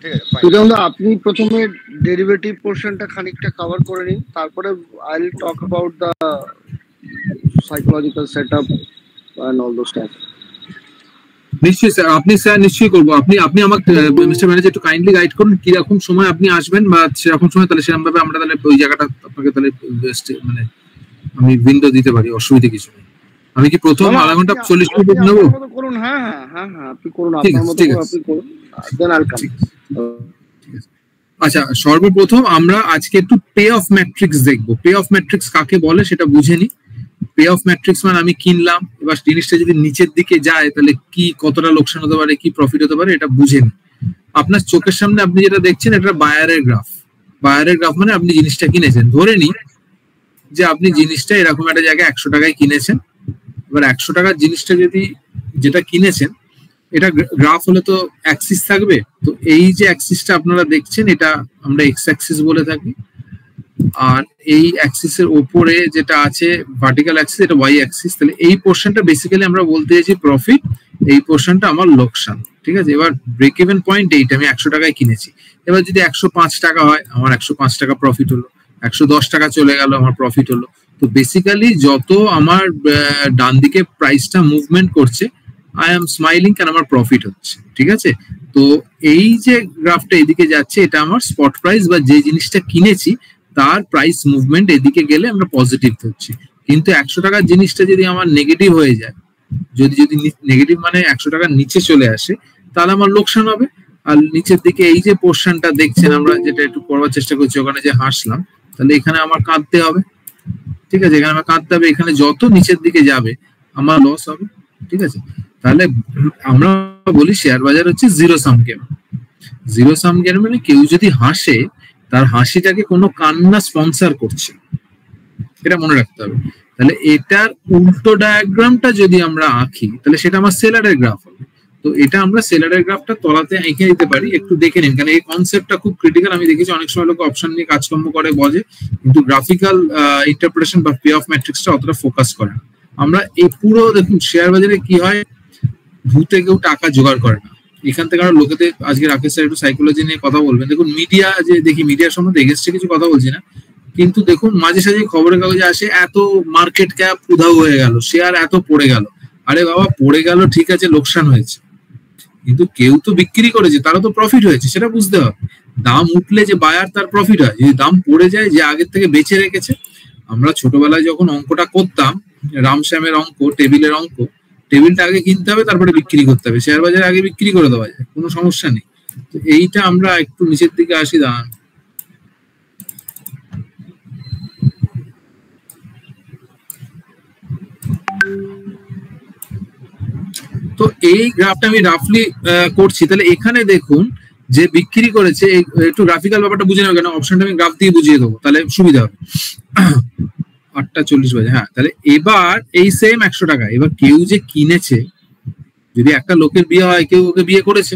ঠিক আছে ফাইন। আপনি প্রথমে ডেরিভেটিভ পোরশনটা খানিকটা কভার করে নিন, তারপরে I will talk about the psychological setup and all those stuff. নিশ্চয়ই স্যার, আপনি স্যার নিশ্চয়ই করবো। আপনি আমাকে মিস্টার ম্যানেজার একটু কাইন্ডলি গাইড করুন কিরকম সময় আপনি আসবেন বা সেরকম সময়, তাহলে সেরকম ভাবে আমরা তাহলে ওই জায়গাটা আপনাকে তাহলে মানে আমি উইন্ডো দিতে পারি, অসুবিধা কিছু নেই। আমি কি প্রথম আধা ঘন্টা 40 মিনিট নেবো? করুন, হ্যাঁ হ্যাঁ হ্যাঁ আপনি করুন, আপনার মতো আপনি করুন, দেন আই উইল কাম। আচ্ছা, সর্বপ্রথম আমরা আজকে একটু পে অফ ম্যাট্রিক্স দেখবো। পে অফ ম্যাট্রিক্স কাকে বলে সেটা বুঝে নি। পে অফ ম্যাট্রিক্স মানে আমি কিনলাম, এবার জিনিসটা যদি নিচের দিকে যায় তাহলে কি কতটা লোকসান হতে পারে, কি প্রফিট হতে পারে, এটা বুঝে নি। আপনার চোখের সামনে আপনি যেটা দেখছেন এটা বায়ারের গ্রাফ। বায়ারের গ্রাফ মানে আপনি জিনিসটা কিনেছেন, ধরে নি যে আপনি জিনিসটা এরকম একটা জায়গায় 100 টাকায় কিনেছেন। এবার 100 টাকার জিনিসটা যদি যেটা কিনেছেন এটা গ্রাফ হলে তো অ্যাক্সিস থাকবে, তো এই যে অ্যাক্সিসটা আপনারা দেখছেন এটা আমরা এক্স অ্যাক্সিস বলে থাকি, আর এই অ্যাক্সিসের উপরে যেটা আছে ভার্টিক্যাল অ্যাক্সিস এটা ওয়াই অ্যাক্সিস। তাহলে এই পোরশনটা বেসিক্যালি আমরা বলতে চাইছি প্রফিট, এই পোরশনটা আমার লোকসান। ঠিক আছে, এবার ব্রেক ইভেন পয়েন্ট এইটা আমি 100 টাকায় কিনেছি। এবার যদি 105 টাকা হয় আমার 105 টাকা প্রফিট হলো, 110 টাকা চলে গেল আমার প্রফিট হলো। তো বেসিক্যালি যত আমার ডান দিকে প্রাইসটা মুভমেন্ট করছে আই এম স্মাইলিং, কারণ আমার প্রফিট হচ্ছে। ঠিক আছে, তো এই যে গ্রাফটা এদিকে যাচ্ছে এটা আমার স্পট প্রাইস বা যে জিনিসটা কিনেছি তার প্রাইস মুভমেন্ট এদিকে গেলে আমরা পজিটিভ হচ্ছি। কিন্তু 100 টাকার জিনিসটা যদি আমার নেগেটিভ হয়ে যায়, যদি নেগেটিভ মানে 100 টাকার নিচে চলে আসে, তাহলে আমার লোকসান হবে। আর নিচের দিকে এই যে পোরশনটা দেখছেন আমরা যেটা একটু করবার চেষ্টা করছি, ওখানে যে হাসলাম, তাহলে এখানে আমার কাঁদতে হবে। ঠিক আছে, এখানে আমার কাঁদতে হবে, এখানে যত নিচের দিকে যাবে আমার লস হবে। ঠিক আছে, তাহলে আমরা বলি শেয়ার বাজার হচ্ছে zero sum game. Zero sum game মানে কেউ যদি হাসে তার হাসিটাকে কোনো কান্না স্পন্সর করছে, এটা মনে রাখতে হবে। তাহলে এটার উল্টো ডায়াগ্রামটা যদি আমরা আঁকি তাহলে সেটা আমার সেলারের গ্রাফ হবে। তো এটা আমরা সেলারের গ্রাফটা তলাতে এঁকে দিতে পারি, একটু দেখে নিন, কারণ এই কনসেপ্টটা খুব ক্রিটিক্যাল। আমি দেখেছি অনেক সময় লোক অপশন নিয়ে কাজকর্ম করে বোঝে, কিন্তু গ্রাফিক্যাল ইন্টারপ্রিটেশন বা পে অফ ম্যাট্রিক্সটা অতটা ফোকাস করে না। আমরা এই পুরো দেখুন শেয়ার বাজারে কি হয়, ভূতে কেউ টাকা জোগাড় করে না। এখান থেকে আমরা লোকেদের আজকে রাকেশ স্যার একটু সাইকোলজি নিয়ে কথা বলবেন। দেখুন মিডিয়া যে দেখি, মিডিয়ার সম্বন্ধে এগেস্টে কিছু কথা বলছি না, কিন্তু দেখুন মাঝে সাঝে খবরের কাগজে আসে এত মার্কেট ক্যাপ উধাও হয়ে গেল, শেয়ার এত পড়ে গেল। আরে বাবা, পড়ে গেল ঠিক আছে, লোকসান হয়েছে, কিন্তু কেউ তো বিক্রি করেছে, তারা তো প্রফিট হয়েছে, সেটা বুঝতে হবে। দাম উঠলে যে বায়ার তার প্রফিট হয়, যদি দাম পড়ে যায় যে আগের থেকে বেঁচে রেখেছে। আমরা ছোটবেলায় যখন অঙ্কটা করতাম, রামশ্যামের অঙ্ক, টেবিলের অঙ্ক, টেবিলটা আগে কিনতে হবে তারপরে বিক্রি করতে হবে, শেয়ার বাজারে আগে বিক্রি করে দেওয়া যায়, কোনো সমস্যা নেই। তো এইটা আমরা একটু নিচের দিকে আসি, দাঁড়ান। তো এই গ্রাফটা আমি রাফলি করছি। তাহলে এখানে দেখুন যে বিক্রি করেছে, একটু গ্রাফিক্যাল ব্যাপারটা বুঝে নেবে, কেন অপশনটা আমি গ্রাফ দিয়ে বুঝিয়ে দেবো, তাহলে সুবিধা হবে। 8:40 বাজে, হ্যাঁ। তাহলে এবার এই সেম 100 টাকা, এবার কেউ যে কিনেছে, যদি একটা লোকের বিয়ে হয় কেউ ওকে বিয়ে করেছে,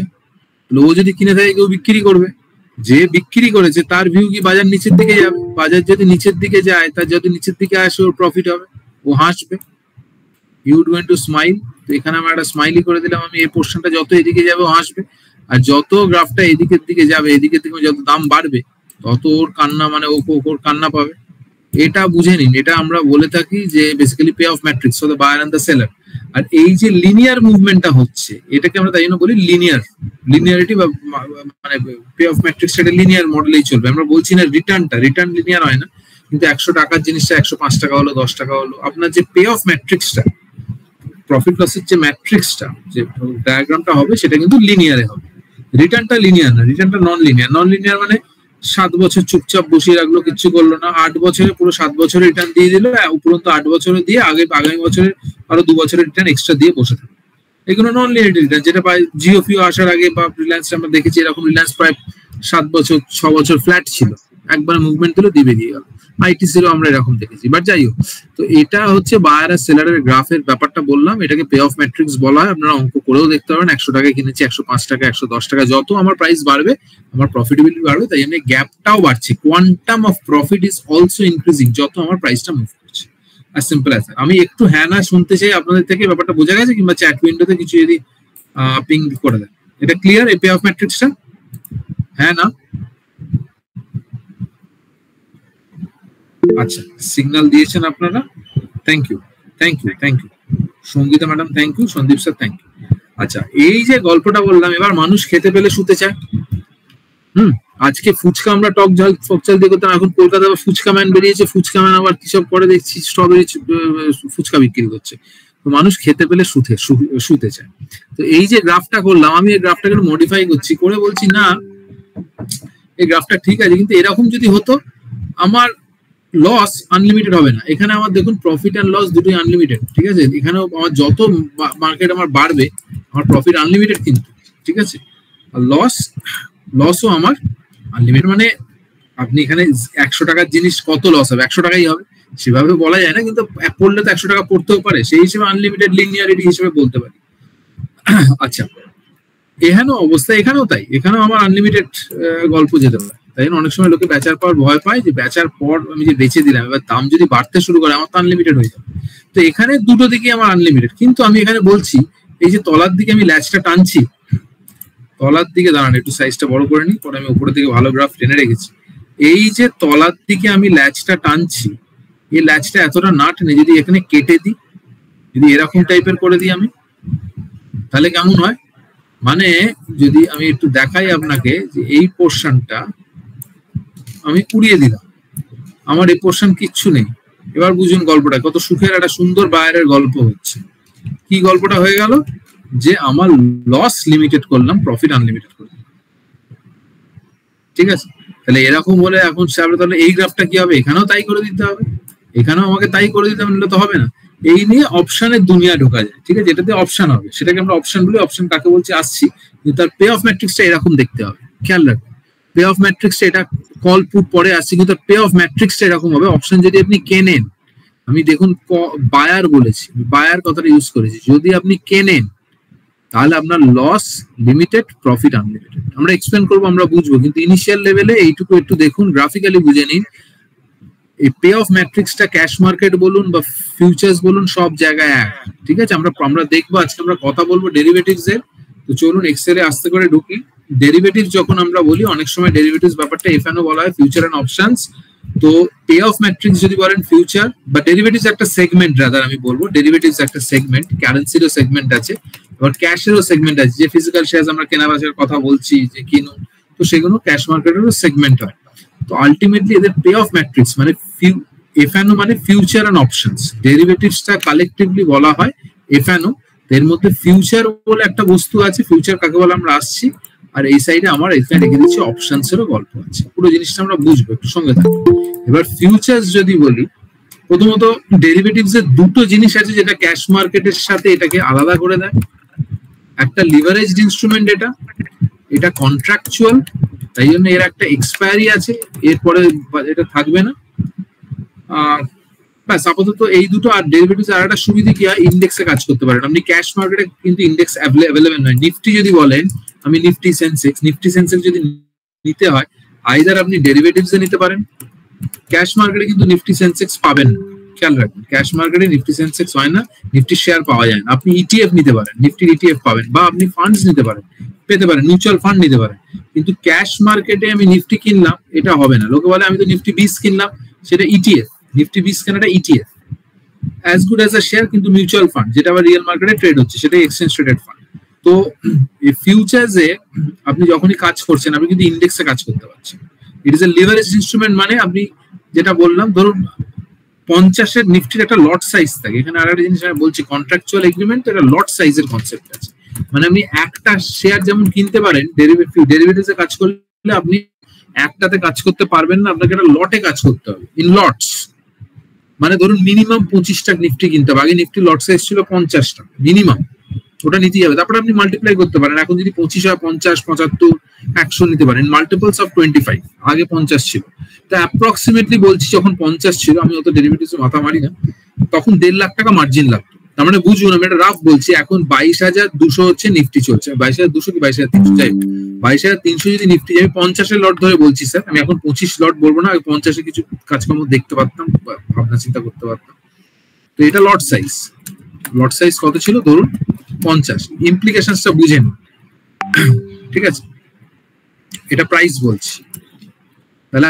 ও যদি কিনে থাকে কেউ বিক্রি করবে। যে বিক্রি করেছে তার ভিউ কি বাজার নিচের দিকে যাবে? বাজার যদি নিচের দিকে যায়, তার যদি নিচের দিকে আসে ওর প্রফিট হবে, ও হাসবে, you would going to smile. তো এখানে আমরা একটা স্মাইলি করে দিলাম, আমি এই পোর্শনটা যত এদিকে যাবে ও হাসবে, আর যত গ্রাফটা এদিকের দিকে যাবে, এদিকের দিকে যত দাম বাড়বে তত ওর কান্না, মানে ওর কান্না পাবে। এটা বুঝে নিন, এটা আমরা বলে থাকি যে basically pay off matrix for the buyer and the seller. আর এই যে লিনিয়ার মুভমেন্টটা হচ্ছে, এটাকে আমরা তাই জন্য বলি লিনিয়ারিটি বা মানে পে অফ ম্যাট্রিক্স, এটা লিনিয়ার মডেলেই চলবে। আমরা বলছি না রিটার্ন লিনিয়ার হয় না, কিন্তু 100 টাকার জিনিসটা 105 টাকা হলো, 10 টাকা হলো, আপনার যে পে অফ ম্যাট্রিক্সটা, প্রফিট লসের যে ম্যাট্রিক্সটা, যে ডায়াগ্রামটা হবে, সেটা কিন্তু লিনিয়ারে হবে। রিটার্নটা লিনিয়ার না, রিটার্নটা নন লিনিয়ার মানে 7 বছর চুপচাপ বসিয়ে রাখলো, কিচ্ছু করলো না, 8 বছরে পুরো 7 বছরের রিটার্ন দিয়ে দিল, উপরন্ত 8 বছরে দিয়ে আগামী বছরের আরো 2 বছরের রিটার্ন এক্সট্রা দিয়ে বসে থাকে। এগুলো নন লিনিয়ার রিটার্ন, যেটা পাই জিওফিও আসার আগে বা রিলায়েন্স আমরা দেখেছি, এরকম রিলায়েন্স প্রায় 7 বছর 6 বছর ফ্ল্যাট ছিল, একবার মুভমেন্ট দিল দিয়ে বেরিয়ে গেল। আইটিসিরও আমরা এরকম দেখেছি। বাট যাই হোক, তো এটা হচ্ছে বায়ার আর সেলারের গ্রাফের ব্যাপারটা বললাম, এটাকে পে অফ ম্যাট্রিক্স বলা হয়। আপনারা অঙ্ক করেও দেখতে পারেন, 100 টাকায় কিনেছি, 105 টাকা, 110 টাকা, যত আমার প্রাইস বাড়বে আমার প্রফিটেবিলিটি বাড়বে, তাই জন্য গ্যাপটাও বাড়ছে। Quantum of profit is also increasing যত আমার প্রাইসটা মুভ করছে। আর সিম্পল অ্যাজ দ্যাট। আমি একটু হ্যাঁ না শুনতে চাই আপনাদের থেকে, ব্যাপারটা বোঝা গেছে? কিংবা চ্যাট উইন্ডোতে কিছু যদি পিং করে দেন। এটা ক্লিয়ার এই পে অফ ম্যাট্রিক্সটা? হ্যাঁ না? আচ্ছা, সিগন্যাল দিয়েছেন আপনারা, thank you thank you thank you. Sangeeta madam thank you, Sandeep sir thank you. আচ্ছা, এই যে গল্পটা বললাম, এবার মানুষ খেতে পেলে শুতে চায়। আজকে ফুচকা আমরা টক ঝাল দিয়ে করতাম, এখন কলকাতা ফুচকা ম্যান বেরিয়েছে, ফুচকা ম্যান আবার কি সব করে দেখছি, স্ট্রবেরি ফুচকা বিক্রি করছে। তো মানুষ খেতে পেলে শুতে চায়। তো এই যে গ্রাফটা করলাম, আমি এই গ্রাফটাকে মডিফাই করছি, করে বলছি না এই গ্রাফটা ঠিক আছে, কিন্তু এরকম যদি হতো আমার লস আনলিমিটেড হবে না। এখানে আমার দেখুন প্রফিট এন্ড লস দুটোই আনলিমিটেড, ঠিক আছে। এখানেও আমার যত মার্কেট আমার বাড়বে আমার প্রফিট আনলিমিটেড কিন্তু, ঠিক আছে। আর লসও আমার আনলিমিটেড। মানে আপনি এখানে 100 টাকার জিনিস কত লস হবে, 100 টাকাই হবে, সেভাবে বলা যায় না, কিন্তু পড়লে তো 100 টাকা পড়তেও পারে, সেই হিসেবে আনলিমিটেড লিনিয়ারিটি হিসেবে বলতে পারি। আচ্ছা, এখানেও অবস্থা, এখানেও তাই, এখানেও আমার আনলিমিটেড গল্প যেতে পারে। তাই জন্য অনেক সময় লোকে বেচার পর ভয় পায় যে বেচার পর আমি যে বেচে দিলাম, এবার দাম যদি বাড়তে শুরু করে আমার তো আনলিমিটেড হয়ে যাবে। তো এখানে দুটো দিকে আমার আনলিমিটেড, কিন্তু আমি এখানে বলছি এই যে তলার দিকে আমি ল্যাচটা টানছি, তলার দিকে দাঁড়ান একটু সাইজটা বড় করে নিই, পরে আমি উপরের দিকে ভালো গ্রাফ টেনে রেখেছি। এই যে তলার দিকে আমি ল্যাচটা টানছি, এই ল্যাচটা এতটা না টেনে যদি এখানে কেটে দিই, যদি এরকম টাইপের করে দিই আমি, তাহলে কেমন হয়? মানে যদি আমি একটু দেখাই আপনাকে যে এই পোর্শনটা আমি উড়িয়ে দিলাম, আমার এই পোর্শন কিচ্ছু নেই। এবার বুঝুন গল্পটা কত সুখের, একটা সুন্দর বাইরের গল্প হচ্ছে। কি গল্পটা হয়ে গেল? যে আমার লস লিমিটেড করলাম, প্রফিট আনলিমিটেড করলাম, ঠিক আছে। তাহলে এরকম বলে এখন তাহলে এই গ্রাফটা কি হবে? এখানেও তাই করে দিতে হবে, এখানেও আমাকে তাই করে দিতে হবে, তো হবে না। এই নিয়ে অপশনের দুনিয়া ঢোকা যায়, ঠিক আছে। এটাতে অপশন হবে, সেটাকে আমরা অপশন বলি। অপশন কাকে বলছি আসছি, কিন্তু তার পে অফ ম্যাট্রিক্সটা এরকম দেখতে হবে, খেয়াল রাখবেন। পে অফ ম্যাট্রিক্সটা এটা কল পুট পরে আসছে, কিন্তু পে অফ ম্যাট্রিক্সটা এরকম হবে। অপশন যদি আপনি কেনেন, আমি দেখুন বায়ার বলেছি, বায়ার কথাটা ইউজ করেছি, যদি আপনি কেনেন তাহলে আপনার লস লিমিটেড, প্রফিট আনলিমিটেড। আমরা এক্সপ্লেন করবো, আমরা বুঝবো, কিন্তু ইনিশিয়াল লেভেলে এইটুকু একটু দেখুন, গ্রাফিক্যালি বুঝে নিন। এই পে অফ ম্যাট্রিক্সটা ক্যাশ মার্কেট বলুন বা ফিউচার্স বলুন, সব জায়গায় এক, ঠিক আছে। আমরা দেখবো, আজকে আমরা কথা বলবো ডেরিভেটিভস এর। তো চলুন এক্সেলে আস্তে করে ঢুকি। ডেরিভেটিভ যখন আমরা বলি, অনেক সময় ডেরিভেটিভস ব্যাপারটা এফএনও বলা হয়, ফিউচার এন্ড অপশনস। তো পে অফ ম্যাট্রিক্স যদি বলেন ফিউচার বা ডেরিভেটিভস একটা সেগমেন্ট, রাদার আমি বলবো ডেরিভেটিভস একটা সেগমেন্ট, কারেন্সিরও সেগমেন্ট আছে, এবার ক্যাশেরও সেগমেন্ট আছে। যে ফিজিক্যাল শেয়ার আমরা কেনা বেচার কথা বলছি যে কিনুন, তো সেগুলো ক্যাশ মার্কেটেরও সেগমেন্ট হয়। তো আলটিমেটলি এদের পে অফ ম্যাট্রিক্স মানে এফএনও মানে ফিউচার এন্ড অপশনস, ডেরিভেটিভসটা কালেকটিভলি বলা হয় এফএনও। এর মধ্যে ফিউচার বলে একটা বস্তু আছে, ফিউচার কাকে বলে আমরা আসছি, আর এই সাইডে আমার এখানে রেখে দিচ্ছি অপশনস এরও গল্প আছে। পুরো জিনিসটা আমরা বুঝবো, একটু সঙ্গে থাকবো। এবার ফিউচার্স যদি বলি, প্রথমত ডেরিভেটিভস এর দুটো জিনিস আছে যেটা ক্যাশ মার্কেটের সাথে এটাকে আলাদা করে দেয়। একটা লিভারেজড ইনস্ট্রুমেন্ট, এটা কন্ট্রাকচুয়াল, তাই জন্য এর একটা এক্সপায়ারি আছে, এরপরে এটা থাকবে না। ব্যাস, আপাতত এই দুটো। আর ডেরিভেটিভস আর একটা সুবিধা কি হয়, ইন্ডেক্সে কাজ করতে পারেন আপনি। ক্যাশ মার্কেটে কিন্তু ইন্ডেক্স অ্যাভেলেবেল নয়। নিফটি যদি বলেন, আমি নিফটি সেন্সেক্স যদি নিতে হয়, আইদার আপনি ডেরিভেটিভস এ নিতে পারেন, ক্যাশ মার্কেটে কিন্তু নিফটি সেন্সেক্স পাবেন না, খেয়াল রাখবেন। ক্যাশ মার্কেটে নিফটি সেন্সেক্স হয় না, নিফটি শেয়ার পাওয়া যায় না। আপনি ইটিএফ নিতে পারেন, নিফটির ইটিএফ পাবেন, বা আপনি ফান্ডস নিতে পারেন, পেতে পারেন, মিউচুয়াল ফান্ড নিতে পারেন। কিন্তু ক্যাশ মার্কেটে আমি নিফটি কিনলাম, এটা হবে না। লোকে বলে আমি তো নিফটি 20 কিনলাম, সেটা ইটিএফ। নিফটি 20 কেনাটা ETF, as good as a share, কিন্তু মিউচুয়াল ফান্ড যেটা আবার রিয়েল মার্কেটে ট্রেড হচ্ছে, সেটা এক্সচেঞ্জ ট্রেডেড ফান্ড। তো এই ফিউচার্সে আপনি যখনই কাজ করছেন, আপনি কিন্তু ইন্ডেক্সে কাজ করতে পারছেন। It is a leverage instrument. মানে আপনি যেটা বললাম, ধরুন 50-এর নিফটির একটা লট সাইজ থাকে। এখানে আর একটা জিনিস আমি বলছি, কন্ট্রাকচুয়াল এগ্রিমেন্ট, একটা লট সাইজের কনসেপ্ট আছে। মানে আপনি একটা শেয়ার যেমন কিনতে পারেন, ডেরিভেটিভসে কাজ করলে আপনি একটাতে কাজ করতে পারবেন না, আপনাকে একটা লটে কাজ করতে হবে, ইন লটস। মানে ধরুন মিনিমাম 25টা নিফটি কিনতে হবে। আগে নিফটি লট সাইজ ছিল 50টা মিনিমাম, ওটা নিতেই হবে। তারপরে আপনি মাল্টিপ্লাই করতে পারেন, এখন যদি 25 হয় 50, 75, 100 নিতে পারেন, মাল্টিপলস অফ 25। আগে 50 ছিল, তো অ্যাপ্রক্সিমেটলি বলছি, যখন 50 ছিল, আমি অত ডেরিভেটিভস মাথা মারি না, তখন 1.5 লাখ টাকা মার্জিন লাগতো। তার মানে বুঝুন, আমি একটা রাফ বলছি, এখন 22,200 হচ্ছে নিফটি চলছে, 22,200 কি 22,300, যাই 22,300 যদি নিফটি, আমি 50-এর লট ধরে বলছি স্যার, আমি এখন 25 লট বলবো না, 50-এ কিছু কাজকর্ম দেখতে পারতাম, ভাবনা চিন্তা করতে পারতাম। তো এটা লট সাইজ কত ছিল, ধরুন 50। ইমপ্লিকেশনসটা বুঝেন, ঠিক আছে। এটা প্রাইস বলছি। তাহলে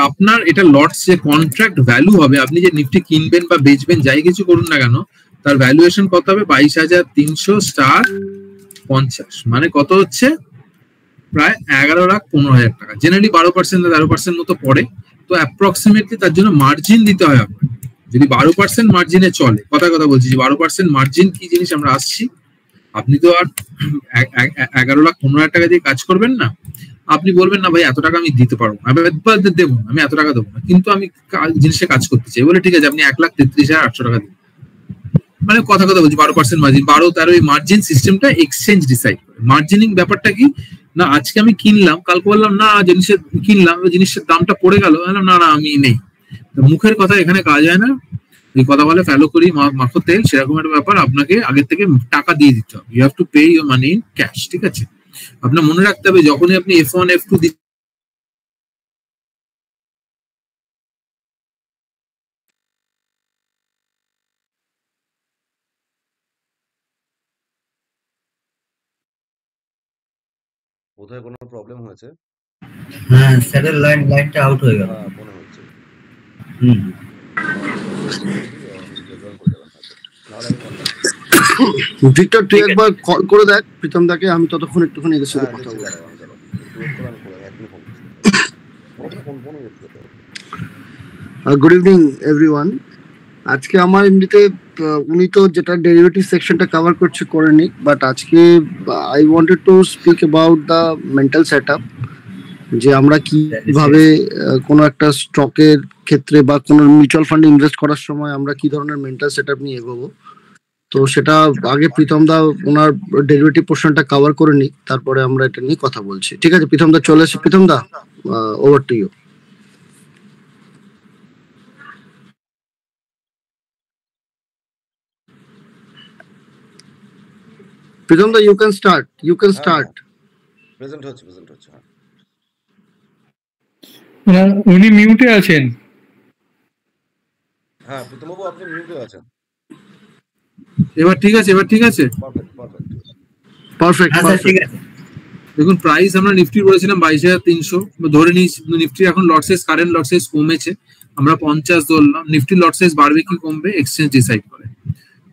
আপনার এটা লটস যে কন্ট্রাক্ট ভ্যালু হবে, আপনি যে নিফটি কিনবেন বা বেচবেন যাই কিছু করুন না কেন, তার ভ্যালুয়েশন কত হবে? 22,300 মানে কত হচ্ছে? প্রায় 11,15,000 টাকা। জেনারেলি 12% মতো পড়ে, তো অ্যাপ্রক্সিমেটলি তার জন্য মার্জিন দিতে হয় আপনার। যদি 12% মার্জিনে চলে, কথা বলছি যে 12% মার্জিন কি জিনিস আমরা আসছি। আপনি তো আর 11,15,000 টাকা দিয়ে কাজ করবেন না। আপনি বলবেন না ভাই এত টাকা আমি দিতে পারবো না, দেবো না, আমি এত টাকা দেবো না, কিন্তু আমি জিনিসটা কাজ করতে চাই বলে ঠিক আছে আপনি 1,33,800 টাকা দিন। মানে কথা বলছি 12% মার্জিন, 12-13 এই মার্জিন সিস্টেমটা এক্সচেঞ্জ ডিসাইড করে। মার্জিনিং ব্যাপারটা কি না, আজকে আমি কিনলাম, কালকে বললাম না জিনিসের কিনলাম, জিনিসের দামটা পড়ে গেল, না আমি নেই। মুখের কথা এখানে কাজ হয় না, এই কথা বলে ফেলো করি মাখো তেল, সেরকম একটা ব্যাপার। আপনাকে আগের থেকে টাকা দিয়ে দিতে হবে, you have to pay your money in cash, ঠিক আছে? আপনার মনে রাখতে হবে যখনই আপনি F1 F2 বোধহয় কোনো প্রবলেম হয়েছে। হ্যাঁ স্যারের লাইনটা আউট হয়ে গেল মনে হচ্ছে। ভিক্টর তুই একবার কল করে দেখ প্রীতম দাকে, আমি ততক্ষণ একটুখানি এদের সাথে কথা বলবো। Good evening everyone. আজকে আমার এমনিতে উনি তো যেটা ডেরিভেটিভ সেকশনটা কভার করছে করে নিক, বাট আজকে I wanted to speak about the mental setup, যে আমরা কিভাবে কোনো একটা স্টকের ক্ষেত্রে বা কোনো মিউচুয়াল ফান্ডে ইনভেস্ট করার সময় আমরা কি ধরনের মেন্টাল সেটআপ নিয়ে এগোবো। তো সেটা আগে প্রীতম দা ওনার ডেরিভেটিভ পোর্শনটা কভার করে নিক, তারপরে আমরা এটা নিয়ে কথা বলছি। ঠিক আছে প্রীতম দা, চলে এসে প্রীতম দা, ওভার টু ইউ। প্রীতম দা ইউ ক্যান স্টার্ট। প্রেজেন্ট হচ্ছে। উনি মিউটে আছেন। হ্যাঁ প্রীতম বাবু আপনি মিউটে আছেন। এবার ঠিক আছে? পারফেক্ট। দেখুন প্রাইস আমরা নিফটি বলেছিলাম 22,300, ধরে নিই নিফটি এখন লট সাইজ, কারেন্ট লট সাইজ কমেছে, আমরা 50 ধরলাম। নিফটি লট সাইজ বাড়বে কি কমবে এক্সচেঞ্জ ডিসাইড করে।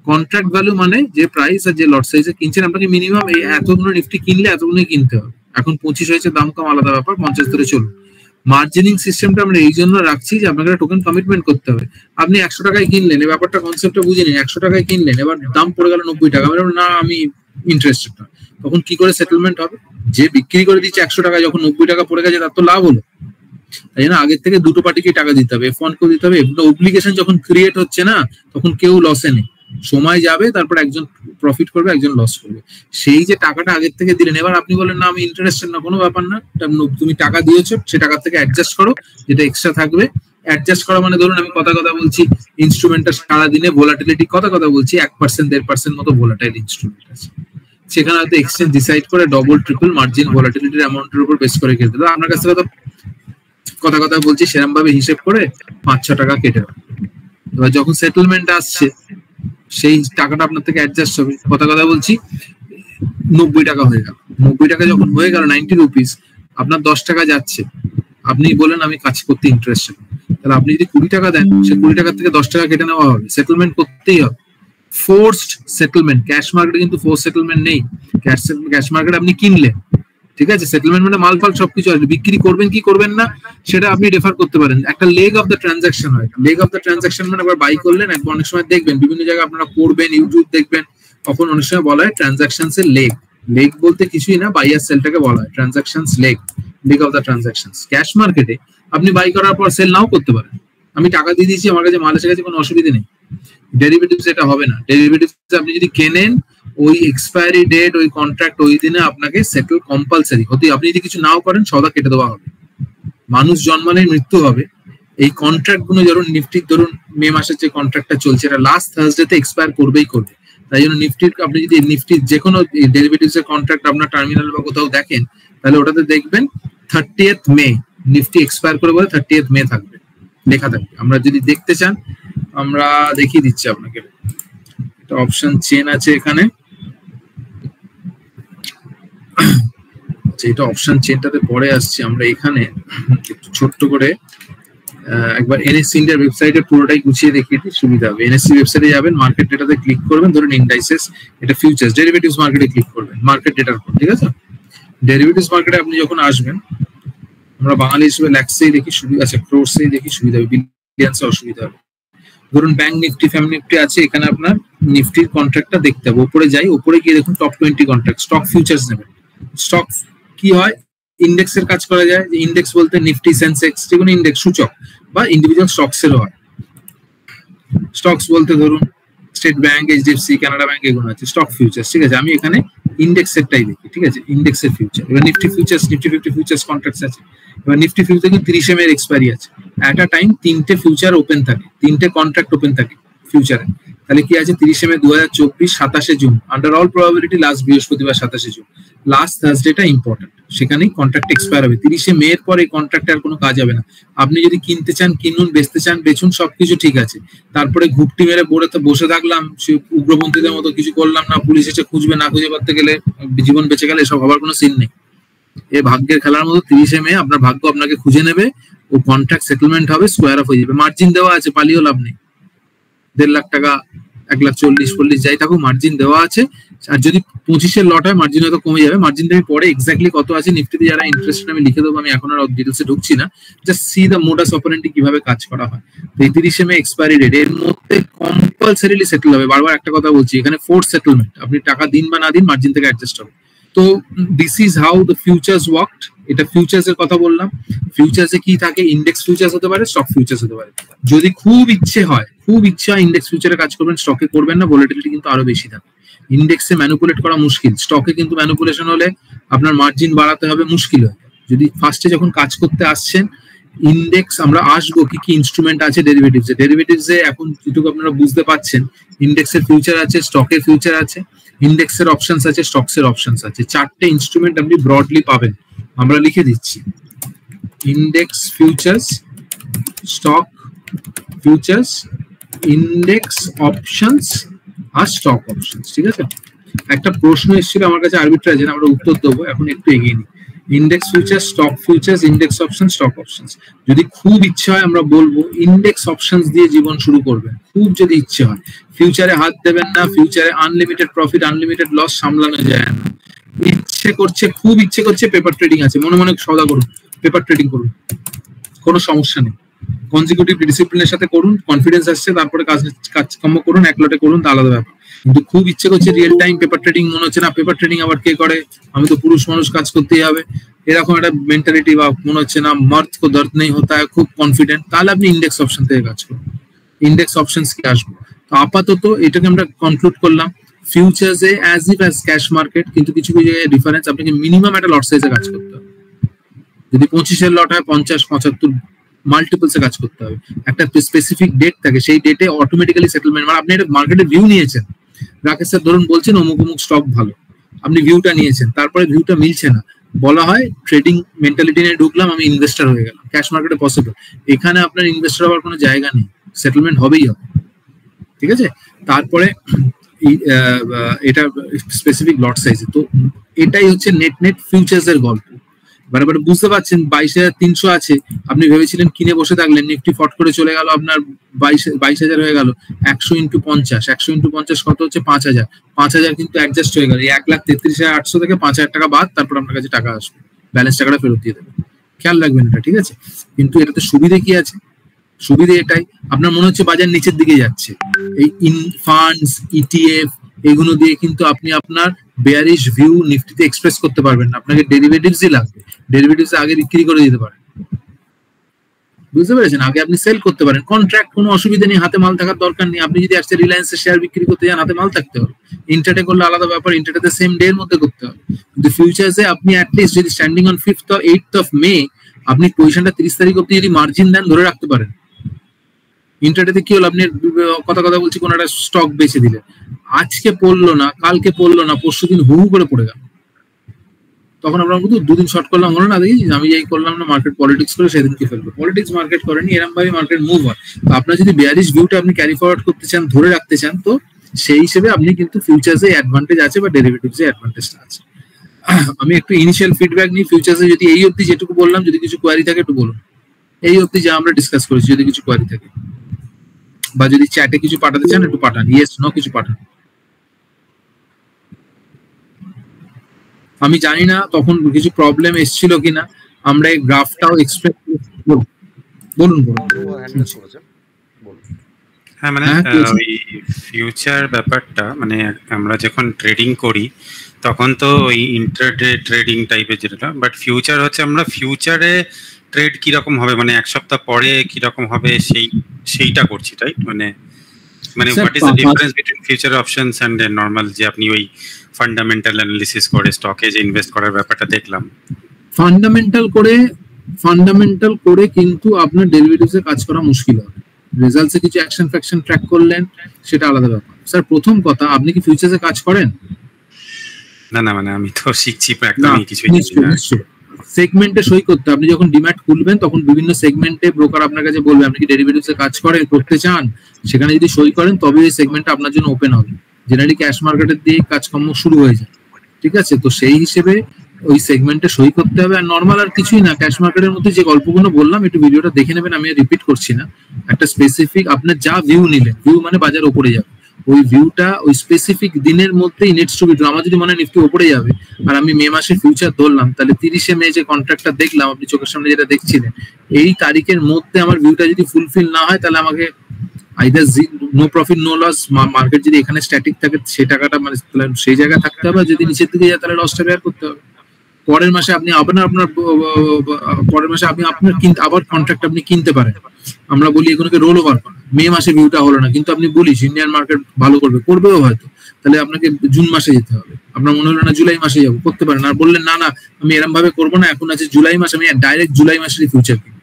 কন্ট্রাক্ট ভ্যালু মানে যে প্রাইস আর যে লট সাইজে কিনছেন, আপনাকে মিনিমাম এই এতগুলো নিফটি কিনলে এতগুলোই কিনতে হবে। এখন 25 হয়েছে, দাম কম আলাদা ব্যাপার, 50 ধরে চলুন। মার্জিনিং সিস্টেমটা আমরা এই জন্য রাখছি যে আপনাকে টোকেন কমিটমেন্ট করতে হবে। আপনি 100 টাকায় কিনলেন, এই ব্যাপারটা কনসেপ্টটা বুঝে নিন। 100 টাকায় কিনলেন, এবার দাম পড়ে গেল 90 টাকা, না আমি ইন্টারেস্টেড না, তখন কি করে সেটেলমেন্ট হবে? যে বিক্রি করে দিচ্ছে 100 টাকায়, যখন 90 টাকা পড়ে গেছে তার তো লাভ হলো। তাই জন্য আগের থেকে দুটো পার্টিকে টাকা দিতে হবে, F1 কেও দিতে হবে। অব্লিগেশন যখন ক্রিয়েট হচ্ছে না, তখন কেউ লসে নেই, সময় যাবে, তারপর একজন প্রফিট করবে একজন লস করবে। সেই যে টাকাটা আগের থেকে দিলেন, এবার আপনি বলেন না আমি ইন্টারেস্টেড না, কোনো ব্যাপার না, তুমি টাকা দিয়েছো, সে টাকা থেকে অ্যাডজাস্ট করো, যেটা এক্সট্রা থাকবে। অ্যাডজাস্ট করা মানে ধরুন আমি কথা বলছি ইনস্ট্রুমেন্টটা সারাদিনে ভোলাটিলিটি কথা বলছি 1% 1.5% মতো ভোলাটাইল ইনস্ট্রুমেন্ট আছে, সেখানে হয়তো এক্সচেঞ্জ ডিসাইড করে ডবল ট্রিপল মার্জিন ভোলাটিলিটির অ্যামাউন্টের উপর বেস করে কেটে দেবে। আপনার কাছ থেকে কথা বলছি সেরকম ভাবে হিসেব করে 5-6 টাকা কেটে দেবে। এবার যখন সেটেলমেন্ট আসছে সেই টাকাটা আপনার থেকে অ্যাডজাস্ট হবে। কথা বলছি 90 টাকা হয়ে গেল, 90 টাকা যখন হয়ে গেল 90 রুপিস, আপনার 10 টাকা যাচ্ছে, আপনি বলেন আমি কাজ করতে ইন্টারেস্টেড, তাহলে আপনি যদি 20 টাকা দেন, সে 20 টাকা থেকে 10 টাকা কেটে নেওয়া হবে, সেটেলমেন্ট করতেই হবে। ফোর্সড সেটেলমেন্ট, ক্যাশ মার্কেটে কিন্তু ফোর্স সেটেলমেন্ট নেই। ক্যাশ মার্কেটে আপনি কিনলেন, ঠিক আছে, সেটেলমেন্ট মানে মালপাল সবকিছু আসবে, বিক্রি করবেন কি করবেন না সেটা আপনি রেফার করতে পারেন। একটা লেগ অফ দ্য ট্রানজাকশন হয়, লেগ অফ দ্য ট্রানজাকশন মানে আবার বাই করলেন, একবার অনেক সময় দেখবেন বিভিন্ন জায়গায় আপনারা পড়বেন, ইউটিউব দেখবেন, তখন অনেক সময় বলা হয় ট্রানজাকশনস এর লেগ। লেগ বলতে কিছুই না, বাই আর সেলটাকে বলা হয় transactions leg, leg of the transactions. Cash মার্কেটে আপনি বাই করার পর সেল নাও করতে পারেন, আমি টাকা দিয়ে দিয়েছি, আমার কাছে মাল এসে গেছে, কোনো অসুবিধা নেই। ডেরিভেটিভস এটা হবে না। ডেরিভেটিভস আপনি যদি কেনেন, ওই এক্সপায়ারি ডেট, ওই কন্ট্রাক্ট, ওই দিনে আপনাকে সেটেল কম্পালসারি হতে। আপনি যদি কিছু নাও করেন সদা কেটে দেওয়া হবে। মানুষ জন্মালে মৃত্যু হবে। এই কন্ট্রাক্ট গুলো ধরুন নিফটির, ধরুন মে মাসের যে কন্ট্রাক্টটা চলছে, এটা লাস্ট থার্সডেতে এক্সপায়ার করবেই করবে। তাই জন্য নিফটির, আপনি যদি নিফটির যে কোনো ডেরিভেটিভস এর কন্ট্রাক্ট আপনার টার্মিনাল বা কোথাও দেখেন, তাহলে ওটাতে দেখবেন 30th মে নিফটি এক্সপায়ার করে বলে 30th মে থাকবে, লেখা থাকবে। আমরা যদি দেখতে চান আমরা দেখিয়ে দিচ্ছি আপনাকে, একটা অপশন চেন আছে এখানে, আচ্ছা, এটা অপশন চেনটাতে পরে আসছে। আমরা এখানে একটু ছোট্ট করে একবার এনএসসি ইন্ডিয়ার ওয়েবসাইটে পুরোটাই গুছিয়ে দেখিয়ে দিই, সুবিধা হবে। এনএসসি ওয়েবসাইটে যাবেন, মার্কেট ডেটাতে ক্লিক করবেন, ধরুন ইন্ডাইসেস, এটা ফিউচার্স ডেরিভেটিভস মার্কেটে ক্লিক করবেন, মার্কেট ডেটার উপর, ঠিক আছে। ডেরিভেটিভস মার্কেটে আপনি যখন আসবেন, আমরা বাঙালি হিসেবে ল্যাক্সেই দেখি সুবিধা আছে, ক্রোর্সেই দেখি সুবিধা হবে, বিলিয়ন্সে অসুবিধা হবে। ধরুন ব্যাংক নিফটি, ফ্যাম নিফটি আছে, এখানে আপনার নিফটির কন্ট্রাক্টটা দেখতে হবে। উপরে যাই, উপরে গিয়ে দেখুন টপ 20 কন্ট্রাক্ট, স্টক ফিউচার্স নেবেন। স্টক কি হয়, ইন্ডেক্সের কাজ করা যায়। যে ইন্ডেক্স বলতে নিফটি, সেন্সেক্স, যেগুলো ইন্ডেক্স সূচক বা ইন্ডিভিজুয়াল স্টকসেরও হয়। স্টকস বলতে ধরুন state bank, HDFC, Canada bank, এগুলো আছে স্টক ফিউচার্স, ঠিক আছে। আমি এখানে ইন্ডেক্সেরটাই দেখি, ঠিক আছে, ইন্ডেক্সের ফিউচার। এবার Nifty futures, Nifty 50 futures contracts আছে। এবার নিফটি ফিউচার কিন্তু 30 এর এক্সপায়ারি আছে। এট আ টাইম 3টে ফিউচার ওপেন থাকে, 3টে কন্ট্রাক্ট ওপেন থাকে ফিউচারে। তাহলে কি আছে, 30 মে 2024, 27 June, under all probability last বৃহস্পতিবার 27 জুন, লাস্ট থার্সডেটা ইম্পর্টেন্ট, সেখানেই কন্ট্রাক্ট এক্সপায়ার হবে। 30 মে এর পর এই কন্ট্রাক্টে আর কোনো কাজ হবে না। আপনি যদি কিনতে চান কিনুন, বেচতে চান বেচুন, সবকিছু ঠিক আছে। তারপরে ঘুপটি মেরে বসে থাকলাম, উগ্রপন্থীদের মতো কিছু করলাম না, পুলিশ এসে খুঁজবে, না খুঁজে পারতে গেলে জীবন বেঁচে গেলে, এসব হবার কোনো সিন নেই। এই ভাগ্যের খেলার মতো 30 মে আপনার ভাগ্য আপনাকে খুঁজে নেবে, ও কন্ট্রাক্ট সেটেলমেন্ট হবে, স্কোয়ার অফ হয়ে যাবে। মার্জিন দেওয়া আছে, পালিয়েও লাভ নেই। 1.5 লাখ টাকা, 1,40,40 যাই থাকুক, মার্জিন দেওয়া আছে। আর যদি 25 লট হয়, মার্জিন হয়তো কমে যাবে। মার্জিনটা আমি পরে এক্স্যাক্টলি কত আছে নিফটিতে যারা ইন্টারেস্টেড আমি লিখে দেবো, আমি এখন আর ডিটেলসে ঢুকছি না। Just see the modus operandi কিভাবে কাজ করা হয়। তো এই 30 মে এক্সপায়ারি ডেট, এর মধ্যে কম্পালসারিলি সেটেল হবে। বারবার একটা কথা বলছি, এখানে ফোর্স সেটেলমেন্ট, আপনি টাকা দিন বা না দিন মার্জিন থেকে অ্যাডজাস্ট হবে। তো this is how the futures worked. এটা ফিউচার্স এর কথা বললাম। ফিউচার্সে কি থাকে, ইন্ডেক্স ফিউচার্স হতে পারে, স্টক ফিউচার্স হতে পারে। যদি খুব ইচ্ছে হয় ইন্ডেক্স ফিউচারে কাজ করবেন, স্টকে করবেন না, ভোলাটিলিটি কিন্তু আরো বেশি থাকে। ইন্ডেক্সে ম্যানিপুলেট করা মুশকিল, স্টকে কিন্তু ম্যানিপুলেশন হলে আপনার মার্জিন বাড়াতে হবে, মুশকিল হয়। যদি ফার্স্টে যখন কাজ করতে আসছেন, ইন্ডেক্স আমরা আসবো কি কি ইনস্ট্রুমেন্ট আছে ডেরিভেটিভসে। ডেরিভেটিভসে এখন যেটুকু আপনারা বুঝতে পাচ্ছেন, ইন্ডেক্সের ফিউচার আছে, স্টকের ফিউচার আছে, ইন্ডেক্সের অপশনস আছে, স্টকসের অপশনস আছে। 4টে ইনস্ট্রুমেন্ট আপনি ব্রডলি পাবেন, আমরা লিখে দিচ্ছি। Index futures, stock futures, index options আর স্টক অপশনস, ঠিক আছে। একটা প্রশ্ন এসেছিল আমার কাছে আরবিট্রাজে, আমরা উত্তর দেবো, এখন একটু এগিয়ে নিই। Index futures, stock futures, index option, stock options. যদি খুব ইচ্ছা হয় আমরা বলবো ইন্ডেক্স অপশনস দিয়ে জীবন শুরু করবেন, খুব যদি ইচ্ছে হয়। ফিউচারে হাত দেবেন না, ফিউচারে আনলিমিটেড প্রফিট, আনলিমিটেড লস সামলানো যায় না। ইচ্ছে করছে, খুব ইচ্ছে করছে, পেপার ট্রেডিং আছে, মনে মনে সদা করুন, পেপার ট্রেডিং করুন, কোনো সমস্যা নেই। কনজিকিউটিভ ডিসিপ্লিনের সাথে করুন, কনফিডেন্স আসছে, তারপরে কাজকর্ম করুন, এক লটে করুন, তা আলাদা ব্যাপার। কিন্তু খুব ইচ্ছে করছে রিয়েল টাইম পেপার ট্রেডিং, মনে হচ্ছে না পেপার ট্রেডিং আবার কে করে, আমি তো পুরুষ মানুষ, কাজ করতেই হবে, এরকম একটা মেন্টালিটি, বা মনে হচ্ছে না মর্দ কো দর্দ নেই হতা হ্যায়, খুব কনফিডেন্ট, তাহলে আপনি ইন্ডেক্স অপশন থেকে কাজ করুন। ইন্ডেক্স অপশনস কি আসবো। তো আপাতত এটাকে আমরা কনক্লুড করলাম, ফিউচার্সে as if as cash market, কিন্তু কিছু কিছু জায়গায় ডিফারেন্স, আপনাকে মিনিমাম একটা লট সাইজে কাজ করতে হবে। যদি 25 লট হয়, 50, 75 মাল্টিপলসে কাজ করতে হবে। একটা স্পেসিফিক ডেট থাকে, সেই ডেটে অটোমেটিক্যালি সেটেলমেন্ট, মানে আপনি একটা মার্কেটে ভিউ নিয়েছেন, রাকেশ স্যার ধরুন বলছেন অমুক অমুক স্টক ভালো, আপনি ভিউটা নিয়েছেন, তারপরে ভিউটা মিলছে না, বলা হয় ট্রেডিং মেন্টালিটি নিয়ে ঢুকলাম, আমি ইনভেস্টার হয়ে গেলাম। ক্যাশ মার্কেটে পসিবল, এখানে আপনার ইনভেস্টার হওয়ার কোনো জায়গা নেই, সেটেলমেন্ট হবেই হবে, ঠিক আছে। তারপরে এটা স্পেসিফিক লট সাইজে। তো এটাই হচ্ছে নেট ফিউচার্স এর গল্প। বারবার বুঝতে পারছেন, 22,300 আছে, আপনি ভেবেছিলেন কিনে বসে থাকলেন, নিফটি ফট করে চলে গেল, আপনার 22,000 হয়ে গেল। 100 × 50, 100 × 50 কত হচ্ছে, 5,000। 5,000 কিন্তু অ্যাডজাস্ট হয়ে গেল, 1,33,800 থেকে 5,000 টাকা বাদ, তারপর আপনার কাছে টাকা আসবে, ব্যালেন্স টাকাটা ফেরত দিয়ে দেবে। খেয়াল রাখবেন এটা, ঠিক আছে। কিন্তু এটাতে সুবিধে কি আছে, সুবিধে এটাই, আপনার মনে হচ্ছে বাজার নিচের দিকে যাচ্ছে, এই ফান্ডস, ইটিএফ, এগুলো দিয়ে কিন্তু আপনি আপনার বেয়ারিশ ভিউ নিফটিতে এক্সপ্রেস করতে পারবেন না, আপনাকে ডেরিভেটিভসই লাগবে। ডেরিভেটিভস আগে বিক্রি করে দিতে পারেন, বুঝতে পেরেছেন, আগে আপনি সেল করতে পারেন। কন্ট্রাক্ট কোনো অসুবিধা নেই, হাতে মাল থাকার দরকার নেই। আপনি যদি আজকে রিলায়েন্সের শেয়ার বিক্রি করতে যান, হাতে মাল থাকতে হবে। ইন্টারডে করলে আলাদা ব্যাপার, ইন্টারডেতে সেম ডে এর মধ্যে করতে হবে। কিন্তু ফিউচার্সে আপনি অ্যাটলিস্ট যদি standing on 5th or 8th of May আপনি পজিশনটা 30 তারিখ অব্দি যদি মার্জিন দেন, ধরে রাখতে পারেন। ইন্টারডেতে কি হলো, আপনি কথা বলছি, কোন একটা স্টক বেচে দিলেন, আজকে পড়লো না, কালকে পড়লো না, পরশু দিন হু করে পড়ে গেল, তখন আমরা কিন্তু 2 দিন শর্ট করলাম, হলো না, দেখি আমি যাই করলাম না, মার্কেট পলিটিক্স করে সেদিনকে ফেলবো। পলিটিক্স মার্কেট করেনি, এরকম ভাবে মার্কেট মুভ হয়। তো আপনার যদি বেয়ারিশ ভিউটা আপনি ক্যারি ফরওয়ার্ড করতে চান, ধরে রাখতে চান, তো সেই হিসেবে আপনি কিন্তু ফিউচার্সে অ্যাডভান্টেজ আছে বা ডেরিভেটিভসে অ্যাডভান্টেজটা আছে। আমি একটু ইনিশিয়াল ফিডব্যাক নিই ফিউচার্সে, যদি এই অবধি যেটুকু বললাম যদি কিছু কোয়ারি থাকে একটু বলুন। এই অবধি যা আমরা ডিসকাস করেছি যদি কিছু কোয়ারি থাকে, বা যদি চ্যাটে কিছু পাঠাতে চান একটু পাঠান, ইয়েস নো কিছু পাঠান। আমি জানি না তখন কিছু প্রবলেম এসেছিল কিনা, আমরা এই গ্রাফটাও এক্সপেক্ট বলুন হ্যাঁ মানে ওই ফিউচার ব্যাপারটা, মানে আমরা যখন ট্রেডিং করি তখন তো ওই ইন্টারডে ট্রেডিং টাইপের যেটা, বাট ফিউচার হচ্ছে আমরা ফিউচারে ট্রেড কিরকম হবে মানে এক সপ্তাহ পরে কিরকম হবে সেইটা করছি, রাইট? মানে what is the difference between future options and normal যে আপনি ওই ফান্ডামেন্টাল অ্যানালিসিস করে স্টকে যে ইনভেস্ট করার ব্যাপারটা দেখলাম। ফান্ডামেন্টাল করে কিন্তু আপনার ডেরিভেটিভসে কাজ করা মুশকিল হবে। রেজাল্টসে কিছু অ্যাকশন ফ্যাকশন ট্র্যাক করলেন সেটা আলাদা ব্যাপার। স্যার প্রথম কথা, আপনি কি ফিউচার্সে কাজ করেন? না মানে আমি তো শিখছি, একদমই কিছুই না। সেগমেন্টে সই করতে, আপনি যখন ডিম্যাট খুলবেন তখন বিভিন্ন সেগমেন্টে ব্রোকার আপনার কাছে বলবে আপনি কি ডেরিভেটিভসে কাজ করতে চান, সেখানে যদি সই করেন তবে ওই সেগমেন্টটা আপনার জন্য ওপেন হবে। জেনারেলি ক্যাশ মার্কেটের দিয়ে কাজকর্ম শুরু হয়ে যায়, ঠিক আছে? তো সেই হিসেবে ওই সেগমেন্টে সই করতে হবে। আর নর্মাল আর কিছুই না, ক্যাশ মার্কেটের মধ্যে যে গল্পগুলো বললাম একটু ভিডিওটা দেখে নেবেন, আমি রিপিট করছি না। একটা স্পেসিফিক আপনার যা ভিউ নিলেন, ভিউ মানে বাজার উপরে যাবে, ওই ভিউটা ওই স্পেসিফিক দিনের মধ্যেই নেক্সট টু বিট। আমার যদি মনে হয় নিফটি উপরে যাবে আর আমি মে মাসে ফিউচার ধরলাম, তাহলে 30শে মে যে কন্ট্রাক্টটা দেখলাম আপনি চোখের সামনে যেটা দেখছিলেন, এই তারিখের মধ্যে আমার ভিউটা যদি ফুলফিল না হয় তাহলে আমাকে either no profit no loss, market যদি এখানে স্ট্যাটিক থাকে সেই টাকাটা মানে সেই জায়গায় থাকতে হবে, যদি নিচের দিকে যায় তাহলে লসটা বেয়ার করতে হবে। পরের মাসে আপনি আপনার আবার কন্ট্রাক্ট আপনি কিনতে পারেন। আমরা বলি এগুলোকে রোল ওভার করা। মে মাসে ভিউটা হলো না, কিন্তু আপনি বলিস ইন্ডিয়ান মার্কেট ভালো করবেও হয়তো, তাহলে আপনাকে জুন মাসে যেতে হবে। আপনার মনে হলো না জুলাই মাসে যাবো, করতে পারেন। আর বললেন না আমি এরকম ভাবে করবো না, এখন আছে জুলাই মাস, আমি ডাইরেক্ট জুলাই মাসের ফিউচার কিনবো,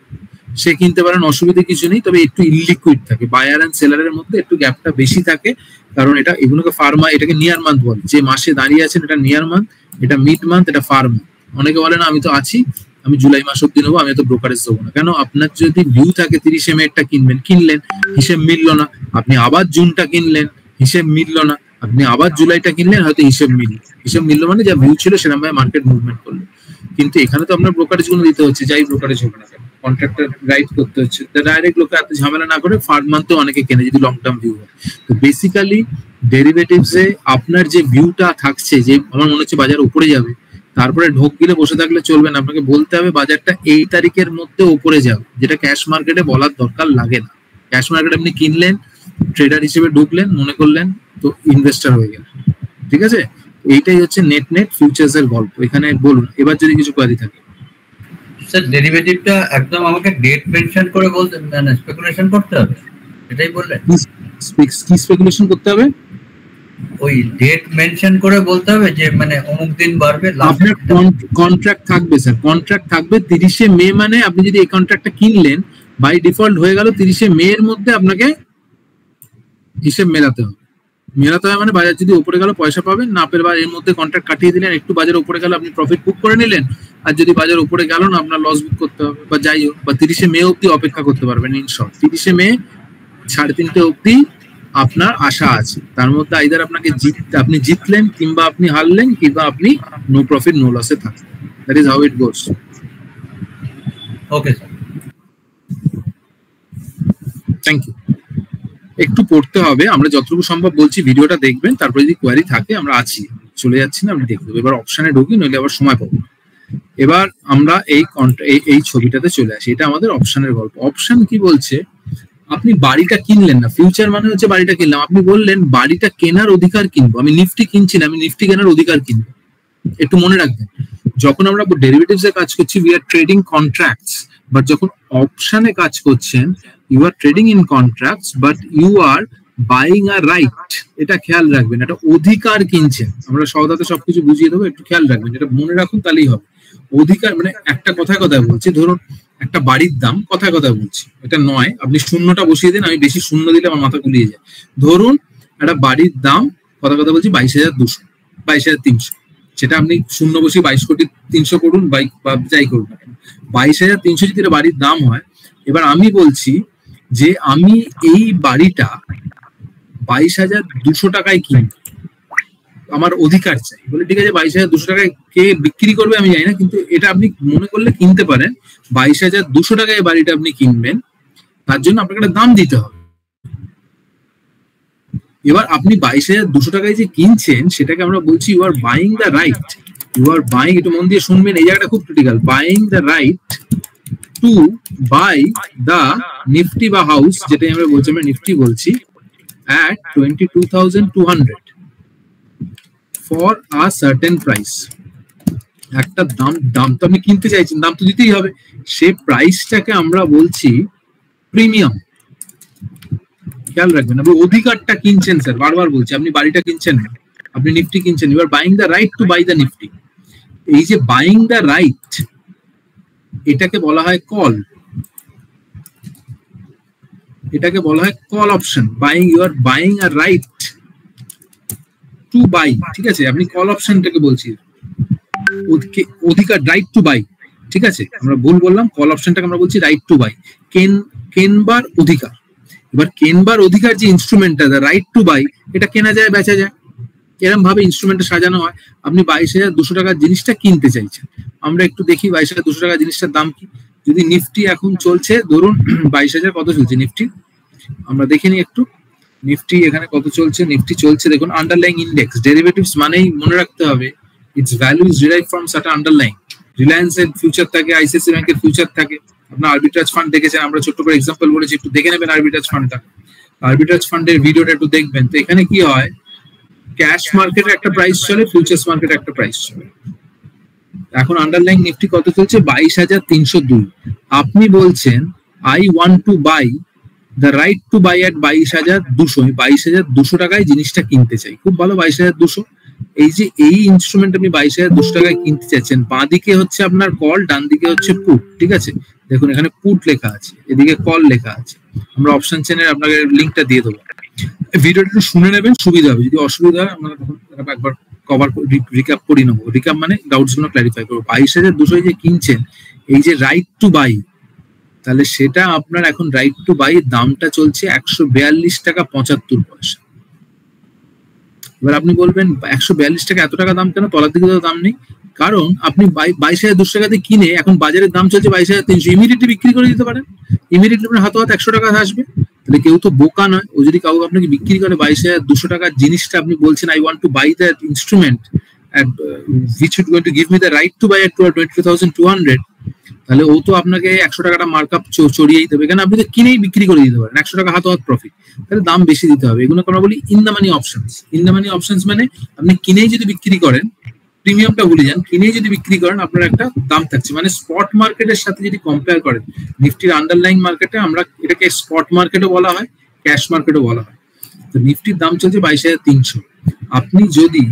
সে কিনতে পারেন, অসুবিধা কিছু নেই। তবে একটু ইলিকুইড থাকে, বায়ার এন্ড সেলারের মধ্যে একটু গ্যাপটা বেশি থাকে, কারণ এগুলোকে ফার্মা, এটাকে নিয়ার মান্থ বলে। যে মাসে দাঁড়িয়ে আছেন এটা নিয়ার মান্থ, এটা মিড মান্থ, এটা ফার্ম। অনেকে বলে না আমি তো আছি, আমি জুলাই মাস অব্দি নেবো, আমি তো ব্রোকারেজ দেবো না। কেন? আপনার যদি ভিউ থাকে 30শে মেটা কিনলেন, হিসেব মিললো না, আপনি আবার জুনটা কিনলেন, হিসেব মিললো না, আপনি আবার জুলাইটা কিনলেন, হয়তো হিসেব মিললো মানে যা ভিউ ছিল সেরকম ভাবে মার্কেট মুভমেন্ট করলো। কিন্তু এখানে তো আপনার ব্রোকারেজ গুলো দিতে হচ্ছে, যাই ব্রোকারেজ হোক না কেন, কন্ট্রাক্টর গাইড করতে হচ্ছে। ডাইরেক্ট লোকে এত ঝামেলা না করে ফার্ম মান্থে অনেকে কেনে যদি লং টার্ম ভিউ হয়। তো বেসিক্যালি ডেরিভেটিভসে আপনার যে ভিউটা থাকছে, যে আমার মনে হচ্ছে বাজার উপরে যাবে, তারপরে ঢোক গিলে বসে থাকলে চলবে না, আপনাকে বলতে হবে বাজারটা এই তারিখের মধ্যে উপরে যাবে, যেটা ক্যাশ মার্কেটে বলার দরকার লাগে না। ক্যাশ মার্কেটে আপনি কিনলেন, ট্রেডার হিসেবে ঢুকলেন, মনে করলেন, তো ইনভেস্টার হয়ে গেলেন, ঠিক আছে? এইটাই হচ্ছে নেট ফিউচার্স এর গল্প। এখানে বলুন এবার যদি কিছু কোয়ারি থাকে। স্যার ডেরিভেটিভটা একদম আমাকে ডেট মেনশন করে বলতে, মানে স্পেকুলেশন করতে হবে, এটাই বললেন? কি স্পেকুলেশন করতে হবে? ওই ডেট মেনশন করে বলতে হবে যে মানে অমুক দিন বাড়বে। আপনার কন্ট্রাক্ট থাকবে স্যার, কন্ট্রাক্ট থাকবে 30শে মে, মানে আপনি যদি এই কন্ট্রাক্টটা কিনলেন বাই ডিফল্ট হয়ে গেল 30শে মে এর মধ্যে আপনাকে হিসেব মেলাতে হবে। মানে বাজার যদি উপরে গেল পয়সা পাবেন, না পেলে এর মধ্যে কন্ট্রাক্ট কাটিয়ে দিলেন, একটু বাজার উপরে গেল আপনি প্রফিট বুক করে নিলেন, আর যদি বাজার উপরে গেল না আপনার লস বুক করতে হবে, বা যাই হোক, বা 30শে মে অব্দি অপেক্ষা করতে পারবেন। ইন শর্ট 30শে মে 3:30 অব্দি আপনার আশা আছে, তার মধ্যে আইদার আপনি জিতলেন, কিংবা আপনি হারলেন, কিংবা আপনি নো প্রফিট নো লসে থাকলেন। That is how it goes. Okay sir, thank you. একটু পড়তে হবে, আমরা যতটুকু সম্ভব বলছি, ভিডিওটা দেখবেন, তারপরে যদি কোয়ারি থাকে আমরা আছি, চলে যাচ্ছি না, আপনি দেখবেন। এবার অপশনে ঢুকি, নইলে আবার সময় পাবো না। এবার আমরা এই ছবিটাতে চলে আসি, এটা আমাদের অপশনের গল্প। অপশন কি বলছে? আপনি বাড়িটা কিনলেন না, ফিউচার মানে হচ্ছে বাড়িটা কিনলাম, আপনি বললেন বাড়িটা কেনার অধিকার কিনবো, আমি নিফটি কিনছি না, আমি নিফটি কেনার অধিকার কিনবো। একটু মনে রাখবেন, যখন আমরা ডেরিভেটিভস এ কাজ করছি we are trading contracts, but যখন অপশনে কাজ করছেন you are trading in contracts, but you are buying a right. এটা খেয়াল রাখবেন, এটা অধিকার কিনছেন। আমরা সহদাতে সবকিছু বুঝিয়ে দেবো, একটু খেয়াল রাখবেন, এটা মনে রাখুন, তাহলেই হবে। অধিকার মানে একটা কথায় বলছি, ধরুন একটা বাড়ির দাম, কথায় বলছি, এটা নয় আপনি শূন্যটা বসিয়ে দিন, আমি বেশি শূন্য দিলে আমার মাথা গুলিয়ে যায়। ধরুন একটা বাড়ির দাম, কথা বলছি 22,200, 22,300, সেটা আপনি শূন্য বসিয়ে 22,300,000 করুন, বা যাই করুন না কেন, 22,300 যদি বাড়ির দাম হয়। এবার আমি বলছি যে আমি এই বাড়িটা 22,200 টাকায় কিনবো, আমার অধিকার চাই, বলে ঠিক আছে 22,200 টাকায় কে বিক্রি করবে আমি জানি না, কিন্তু এটা আপনি মনে করলে কিনতে পারেন। 22,200 টাকায় বাড়িটা আপনি কিনবেন, তার জন্য আপনাকে একটা দাম দিতে হবে। এবার আপনি 22,200 টাকায় যে কিনছেন সেটাকে আমরা বলছি you are buying the right, you are buying, একটু মন দিয়ে শুনবেন, এই জায়গাটা খুব critical, buying the right to buy the Nifty বা হাউস, যেটাই আমরা বলছি, আমরা নিফটি বলছি, at 22,200 for a certain price। একটা দাম তো আপনি কিনতে চাইছেন, দাম তো দিতেই হবে, সেই প্রাইসটাকে আমরা বলছি প্রিমিয়াম। খেয়াল রাখবেন, আপনি অধিকারটা কিনছেন স্যার, বারবার বলছি, আপনি বাড়িটা কিনছেন না, আপনি নিফটি কিনছেন, you are buying the right to buy the Nifty. এই যে বাইং দ্য রাইট, এটাকে বলা হয় কল, এটাকে বলা হয় call option. Buying, you are buying a right to buy, ঠিক আছে, আপনি কল অপশনটাকে বলছি অধিকার, রাইট টু বাই, ঠিক আছে, আমরা ভুল বললাম, কল অপশনটাকে আমরা বলছি রাইট টু বাই, কেনবার অধিকার। এবার কেনবার অধিকার যে ইনস্ট্রুমেন্টটা, রাইট টু বাই, এটা কেনা যায় বেচা যায়, এরকম ভাবে ইনস্ট্রুমেন্টটা সাজানো হয়। আপনি 22,200 টাকার জিনিসটা কিনতে চাইছেন, আমরা একটু দেখি 22,200 টাকার জিনিসটার দাম কি। যদি নিফটি এখন চলছে ধরুন 22,000 কত চলছে নিফটি, আমরা দেখে নিই একটু, নিফটি এখানে কত চলছে। নিফটি চলছে দেখুন আন্ডারলাইং ইন্ডেক্স, ডেরিভেটিভস মানেই মনে রাখতে হবে it's value is derive from certain underlying. Reliance এর ফিউচার থাকে, আইসিআইসিআই ব্যাংকের ফিউচার থাকে, আপনার আরবিট্রাজ ফান্ড দেখেছেন, আমরা ছোট্ট করে এক্সাম্পল বলেছি, একটু দেখে নেবেন আরবিট্রাজ ফান্ডটা, আরবিট্রাজ ফান্ডের ভিডিওটা একটু দেখবেন। তো এখানে কি হয়, ক্যাশ মার্কেটে একটা প্রাইস চলে, ফিউচার্স মার্কেটে একটা প্রাইস চলে। এখন আন্ডারলাইং নিফটি কত চলছে, 22,302। আপনি বলছেন I want to buy the right to buy at 22,200, 22,200 টাকায় জিনিসটা কিনতে চাই। খুব ভালো, 22,200। এই যে এই ইনস্ট্রুমেন্ট আপনি 22,200 টাকায় কিনতে চাচ্ছেন, বাঁ দিকে হচ্ছে আপনার কল, ডান দিকে হচ্ছে পুট, ঠিক আছে, দেখুন এখানে পুট লেখা আছে, এদিকে কল লেখা আছে। আমরা অপশন চেনের আপনাকে লিঙ্কটা দিয়ে দেবো, ভিডিওটা একটু শুনে নেবেন, সুবিধা হবে। যদি অসুবিধা হয় আমরা একবার কভার রিক্যাপ করে নেবো, রিক্যাপ মানে ডাউটস গুলো ক্ল্যারিফাই করবো। 22,200 যে কিনছেন, এই যে রাইট টু বাই, তাহলে সেটা আপনার এখন রাইট টু বাই দামটা চলছে 142 টাকা 75 পয়সা। এবার আপনি বলবেন 142 টাকা, এত টাকা দাম কেন, তলার দিকে তো দাম নেই, কারণ আপনি 22,200 টাকাতে কিনে এখন বাজারের দাম চলছে 22,300, ইমিডিয়েটলি বিক্রি করে দিতে পারেন, ইমিডিয়েটলি আপনার হাতে 100 টাকা আসবে। তাহলে কেউ তো বোকা নয়, ও যদি কাউকে আপনাকে বিক্রি করে 22,200 টাকার জিনিসটা, আপনি বলছেন I want to buy that instrument which is going to give me the right to buy at 22,200, তাহলে ও তো আপনাকে 100 টাকাটা মার্কআপ চড়িয়েই দেবে, কেন আপনি তো কিনেই বিক্রি করে দিতে পারেন, 100 টাকা হাতে প্রফিট, তাহলে দাম বেশি দিতে হবে। এগুলো আমরা বলি in the money options. In the money options মানে আপনি কিনেই যদি বিক্রি করেন, প্রিমিয়ামটা ভুলে যান, কিনেই যদি বিক্রি করেন আপনার একটা দাম থাকছে। মানে স্পট মার্কেটের সাথে যদি কম্পেয়ার করেন, নিফটির আন্ডারলাইং মার্কেটে আমরা এটাকে স্পট মার্কেটও বলা হয়, ক্যাশ মার্কেটও বলা হয়। তো নিফটির দাম চলছে 22,300। আপনি যদি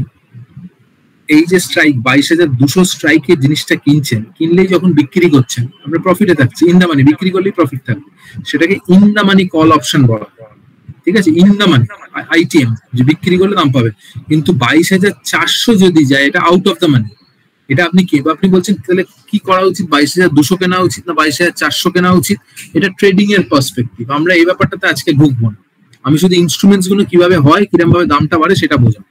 এই যে স্ট্রাইক 22,200 স্ট্রাইকের জিনিসটা কিনছেন, কিনলেই যখন বিক্রি করছেন আপনার প্রফিটে থাকছে, ইন দা মানি, বিক্রি করলেই প্রফিট থাকবে, সেটাকে in the money call option বলা, ঠিক আছে, ইন দা মানি আইটিএম, যে বিক্রি করলে দাম পাবে। কিন্তু 22,400 যদি যায়, এটা আউট অফ দা মানি, এটা আপনি কি, আপনি বলছেন তাহলে কি করা উচিত, 22,200 কেনা উচিত না 22,400 কেনা উচিত, এটা ট্রেডিং এর পার্সপেক্টিভ, আমরা এই ব্যাপারটাতে আজকে ঢুকবো না। আমি শুধু ইনস্ট্রুমেন্টস গুলো কিভাবে হয়, কিরকম ভাবে দামটা বাড়ে সেটা বোঝাবো,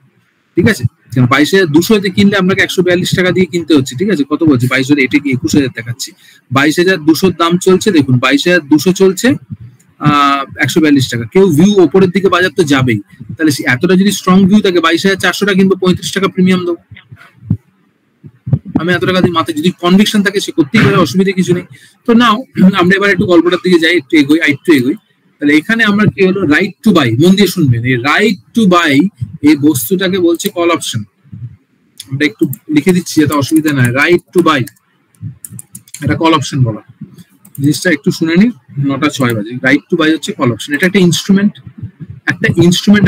ঠিক আছে। 22,200 কিনলে আপনাকে 142 টাকা দিয়ে কিনতে হচ্ছে, ঠিক আছে, কত বলছি 22,000, এটা কি 21,000 দেখাচ্ছি। 22,200 দাম চলছে, দেখুন 22,200 চলছে, 142 টাকা। কেউ ভিউ ওপরের দিকে বাজার তো যাবেই, তাহলে এতটা যদি স্ট্রং ভিউ থাকে 22,400 টাকা কিনবো, 35 টাকা প্রিমিয়াম দেবো, আমি এত টাকা দিয়ে মাথায় যদি কনভিকশন থাকে সে করতেই পারে, অসুবিধা কিছু নেই। তো নাও আমরা এবার একটু গল্পটার দিকে যাই, একটু এগোই। তাহলে এখানে আমরা কি হলো, রাইট টু বাই, মন দিয়ে শুনবেন, এই রাইট টু বাই এই বস্তুটাকে বলছে কল অপশন। আমরা একটু লিখে দিচ্ছি যাতে অসুবিধা নাই, রাইট টু বাই এটা কল অপশন বলা, জিনিসটা একটু শুনে নিন, 9:06 বাজে। রাইট টু বাই হচ্ছে কল অপশন, এটা একটা ইনস্ট্রুমেন্ট,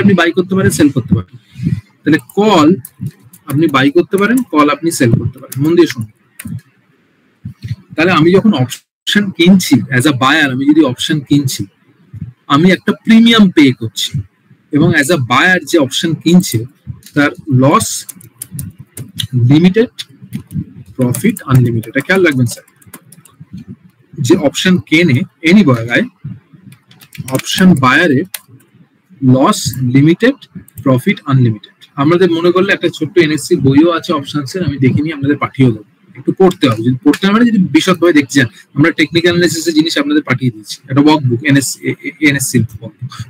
আপনি বাই করতে পারেন, সেল করতে পারেন। তাহলে কল আপনি বাই করতে পারেন, কল আপনি সেল করতে পারেন, মন দিয়ে শুনুন। তাহলে আমি যখন অপশন কিনছি অ্যাজ আ বায়ার, আমি যদি অপশন কিনছি, আমি একটা প্রিমিয়াম পে করছি, এবং অ্যাজ আ বায়ার যে অপশন কিনছে তার লস লিমিটেড, প্রফিট আনলিমিটেড। এটা খেয়াল রাখবেন স্যার, যে অপশন কেনে এনি জায়গায় অপশন বায়ারে লস লিমিটেড, প্রফিট আনলিমিটেড। আমাদের মনে করলে একটা ছোট্ট এনএসসি বইও আছে অপশনসের, আমি দেখিনি, আপনাদের পাঠিয়ে দেবো, একটু পড়তে হবে, যদি পড়তে হবে যদি বিশদভাবে দেখতে চান, আমরা টেকনিক্যাল অ্যানালিসিসের জিনিস আপনাদের পাঠিয়ে দিচ্ছি, একটা ওয়ার্কবুক এনএসসি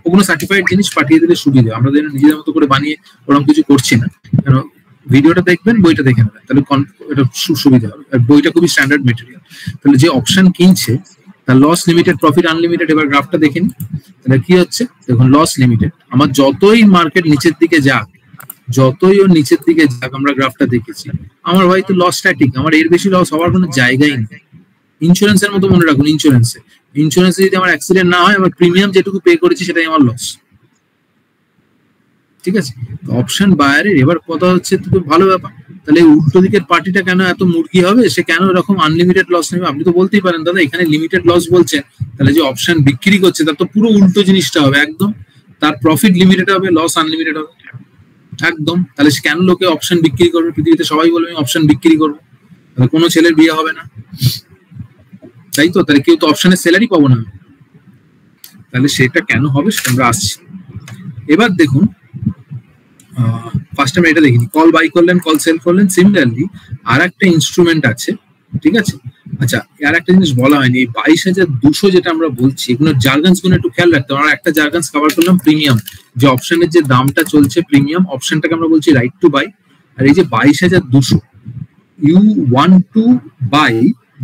ওগুলো সার্টিফাইড জিনিস পাঠিয়ে দিলে সুবিধা, আমরা নিজেদের মতো করে বানিয়ে ওরকম কিছু করছি না, কারণ ভিডিওটা দেখবেন বইটা দেখে নেবেন, তাহলে এটা সুবিধা হবে, আর বইটা খুবই স্ট্যান্ডার্ড মেটেরিয়াল। তাহলে যে অপশন কিনছে তার লস লিমিটেড, প্রফিট আনলিমিটেড, এবার গ্রাফটা দেখে নিন, তাহলে কি হচ্ছে দেখুন, লস লিমিটেড, আমার যতই মার্কেট নিচের দিকে যাক, যতই ও নিচের দিকে যাক, আমরা গ্রাফটা দেখেছি, আমার ভাই তো লস স্ট্যাটিক, আমার এর বেশি লস হওয়ার কোনো জায়গাই নেই। ইন্স্যুরেন্সের মতো মনে রাখুন, ইন্স্যুরেন্সে যদি আমার অ্যাক্সিডেন্ট না হয়, আমার প্রিমিয়াম যেটুকু পে করেছি সেটাই আমার লস, ঠিক আছে। অপশন বায়ারের এবার কথা হচ্ছে তো ভালো ব্যাপার, তাহলে উল্টো দিকের পার্টিটা কেন এত মুরগি হবে, সে কেন এরকম আনলিমিটেড লস নেবে? আপনি তো বলতেই পারেন দাদা এখানে লিমিটেড লস বলছেন, তাহলে যে অপশন বিক্রি করছে তার তো পুরো উল্টো জিনিসটা হবে একদম, তার প্রফিট লিমিটেড হবে, লস আনলিমিটেড হবে একদম। তাহলে সে কেন লোকে অপশন বিক্রি করবে? পৃথিবীতে সবাই বলবে আমি অপশন বিক্রি করবো, তাহলে কোনো ছেলের বিয়ে হবে না, তাই তো? তাহলে কেউ তো অপশনের সেলারই পাবো না, তাহলে সেটা কেন হবে সেটা আমরা আসছি। এবার দেখুন, ফার্স্ট আমরা এটা দেখিনি, কল বাই করলেন, কল সেল করলেন। সিমিলারলি আর একটা ইনস্ট্রুমেন্ট আছে, ঠিক আছে। আচ্ছা, আর একটা জিনিস বলা হয়নি, 22,200 যেটা আমরা বলছি, এগুলো জার্গনস গুলো একটু খেয়াল রাখতে হবে। আমরা একটা জার্গনস কভার করলাম, প্রিমিয়াম, যে অপশনের যে দামটা চলছে প্রিমিয়াম, অপশনটাকে আমরা বলছি রাইট টু বাই। আর এই যে 22,200, you want to buy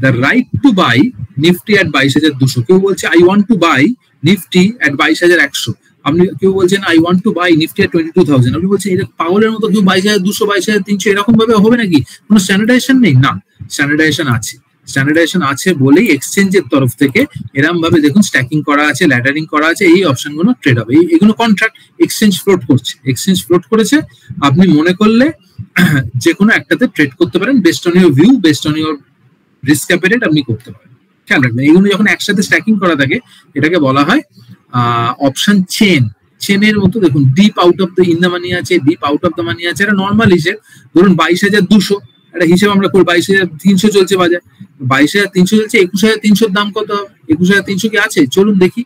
the right to buy Nifty at 22,200। কেউ বলছে I want to buy Nifty at 22,100, আপনি কেউ বলছেন I want to buy Nifty at 22,000, আপনি বলছেন এটা পাগলের মতো, কেউ 22,200 22,300 এরকম ভাবে হবে নাকি? কোনো স্ট্যান্ডার্ডাইজেশন নেই? না, স্ট্যান্ডার্ডাইজেশন আছে, স্ট্যান্ডার্ডাইজেশন আছে বলেই এক্সচেঞ্জের তরফ থেকে এরকম ভাবে দেখুন স্ট্যাকিং করা আছে, ল্যাডারিং করা আছে, এই অপশনগুলো ট্রেড হবে, এগুলো কন্ট্রাক্ট এক্সচেঞ্জ ফ্লোট করছে, এক্সচেঞ্জ ফ্লোট করেছে, আপনি মনে করলে যে কোনো একটাতে ট্রেড করতে পারেন, best on your view, best on your risk appetite আপনি করতে পারেন। খেয়াল রাখবেন, এগুলো যখন একসাথে স্ট্যাকিং করা থাকে এটাকে বলা হয় অপশন চেনের মতো। দেখুন deep out of the in the money আছে, deep out of the money আছে, এটা নর্মাল হিসেব। ধরুন 22,200 একটা হিসেব আমরা করি, 22,300 চলছে বাজার, 22,300 চলছে, 21,300 দাম কত হবে? 21,300 কি আছে? চলুন দেখি,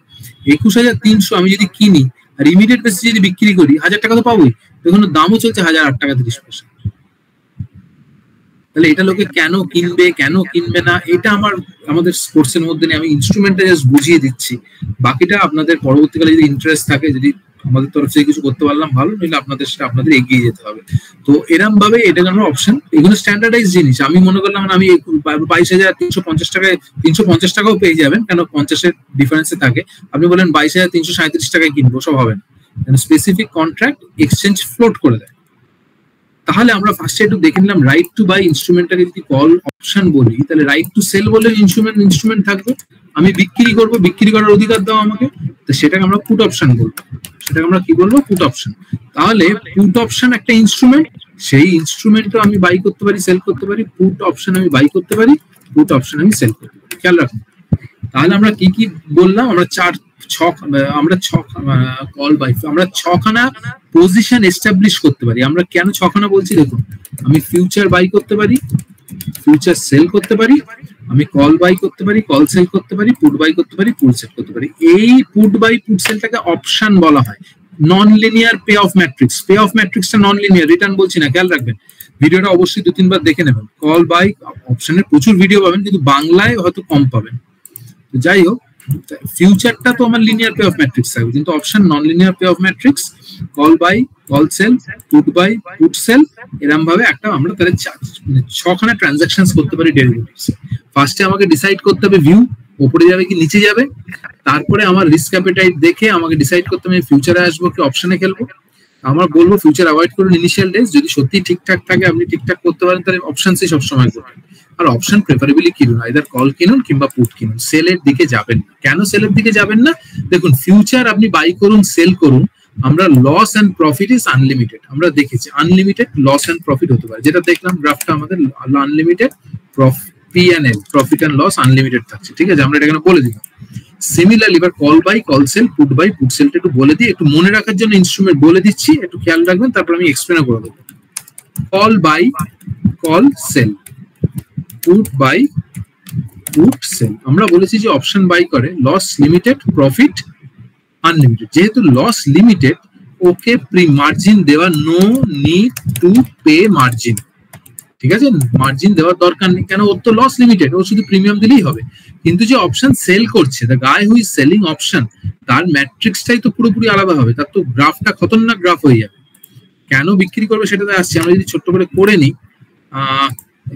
21,300 আমি যদি কিনি আর ইমিডিয়েট বেসিস যদি বিক্রি করি 1,000 টাকা তো পাবোই। দেখুন দামও চলছে 1,008 টাকা 30 পয়সা। তাহলে এটা লোকে কেন কিনবে, কেন কিনবে না, এটা আমাদের স্পোর্টসের মধ্যে নেই, আমি ইনস্ট্রুমেন্টটা জাস্ট বুঝিয়ে দিচ্ছি। বাকিটা আপনাদের পরবর্তীকালে যদি ইন্টারেস্ট থাকে, যদি আমাদের তরফ থেকে কিছু করতে পারলাম ভালো, নইলে আপনাদের এগিয়ে যেতে হবে। তো এরকম ভাবে এটা আমার অপশন, এগুলো স্ট্যান্ডার্ডাইজ জিনিস। আমি মনে করলাম আমি 22,350 টাকায় 350 টাকাও পেয়ে যাবেন, কেন 50-এর ডিফারেন্সে থাকে। আপনি বলেন 22,337 টাকায় কিনবো, সব হবে না, স্পেসিফিক কন্ট্রাক্ট এক্সচেঞ্জ ফ্লোট করে দেয়। তাহলে আমরা ফার্স্টে একটু দেখে নিলাম রাইট টু বাই ইনস্ট্রুমেন্টটাকে যদি কল অপশন বলি, তাহলে রাইট টু সেল বলে ইনস্ট্রুমেন্ট থাকবে, আমি বিক্রি করব, বিক্রি করার অধিকার দাও আমাকে, তো সেটাকে আমরা পুট অপশন বলবো, সেটাকে আমরা কি বলবো? Put option. তাহলে পুট অপশন একটা ইনস্ট্রুমেন্ট, সেই ইনস্ট্রুমেন্টও আমি বাই করতে পারি, সেল করতে পারি, পুট অপশন আমি বাই করতে পারি, পুট অপশন আমি সেল করতে পারি। খেয়াল রাখুন, তাহলে আমরা কি কি বললাম? আমরা ছখানা পজিশন এস্টাবলিশ করতে পারি। আমরা কেন ছখানা বলছি দেখুন, আমি ফিউচার বাই করতে পারি, ফিউচার সেল করতে পারি, আমি কল বাই করতে পারি, কল সেল করতে পারি, পুট বাই করতে পারি, পুট সেল করতে পারি। এই পুট বাই পুট সেলটাকে অপশন বলা হয়। Non linear pay off matrix, payoff ম্যাট্রিক্সটা নন লিনিয়ার, রিটার্ন বলছি না, খেয়াল রাখবেন। ভিডিওটা অবশ্যই 2-3 বার দেখে নেবেন। কল বাই অপশনের প্রচুর ভিডিও পাবেন, কিন্তু বাংলায় হয়তো কম পাবেন। যাই হোক, ফিউচারটা তো আমার লিনিয়ার পে অফ ম্যাট্রিক্স থাকবে, কিন্তু option non linear pay off matrix, call buy, call sell, put buy, put sell, এরকম ভাবে একটা আমরা তাহলে 6খানা ট্রানজাকশনস করতে পারি ডেরিভেটিভস। ফার্স্টে আমাকে ডিসাইড করতে হবে ভিউ উপরে যাবে কি নিচে যাবে, তারপরে আমার রিস্ক অ্যাপিটাইট দেখে আমাকে ডিসাইড করতে হবে ফিউচারে আসবো কি অপশনে খেলবো। আমার বলবো ফিউচার অ্যাভয়েড করুন ইনিশিয়াল ডেজ, যদি সত্যি ঠিকঠাক থাকে, আপনি ঠিকঠাক করতে পারেন, তাহলে অপশনসই সবসময় করবেন। আর অপশন প্রেফারেবলি কিনুন, আইদার কল কিনুন কিংবা পুট কিনুন, সেলের দিকে যাবেন না। কেন সেলের দিকে যাবেন না? দেখুন, ফিউচার আপনি বাই করুন, সেল করুন, আমরা loss and profit is unlimited, আমরা দেখেছি আনলিমিটেড লস এন্ড প্রফিট হতে পারে, যেটা দেখলাম গ্রাফটা আমাদের unlimited P&L, profit and loss unlimited থাকছে, ঠিক আছে, আমরা এটা এখানে বলে দিলাম। সিমিলারলি এবার call buy, call sell, put buy, put সেলটা একটু বলে দিই, একটু মনে রাখার জন্য ইনস্ট্রুমেন্ট বলে দিচ্ছি, একটু খেয়াল রাখবেন, তারপর আমি এক্সপ্লেন করে দেবো। Call buy, call sell, put buy, put sell. আমরা বলেছি যে অপশন বাই করে লস লিমিটেড, প্রফিট আনলিমিটেড। যেহেতু লস লিমিটেড, ওকে মার্জিন দেওয়া, no need to pay margin, ঠিক আছে, মার্জিন দেওয়ার দরকার নেই, কেন ওর তো লস লিমিটেড, ও শুধু প্রিমিয়াম দিলেই হবে। কিন্তু যে অপশন সেল করছে, the guy who is selling option, তার ম্যাট্রিক্সটাই তো পুরোপুরি আলাদা হবে, তার তো গ্রাফটা খতরনাক গ্রাফ হয়ে যাবে। কেন বিক্রি করবে সেটাতে আসছে, আমরা যদি ছোট্ট করে করে নিই,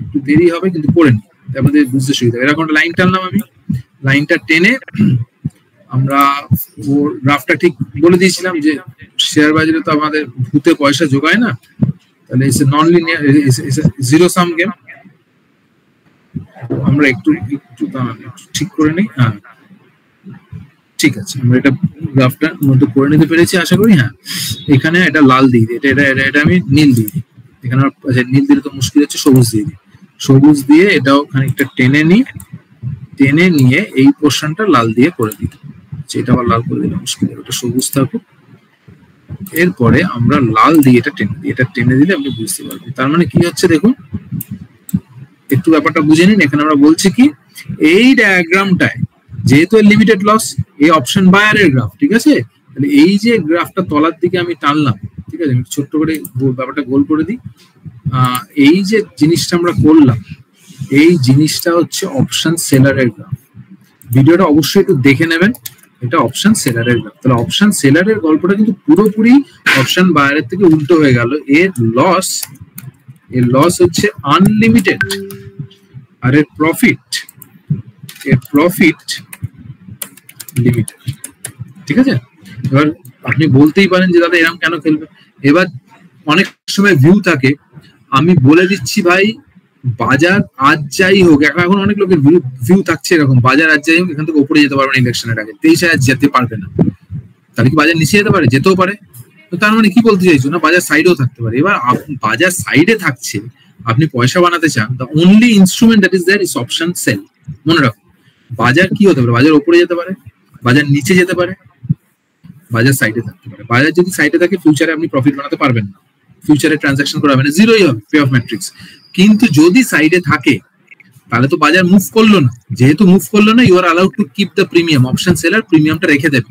একটু দেরি হবে কিন্তু করে নিই, আমাদের বুঝতে সুবিধা। এরকম একটা লাইন টানলাম আমি, লাইনটা টেনে আমরা ওর গ্রাফটা ঠিক বলে দিয়েছিলাম যে শেয়ার বাজারে তো আমাদের ভূতে পয়সা যোগায় না, তাহলে it's non linear, zero sum game. আমরা একটু ঠিক করে নিই। হ্যাঁ ঠিক আছে, আমরা এটা গ্রাফটা মধ্যে করে নিতে পেরেছি আশা করি। হ্যাঁ এখানে এটা লাল দিয়ে দিই, এটা আমি নীল দিয়ে দিই, এখানে নীল দিলে তো মুশকিল হচ্ছে, সবুজ দিয়ে দিই, সবুজ দিয়ে এটাও খানিকটা টেনে নিই, টেনে নিয়ে এই পোর্শনটা লাল দিয়ে করে দিই, এটা আবার লাল করে দিলে মুশকিল, ওটা সবুজ থাকুক। এরপরে আমরা লাল দিয়ে এটা টেনে দিই, এটা টেনে দিলে আপনি বুঝতে পারবেন তার মানে কি হচ্ছে। দেখুন একটু ব্যাপারটা বুঝে নিন। এখানে আমরা বলছি কি, এই ডায়াগ্রামটায় যেহেতু লিমিটেড লস, এই অপশন বায়ারের গ্রাফ, ঠিক আছে, তাহলে এই যে গ্রাফটা তলার দিকে আমি টানলাম, ঠিক আছে, আমি ছোট্ট করে ব্যাপারটা গোল করে দিই। এই যে জিনিসটা আমরা করলাম, এই জিনিসটা হচ্ছে অপশন সেলারের গ্রাফ। ভিডিওটা অবশ্যই একটু দেখে নেবেন, এটা অপশন সেলারের গ্রাফ। তাহলে অপশন সেলারের গল্পটা কিন্তু পুরোপুরি অপশন বায়ারের থেকে উল্টো হয়ে গেল। এর লস হচ্ছে আনলিমিটেড, আর এর প্রফিট লিমিটেড, ঠিক আছে। এবার আপনি বলতেই পারেন যে দাদা এরকম কেন খেলবে। এবার অনেক সময় ভিউ থাকে, আমি বলে দিচ্ছি ভাই বাজার আজ যাই হোক, এখন অনেক লোকের ভিউ থাকছে এরকম, বাজার আজ যাই হোক এখান থেকে উপরে যেতে পারবে না ইলেকশনের আগে, 23,000 যেতে পারবে না, তাহলে কি বাজার নিচে যেতে পারে? যেতেও পারে। তো তার মানে কি বলতে চাইছো না, বাজার সাইডেও থাকতে পারে। এবার বাজার সাইডে থাকছে, আপনি পয়সা বানাতে চান, the only instrument that is there is option sell. মনে রাখুন, বাজার কি হতে পারে, বাজার উপরে যেতে পারে, বাজার নিচে যেতে পারে, বাজার সাইডে থাকতে পারে। বাজার যদি সাইডে থাকে, ফিউচারে আপনি প্রফিট বানাতে পারবেন না, ফিউচারে ট্রানজাকশন করা হবে না, জিরোই হবে পে অফ ম্যাট্রিক্স। কিন্তু যদি সাইডে থাকে, তাহলে তো বাজার মুভ করলো না, যেহেতু মুভ করলো না, you are allowed to keep the premium. Option seller প্রিমিয়ামটা রেখে দেবে,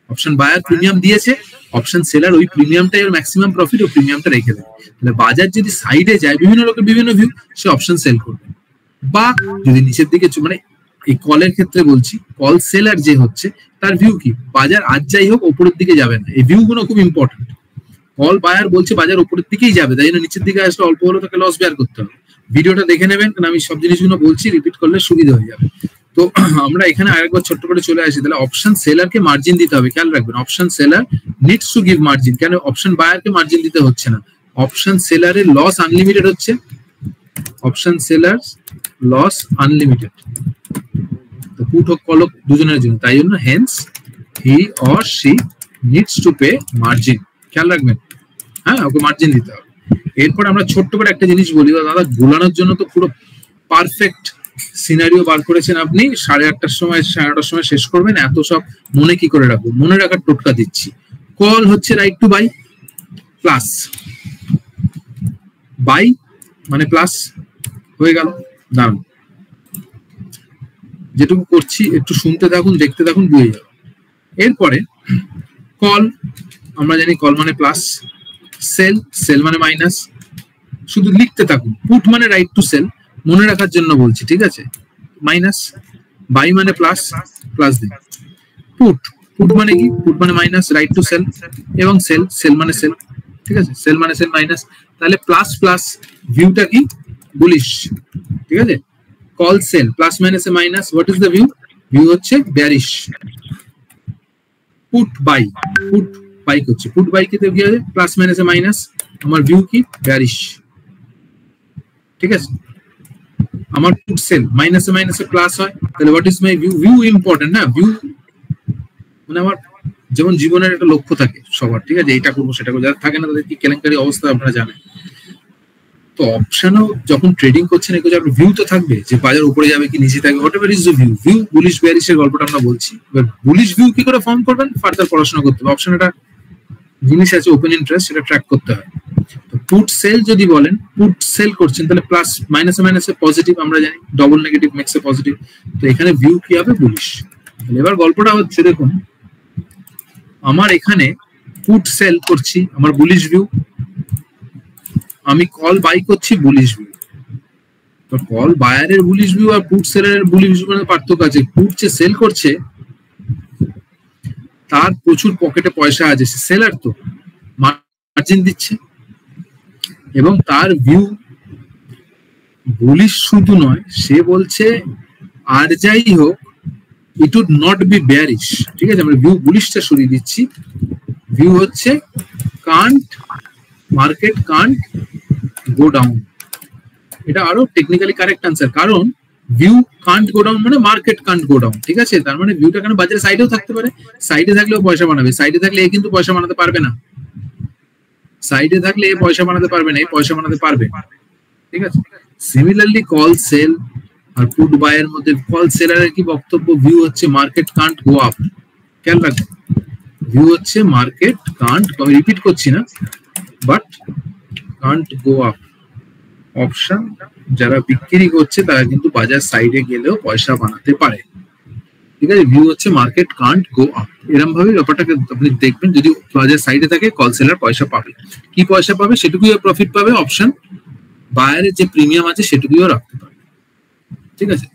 অপশন বায়ার প্রিমিয়াম দিয়েছে, অপশন সেলার ওই প্রিমিয়ামটা এর ম্যাক্সিমাম প্রফিট ও প্রিমিয়ামটা রেখে দেবে। তাহলে বাজার যদি সাইডে যায়, বিভিন্ন লোকের বিভিন্ন ভিউ, সে অপশন সেল করবে। বা যদি নিচের দিকে, মানে এই কলের ক্ষেত্রে বলছি, কল সেলার যে হচ্ছে, তার ভিউ কি, বাজার আজ যাই হোক উপরের দিকে যাবে না। এই ভিউ গুলো খুব ইম্পর্টেন্ট। কল বায়ার বলছে বাজার উপরের দিকেই যাবে, তাই জন্য নিচের দিকে আসলে অল্প হলেও তাকে লস বেয়ার করতে হবে। ভিডিওটা দেখে নেবেন, কারণ আমি সব জিনিসগুলো বলছি, রিপিট করলে সুবিধা হয়ে যাবে। তো আমরা এখানে আরেকবার ছোট্ট করে চলে আসি। তাহলে অপশন সেলারকে মার্জিন দিতে হবে, খেয়াল রাখবেন, option seller needs to give margin. কেন অপশন বায়ারকে মার্জিন দিতে হচ্ছে না? অপশন সেলারের লস আনলিমিটেড হচ্ছে, অপশন সেলার লস আনলিমিটেড, তো পুট হোক কল হোক দুজনের জন্য, তাই জন্য hence he or she needs to pay margin. খেয়াল রাখবেন, হ্যাঁ, ওকে মার্জিন দিতে হবে। এরপর আমরা ছোট্ট করে একটা জিনিস বলি, দাদা গোলানোর জন্য তো পুরো পারফেক্ট সিনারিও বার করেছেন আপনি, 8:30টার সময় 9:30টার সময় শেষ করবেন, এত সব মনে কি করে রাখবো? মনে রাখার টোটকা দিচ্ছি। কল হচ্ছে right to buy, plus buy মানে প্লাস হয়ে গেল। দাঁড়ান, যেটুকু করছি একটু শুনতে থাকুন, দেখতে থাকুন, বুঝে যাবে। এরপরে কল, আমরা জানি কল মানে প্লাস, সেল, সেল মানে মাইনাস, শুধু লিখতে থাকুন। পুট মানে রাইট টু সেল, মনে রাখার জন্য বলছি, ঠিক আছে, মাইনাস। বাই মানে প্লাস, প্লাস দিন। পুট, পুট মানে কি, পুট মানে মাইনাস, রাইট টু সেল, এবং সেল, সেল মানে সেল, ঠিক আছে, সেল মানে সেল মাইনাস, তাহলে প্লাস প্লাস, ভিউটা কি, বুলিশ, ঠিক আছে। কল সেল, প্লাস মাইনাসে minus, what is the view? View হচ্ছে bearish. Put buy, put buy করছে, পুট বাই কে কি হবে, প্লাস মাইনাসে মাইনাস, আমার ভিউ কি, বেয়ারিশ, ঠিক আছে। আমার পুট সেল, মাইনাসে মাইনাসে প্লাস হয়, তাহলে what is my view? View important না, ভিউ মানে আমার যেমন জীবনের একটা লক্ষ্য থাকে সবার, ঠিক আছে, এইটা করবো সেটা করবো, যারা থাকে না তাদের কি কেলেঙ্কারি অবস্থা আপনারা জানেন। তো অপশনও যখন ট্রেডিং করছেন, এগুলো আপনার ভিউ তো থাকবে যে বাজার উপরে যাবে কি নিচে থাকবে, whatever is the view. View bullish বেয়ারিশের গল্পটা আমরা বলছি। এবার বুলিশ ভিউ কি করে ফর্ম করবেন, ফার্দার পড়াশোনা করতে হবে। অপশন একটা জিনিস আছে, ওপেন ইন্টারেস্ট, সেটা ট্র্যাক করতে হয়। তো পুট সেল যদি বলেন, পুট সেল করছেন, তাহলে প্লাস মাইনাসে মাইনাসে পজিটিভ, আমরা জানি double negative makes a positive, তো এখানে ভিউ কি হবে, বুলিশ। এবার গল্পটা হচ্ছে, দেখুন আমার এখানে পুট সেল করছি আমার বুলিশ ভিউ, আমি কল বাই করছি বুলিশ ভিউ। তো কল বায়ারের বুলিশ ভিউ আর পুট সেলারের বুলিশ ভিউ মানে পার্থক্য আছে। পুট যে সেল করছে তার প্রচুর পকেটে পয়সা আছে, সে সেলার তো মার্জিন দিচ্ছে, এবং তার ভিউ বুলিশ শুধু নয়, সে বলছে আর যাই হোক it would not be bearish. ঠিক আছে, আমরা ভিউ বুলিশটা সরিয়ে দিচ্ছি, ভিউ হচ্ছে can't market can't go down. এটা আরো টেকনিক্যালি কারেক্ট আনসার, কারণ ভিউ কান্ট গো ডাউন মানে মার্কেট কান্ট গো ডাউন। ঠিক আছে, তার মানে ভিউটা কেন বাজারে সাইডেও থাকতে পারে, সাইডে থাকলেও পয়সা বানাবে, সাইডে থাকলে এ কিন্তু পয়সা বানাতে পারবে না, সাইডে থাকলে এ পয়সা বানাতে পারবে না, এই পয়সা বানাতে পারবে। ঠিক আছে, সিমিলারলি কল সেল আর পুট বায়ের মধ্যে কল সেলারের কি বক্তব্য, ভিউ হচ্ছে মার্কেট কান্ট গো আপ। খেয়াল রাখবেন, ভিউ হচ্ছে মার্কেট কান্ট, আমি রিপিট করছি না, but Kant go up. Option যারা বিক্রি করছে তারা কিন্তু বাজার সাইডে গেলেও পয়সা বানাতে পারে। ঠিক আছে, ভিউ হচ্ছে মার্কেট কান্ট গো আপ। এরকম ভাবে ব্যাপারটাকে আপনি দেখবেন, যদি বাজার সাইডে থাকে কল সেলার পয়সা পাবে, কি পয়সা পাবে, সেটুকুই প্রফিট পাবে, অপশন বায়ারের যে প্রিমিয়াম আছে সেটুকুও রাখতে পারবে। ঠিক আছে,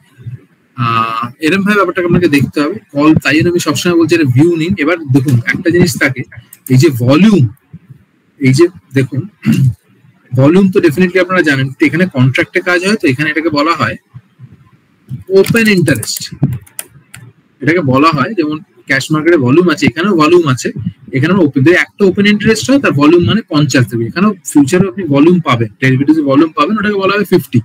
এরকম ভাবে ব্যাপারটাকে আপনাকে দেখতে হবে। কল, তাই আমি সবসময় বলছি এটা ভিউ নিন। এবার দেখুন একটা জিনিস থাকে, এই যে ভলিউম, এই যে দেখুন ভলিউম তো ডেফিনেটলি আপনারা জানেন, এখানে কন্ট্রাক্টে কাজ হয়, তো এখানে এটাকে বলা হয় ওপেন ইন্টারেস্ট। এটাকে বলা হয়, যেমন ক্যাশ মার্কেটে ভলিউম আছে, এখানেও ভলিউম আছে, এখানে একটা ওপেন ইন্টারেস্ট হয়, তার ভলিউম মানে 50 দেবে। এখানেও ফিউচারে আপনি ভলিউম পাবেন, ডেরিভেটিভে ভলিউম পাবেন, ওটাকে বলা হয় 50।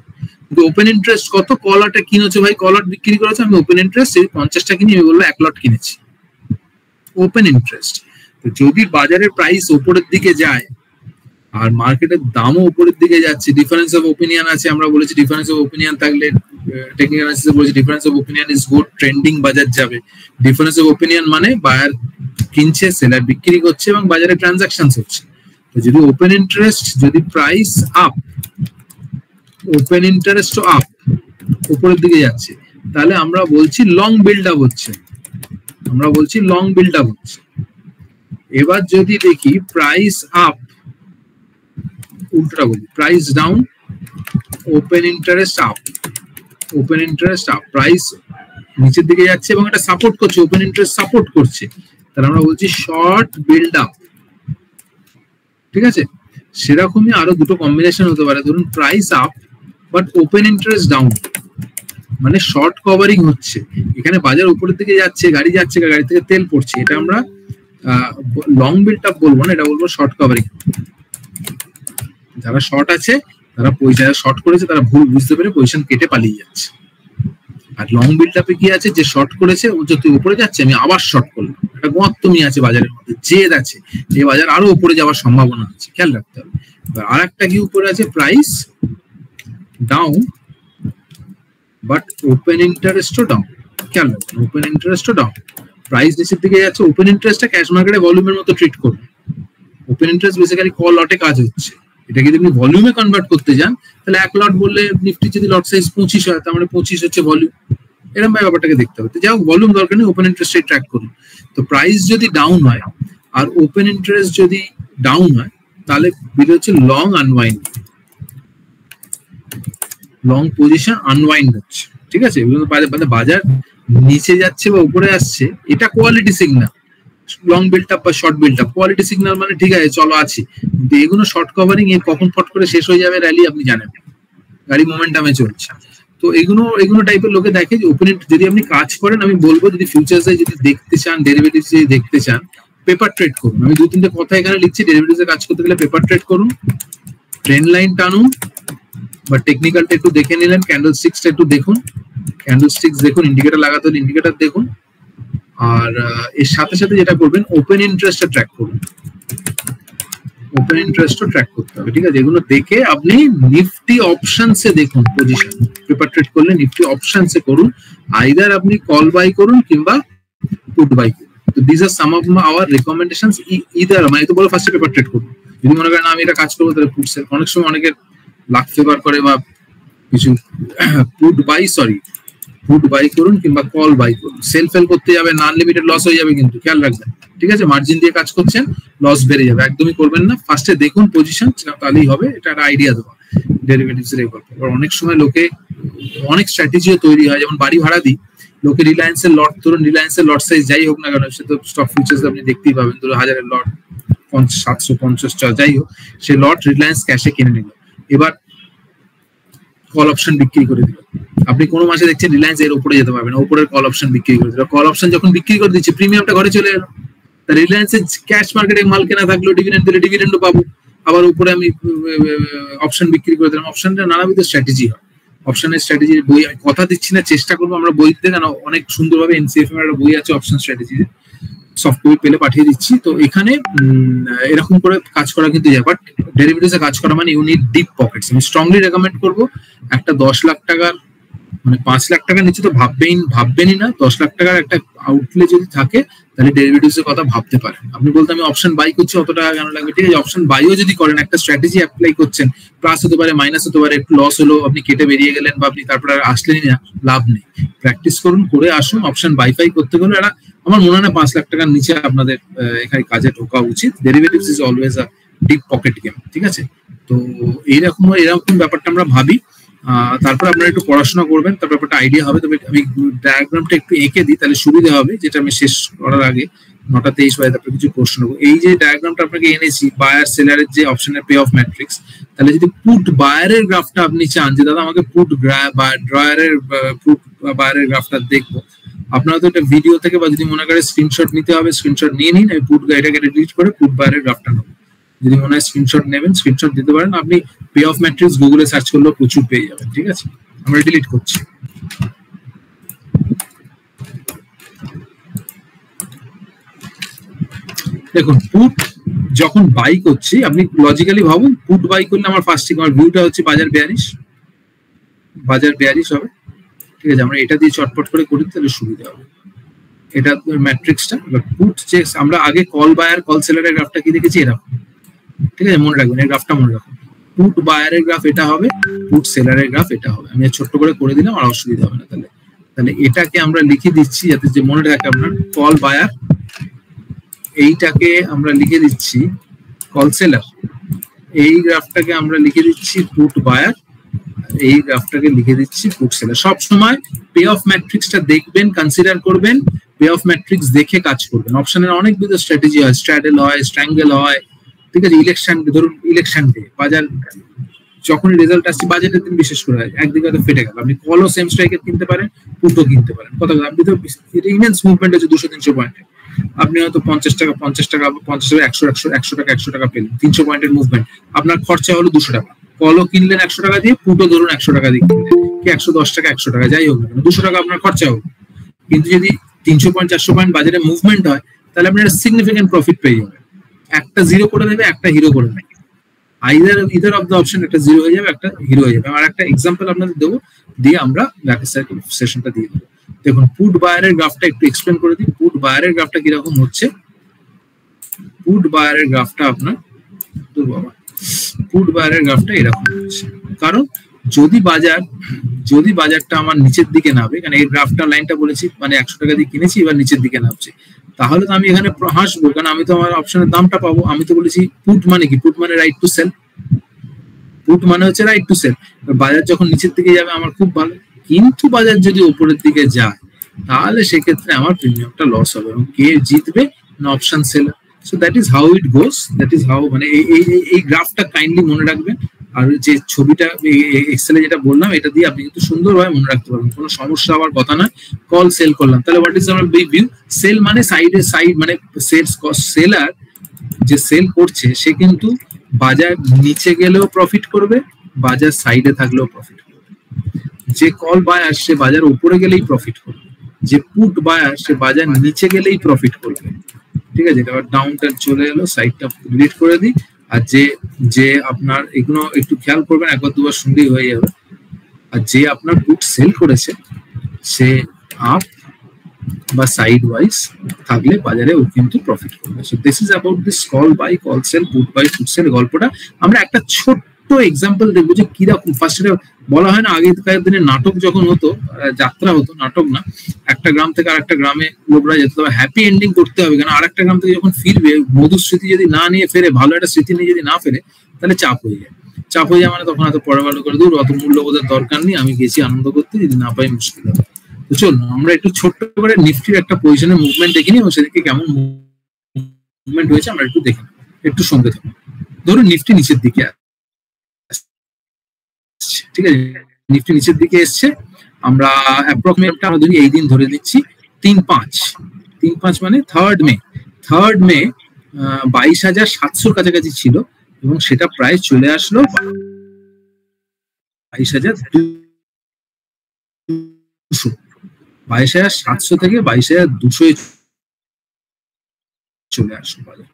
কিন্তু ওপেন ইন্টারেস্ট কত, কলারটা কিনেছো ভাই, কলার বিক্রি করেছে, আমি ওপেন ইন্টারেস্ট 50টা কিনে আমি বলবো 1 লট কিনেছি, ওপেন ইন্টারেস্ট। তো যদি বাজারের প্রাইস উপরের দিকে যায় আর মার্কেটের দামও উপরের দিকে যাচ্ছে, ডিফারেন্স অফ ওপিনিয়ন আছে, আমরা বলেছি ডিফারেন্স অফ ওপিনিয়ন থাকলে টেকনিক্যাল অ্যানালিসিসে বলেছি difference of opinion is good, trending বাজার যাবে। ডিফারেন্স অফ ওপিনিয়ন মানে বায়ার কিনছে, সেলার বিক্রি করছে এবং বাজারে ট্রানজাকশনস হচ্ছে। তো যদি ওপেন ইন্টারেস্ট, যদি price up, open interest up, উপরের দিকে যাচ্ছে, তাহলে আমরা বলছি লং বিল্ড আপ হচ্ছে, আমরা বলছি লং বিল্ড আপ হচ্ছে। এবার যদি দেখি প্রাইস আপ, উল্টোটা বলি, price down, open interest up, open interest up, price নিচের দিকে যাচ্ছে এবং এটা সাপোর্ট করছে, ওপেন ইন্টারেস্ট সাপোর্ট করছে, তাহলে আমরা বলছি শর্ট বিল্ড আপ। ঠিক আছে, সেরকমই আরো দুটো কম্বিনেশন হতে পারে, ধরুন price up but open interest down, মানে শর্ট কভারিং হচ্ছে, এখানে বাজার উপরের দিকে যাচ্ছে, গাড়ি যাচ্ছে, গাড়ি থেকে তেল পড়ছে, এটা আমরা লং বিল্ড আপ বলবো না, এটা বলবো শর্ট কভারিং। যারা শর্ট আছে তারা পয়সা শর্ট করেছে, তারা ভুল বুঝতে পেরে পজিশন কেটে পালিয়ে যাচ্ছে। আর লং বিল্ড আপে কি আছে, যে শর্ট করেছে ও যদি উপরে যাচ্ছে আমি আবার শর্ট করলাম, একটা গর্তমি আছে বাজারের মধ্যে, জেদ আছে, এই বাজার আরো উপরে যাওয়ার সম্ভাবনা আছে, খেয়াল রাখতে হবে। আর একটা কি উপরে আছে, প্রাইস ডাউন বাট ওপেন ইন্টারেস্টও ডাউন, খেয়াল রাখবেন, ওপেন ইন্টারেস্টও ডাউন, প্রাইস নিচের দিকে যাচ্ছে। ওপেন ইন্টারেস্টটা ক্যাশ মার্কেটে ভলিউমের মতো ট্রিট করুন, ওপেন ইন্টারেস্ট বেসিক্যালি কল লটে কাজ হচ্ছে, এটাকে যদি আপনি ভলিউমে কনভার্ট করতে যান তাহলে 1 লট বললে নিফটি যদি লট সাইজ 25 হয়, তার মানে 25 হচ্ছে ভলিউম। এরকম ভাবে ব্যাপারটাকে দেখতে হবে। তো যাই হোক, ভলিউম দরকার নেই, ওপেন ইন্টারেস্ট ট্র্যাক করুন। তো প্রাইস যদি ডাউন হয় আর ওপেন ইন্টারেস্ট যদি ডাউন হয়, তাহলে বিল হচ্ছে long unwind, long position unwind হচ্ছে। ঠিক আছে, বাজার নিচে যাচ্ছে বা উপরে আসছে, এটা quality signal. Long build up বা short build up quality signal মানে ঠিক আছে চলো আছি, কিন্তু এগুলো শর্ট কভারিং, এ কখন ফট করে শেষ হয়ে যাবে র্যালি আপনি জানেন, গাড়ি মোমেন্টামে চলছে। তো এগুলো টাইপের লোকে দেখে যে ওপেন, যদি আপনি কাজ করেন, আমি বলবো যদি ফিউচার্স যদি দেখতে চান, ডেরিভেটিভস যদি দেখতে চান, পেপার ট্রেড করুন। আমি 2-3টে কথা এখানে লিখছি, ডেরিভেটিভস এ কাজ করতে গেলে পেপার ট্রেড করুন, ট্রেন্ড লাইন টানুন, বা টেকনিক্যালটা একটু দেখে নিলেন, ক্যান্ডেল স্টিক্সটা একটু দেখুন, ক্যান্ডেল স্টিক্স দেখুন, ইন্ডিকেটর লাগাতে হলে ইন্ডিকেটর দেখুন। আর এর সাথে সাথে যেটা করবেন, ওপেন ইন্টারেস্টটা ট্র্যাক করুন, ওপেন ইন্টারেস্টও ট্র্যাক করতে হবে। ঠিক আছে, এগুলো দেখে আপনি নিফটি অপশনসে দেখুন পজিশন, পেপার ট্রেড করলে নিফটি অপশনসে করুন, আইদার আপনি কল বাই করুন কিংবা পুট বাই করুন। তো this are some of our recommendations, either মানে তো বলো ফার্স্টে পেপার ট্রেড করুন, যদি মনে করেন আমি এটা কাজ করবো তাহলে পুট সেল। অনেক সময় অনেকের লাক ফেভার করে বা কিছু put buy, sorry put buy করুন কিংবা কল বাই করুন। সেল ফেল করতে যাবে না, আনলিমিটেড লস হয়ে যাবে, কিন্তু খেয়াল রাখবেন, ঠিক আছে? মার্জিন দিয়ে কাজ করছেন, লস বেড়ে যাবে, একদমই করবেন না। ফার্স্টে দেখুন পজিশন, তাহলেই হবে। এটা একটা আইডিয়া দেওয়া ডেরিভেটিভস এর গল্প। অনেক সময় লোকে অনেক স্ট্র্যাটেজিও তৈরি হয়, যেমন বাড়ি ভাড়া দিই, লোকে রিলায়েন্সের লট, ধরুন রিলায়েন্সের লট সাইজ যাই হোক না কেন, সে তো স্টক ফিউচার্স আপনি দেখতেই পাবেন, ধরুন 1000-এর লট, 750 যাই হোক, সে লট রিলায়েন্স ক্যাশে কিনে নিল, এবার কল অপশন বিক্রি করে দিল। আপনি কোনো মাসে দেখছেন রিলায়েন্স এর উপরে যেতে পারবেন, উপরের কল অপশন বিক্রি করে দিল। কল অপশন যখন বিক্রি করে দিচ্ছে, প্রিমিয়ামটা ঘরে চলে এলো। তা রিলায়েন্সের ক্যাশ মার্কেটে মাল কেনা থাকলো, ডিভিডেন্ড দিলে ডিভিডেন্ডও পাবো, আবার উপরে আমি অপশন বিক্রি করে দিলাম। অপশনটা নানাবিধ স্ট্র্যাটেজি হয়। অপশনের স্ট্র্যাটেজির বই আমি কথা দিচ্ছি না, চেষ্টা করবো আমরা বইতে, কেন অনেক সুন্দরভাবে এনসিএফএম এর একটা বই আছে অপশন স্ট্র্যাটেজি, সফট কপি পেলে পাঠিয়ে দিচ্ছি। তো এখানে এরকম করে কাজ করা কিন্তু যায়, বাট ডেরিভেটিভসে কাজ করা মানে ইউ নিড ডিপ পকেটস। আমি স্ট্রংলি রেকমেন্ড করবো একটা 10 লাখ টাকার, মানে 5 লাখ টাকার নিচে তো ভাববেনই না। 10 লাখ টাকার একটা আউটলে যদি থাকে, তাহলে ডেরিভেটিভস এর কথা ভাবতে পারেন। আপনি বলতে আমি অপশন বাই করছি, অত টাকা কেন লাগবে? ঠিক আছে, অপশন বাইও যদি করেন, একটা স্ট্র্যাটেজি অ্যাপ্লাই করছেন, প্লাস হতে পারে, মাইনাস হতে পারে, একটু লস হলো, আপনি কেটে বেরিয়ে গেলেন, বা আপনি তারপর আর আসলেনই না, লাভ নেই। প্র্যাকটিস করুন, করে আসুন। অপশন বাইফাই করতে গেলে এটা আমার মনে হয় না 5 লাখ টাকার নিচে আপনাদের এখানে কাজে ঢোকা উচিত। Derivatives is always a deep pocket game, ঠিক আছে? তো এরকম ব্যাপারটা আমরা ভাবি। তারপর আপনারা একটু পড়াশোনা করবেন, তারপর একটা আইডিয়া হবে। তবে আমি ডায়াগ্রামটা একটু এঁকে দিই, তাহলে সুবিধা হবে, যেটা আমি শেষ করার আগে 9:23 বাজে তারপর কিছু প্রশ্ন নেবো। এই যে ডায়াগ্রামটা আপনাকে এনেছি, বায়ার সেলারের যে অপশনের পে অফ ম্যাট্রিক্স, তাহলে যদি পুট বায়ারের গ্রাফটা আপনি চান যে দাদা আমাকে পুট বা ড্রয়ারের পুট বায়ারের গ্রাফটা দেখবো, আপনারা তো একটা ভিডিও থেকে বা যদি মনে করে স্ক্রিনশট নিতে হবে, স্ক্রিনশট নিয়ে নিন। আমি পুট এটাকে ডিলিট করে পুট বায়ারের গ্রাফটা নেবো। যদি মনে হয় স্ক্রিনশট নেবেন, স্ক্রিনশট দিতে পারেন। আপনি পে অফ ম্যাট্রিক্স গুগলে সার্চ করলেও প্রচুর পেয়ে যাবেন, ঠিক আছে? আমরা ডিলিট করছি। দেখুন, পুট যখন বাই করছি, আপনি লজিক্যালি ভাবুন, পুট বাই করলে আমার ফার্স্টে আমার ভিউটা হচ্ছে বাজার বেয়ারিশ হবে, ঠিক আছে? আমরা এটা দিয়ে চটপট করে করি, তাহলে সুবিধা হবে। এটা ম্যাট্রিক্সটা। এবার পুট যে আমরা আগে কল বায়ার কল সেলারের গ্রাফটা কি দেখেছি, এরকম, ঠিক আছে? মনে রাখবেন, এই গ্রাফটা মনে রাখুন। পুট বায়ারের গ্রাফ এটা হবে, পুট সেলারের গ্রাফ এটা হবে। আমি ছোট্ট করে দিলাম, আর অসুবিধা হবে না। তাহলে এটাকে আমরা লিখে দিচ্ছি, যাতে যে মনে রাখে আপনার কল বায়ার, এইটাকে আমরা লিখে দিচ্ছি কল সেলার, এই গ্রাফটাকে আমরা লিখে দিচ্ছি পুট বায়ার, এই গ্রাফটাকে লিখে দিচ্ছি পুট সেলার। সব সময় পে অফ ম্যাট্রিক্সটা দেখবেন, কনসিডার করবেন, পে অফ ম্যাট্রিক্স দেখে কাজ করবেন। অপশনের অনেকবিধ স্ট্র্যাটেজি হয়, স্ট্র্যাডেল হয়, স্ট্র্যাঙ্গেল হয়, ঠিক আছে? ধরুন ইলেকশন ডে, বাজার যখনই রেজাল্ট আসছে, বাজেটের দিন বিশেষ করে হয়, একদিকে হয়তো ফেটে গেল, আপনি কলও সেম স্ট্রাইকের কিনতে পারেন, পুটও কিনতে পারেন। কথা আপনি তো ইমেন্স মুভমেন্ট আছে 200-300 পয়েন্টে, আপনি হয়তো 50 টাকা 100 টাকা 100 টাকা পেলেন, 300 পয়েন্টের মুভমেন্ট, আপনার খরচা হলো 200 টাকা। কলও কিনলেন 100 টাকা দিয়ে, পুটও ধরুন 100 টাকা দিয়ে কিনলেন, কি 110 টাকা 100 টাকা যাই হোক না কেন, 200 টাকা আপনার খরচা হবে। কিন্তু যদি 300 পয়েন্ট 400 পয়েন্ট বাজারে মুভমেন্ট হয়, তাহলে আপনি একটা সিগনিফিকেন্ট প্রফিট পেয়ে যাবেন। একটা জিরো করে দেবে, একটা হিরো করে নেবে, ইদার অফ দ্য অপশন, একটা জিরো হয়ে যাবে, একটা হিরো হয়ে যাবে। আর একটা এক্সাম্পল আপনাদের দেবো, দিয়ে আমরা ব্যাকের সেশনটা দিয়ে দেবো। দেখুন, পুট বায়ারের গ্রাফটা একটু এক্সপ্লেন করে দিই। পুট বায়ারের গ্রাফটা কিরকম হচ্ছে? পুট বায়ারের গ্রাফটা আপনার পুট বায়ারের গ্রাফটা এরকম হচ্ছে। কারণ যদি বাজারটা আমার নিচের দিকে নামে, কারণ এই গ্রাফটা লাইনটা বলেছি, মানে 100 টাকা দিয়ে কিনেছি, এবার নিচের দিকে নামছে, তাহলে তো আমি এখানে হাসবো, কারণ আমি তো আমার অপশনের দামটা পাবো। আমি তো বলেছি পুট মানে কি? পুট মানে রাইট টু সেল। পুট মানে হচ্ছে রাইট টু সেল। বাজার যখন নিচের দিকে যাবে আমার খুব ভালো, কিন্তু বাজার যদি উপরের দিকে যায়, তাহলে সেক্ষেত্রে আমার প্রিমিয়ামটা লস হবে, এবং কে জিতবে? না option seller. So that is how it goes, that is how, মানে এই গ্রাফটা কাইন্ডলি মনে রাখবেন। আর যে ছবিটা এক্সেলে যেটা বললাম, এটা দিয়ে আপনি কিন্তু সুন্দরভাবে মনে রাখতে পারবেন, কোনো সমস্যা হওয়ার কথা না। কল সেল করলাম, তাহলে হোয়াট ইজ আমার ভিউ? সেল মানে সাইড মানে সেলার যে সেল করছে, সে কিন্তু বাজার নিচে গেলেও প্রফিট করবে, বাজার সাইডে থাকলেও প্রফিট করবে। যে কল বায়ার, সে বাজার উপরে গেলেই প্রফিট করবে, যে পুট বায়ার, সে বাজার নিচে গেলেই প্রফিট করবে, ঠিক আছে? এবার ডাউনটা চলে এলো, সাইডটা ডিলিট করে দিই। আর যে আপনার এগুলো একটু খেয়াল করবেন, একবার দুবার শুনলেই হয়ে যাবে। আর যে আপনার পুট সেল করেছে, সে আপ বা সাইড ওয়াইজ থাকলে বাজারে ও কিন্তু প্রফিট করবে। So this is about this call buy, call sell, put buy, put sell গল্পটা আমরা একটা ছোট্ট এক্সাম্পল দেখবো যে কিরকম ফার্স্ট বলা হয় না আগেকার দিনে নাটক যখন হতো, যাত্রা হতো, নাটক না, একটা গ্রাম থেকে আরেকটা গ্রামে লোকরা যেত, তবে হ্যাপি এন্ডিং করতে হবে, কেন আরেকটা গ্রাম থেকে যখন ফিরবে মধুর স্মৃতি যদি না নিয়ে ফেরে, ভালো একটা স্মৃতি নিয়ে যদি না ফেরে, তাহলে চাপ হয়ে যায়। চাপ হয়ে যায় মানে তখন হয়তো পরে ভালো করে দূর, অত মূল্যবোধের দরকার নেই, আমি গেছি আনন্দ করতে, যদি না পাই মুশকিল হবে। তো চলুন আমরা একটু ছোট্ট করে নিফটির একটা পজিশনের মুভমেন্ট দেখিনি এবং সেদিকে কেমন মুভমেন্ট হয়েছে আমরা একটু দেখি, একটু সঙ্গে থাকুন। ধরুন নিফটি নিচের দিকে আসছে, ঠিক আছে, নিফটি নিচের দিকে এসছে, আমরা অ্যাপ্রক্সিমেটটা আমরা ধরি এই দিন ধরে নিচ্ছি 3-5 মানে 3rd মে 22,700 কাছাকাছি ছিল এবং সেটা প্রায় চলে আসলো 22,700 থেকে 22,200 চলে আসলো বাজার,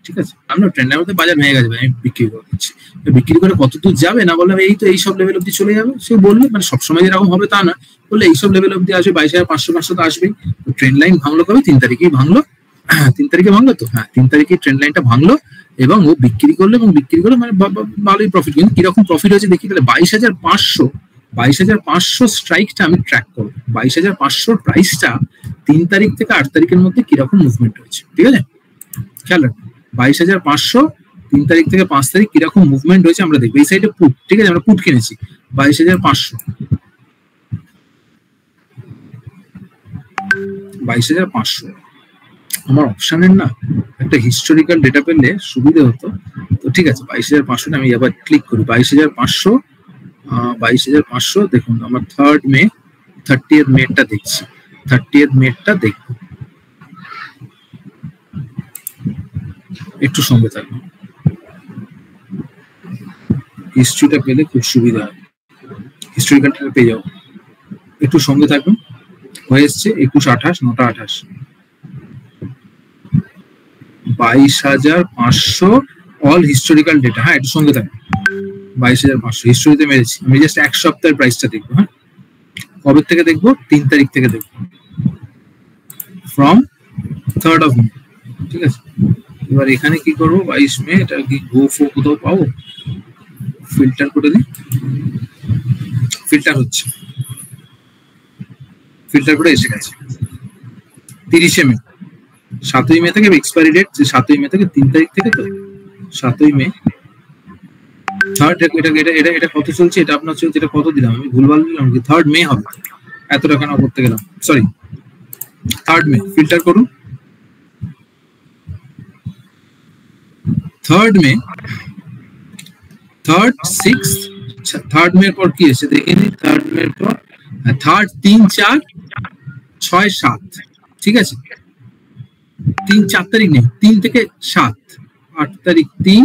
ঠিক আছে। আমরা ট্রেন্ডের মধ্যে বাজার ভেঙে গেছে, আমি বিক্রি করে দিচ্ছি, বিক্রি করে কত দূর যাবে না বললাম এই তো এইসব লেভেল অব্দি চলে যাবে, সে বললো মানে সবসময় যেরকম হবে তা না, বললে এইসব লেভেল অব্দি আসবে, 22,500 তো আসবেই। ট্রেন্ড লাইন ভাঙলো কবে? 3 তারিখেই ভাঙলো, 3 তারিখে ভাঙলো তো, হ্যাঁ 3 তারিখে ট্রেন্ড লাইনটা ভাঙলো এবং ও বিক্রি করলো এবং বিক্রি করে মানে ভালোই প্রফিট। কিন্তু কিরকম প্রফিট হয়েছে দেখি, তাহলে 22,500 স্ট্রাইকটা আমি ট্র্যাক করবো, 22,500 প্রাইসটা 3 তারিখ থেকে 8 তারিখের মধ্যে কিরকম মুভমেন্ট হয়েছে, ঠিক আছে, খেয়াল রাখবেন 22,500 3 তারিখ থেকে 5 তারিখ কিরকম মুভমেন্ট হয়েছে আমরা দেখবো। এই সাইডে পুট, ঠিক আছে, আমরা পুট কিনেছি 22,500 আমার অপশনের না একটা হিস্টোরিক্যাল ডেটা পেলে সুবিধা হতো। তো ঠিক আছে 22,500 আমি আবার ক্লিক করি, 22,500 দেখুন আমার 3rd মে 30th মেটা দেখছি, 30th মেটা দেখবো, একটু সঙ্গে থাকবেন, হিস্ট্রিটা পেলে খুব সুবিধা হয়, হিস্টোরিক্যালটা পেয়ে যাবো, একটু সঙ্গে থাকবেন। হয়ে এসছে 21-28 9-28 22,500 অল হিস্টোরিক্যাল ডেটা, হ্যাঁ একটু সঙ্গে থাকবেন। 22,500 হিস্টোরিতে মেরেছি, আমি জাস্ট এক সপ্তাহের প্রাইসটা দেখবো, হ্যাঁ কবে থেকে দেখবো? 3 তারিখ থেকে দেখবো, ফ্রম 3rd of May, ঠিক আছে। এবার এখানে কি করবো, 22 মে এটা কি গো ফো কোথাও পাবো, ফিল্টার করে দিই, ফিল্টার হচ্ছে, ফিল্টার করে এসে গেছে 30 মে, 7ই মে থেকে এক্সপায়ারি ডেট, 7ই মে থেকে 3 তারিখ থেকে, তো 7ই মে 3rd, এটা কত চলছে, এটা আপনার চলছে, এটা কত দিলাম আমি, ভুলভাল দিলাম কি, 3rd মে হবে, এত টাকা না করতে গেলাম, সরি 3rd মে, ফিল্টার করুন 3rd মে, 3rd 6th, 3rd মে পর কি এসে দেখে নি, 3rd মে পর 3rd 3 4 6 7, ঠিক আছে, 3-4 তারিখ নেই, 3 থেকে 7 8 তারিখ, 3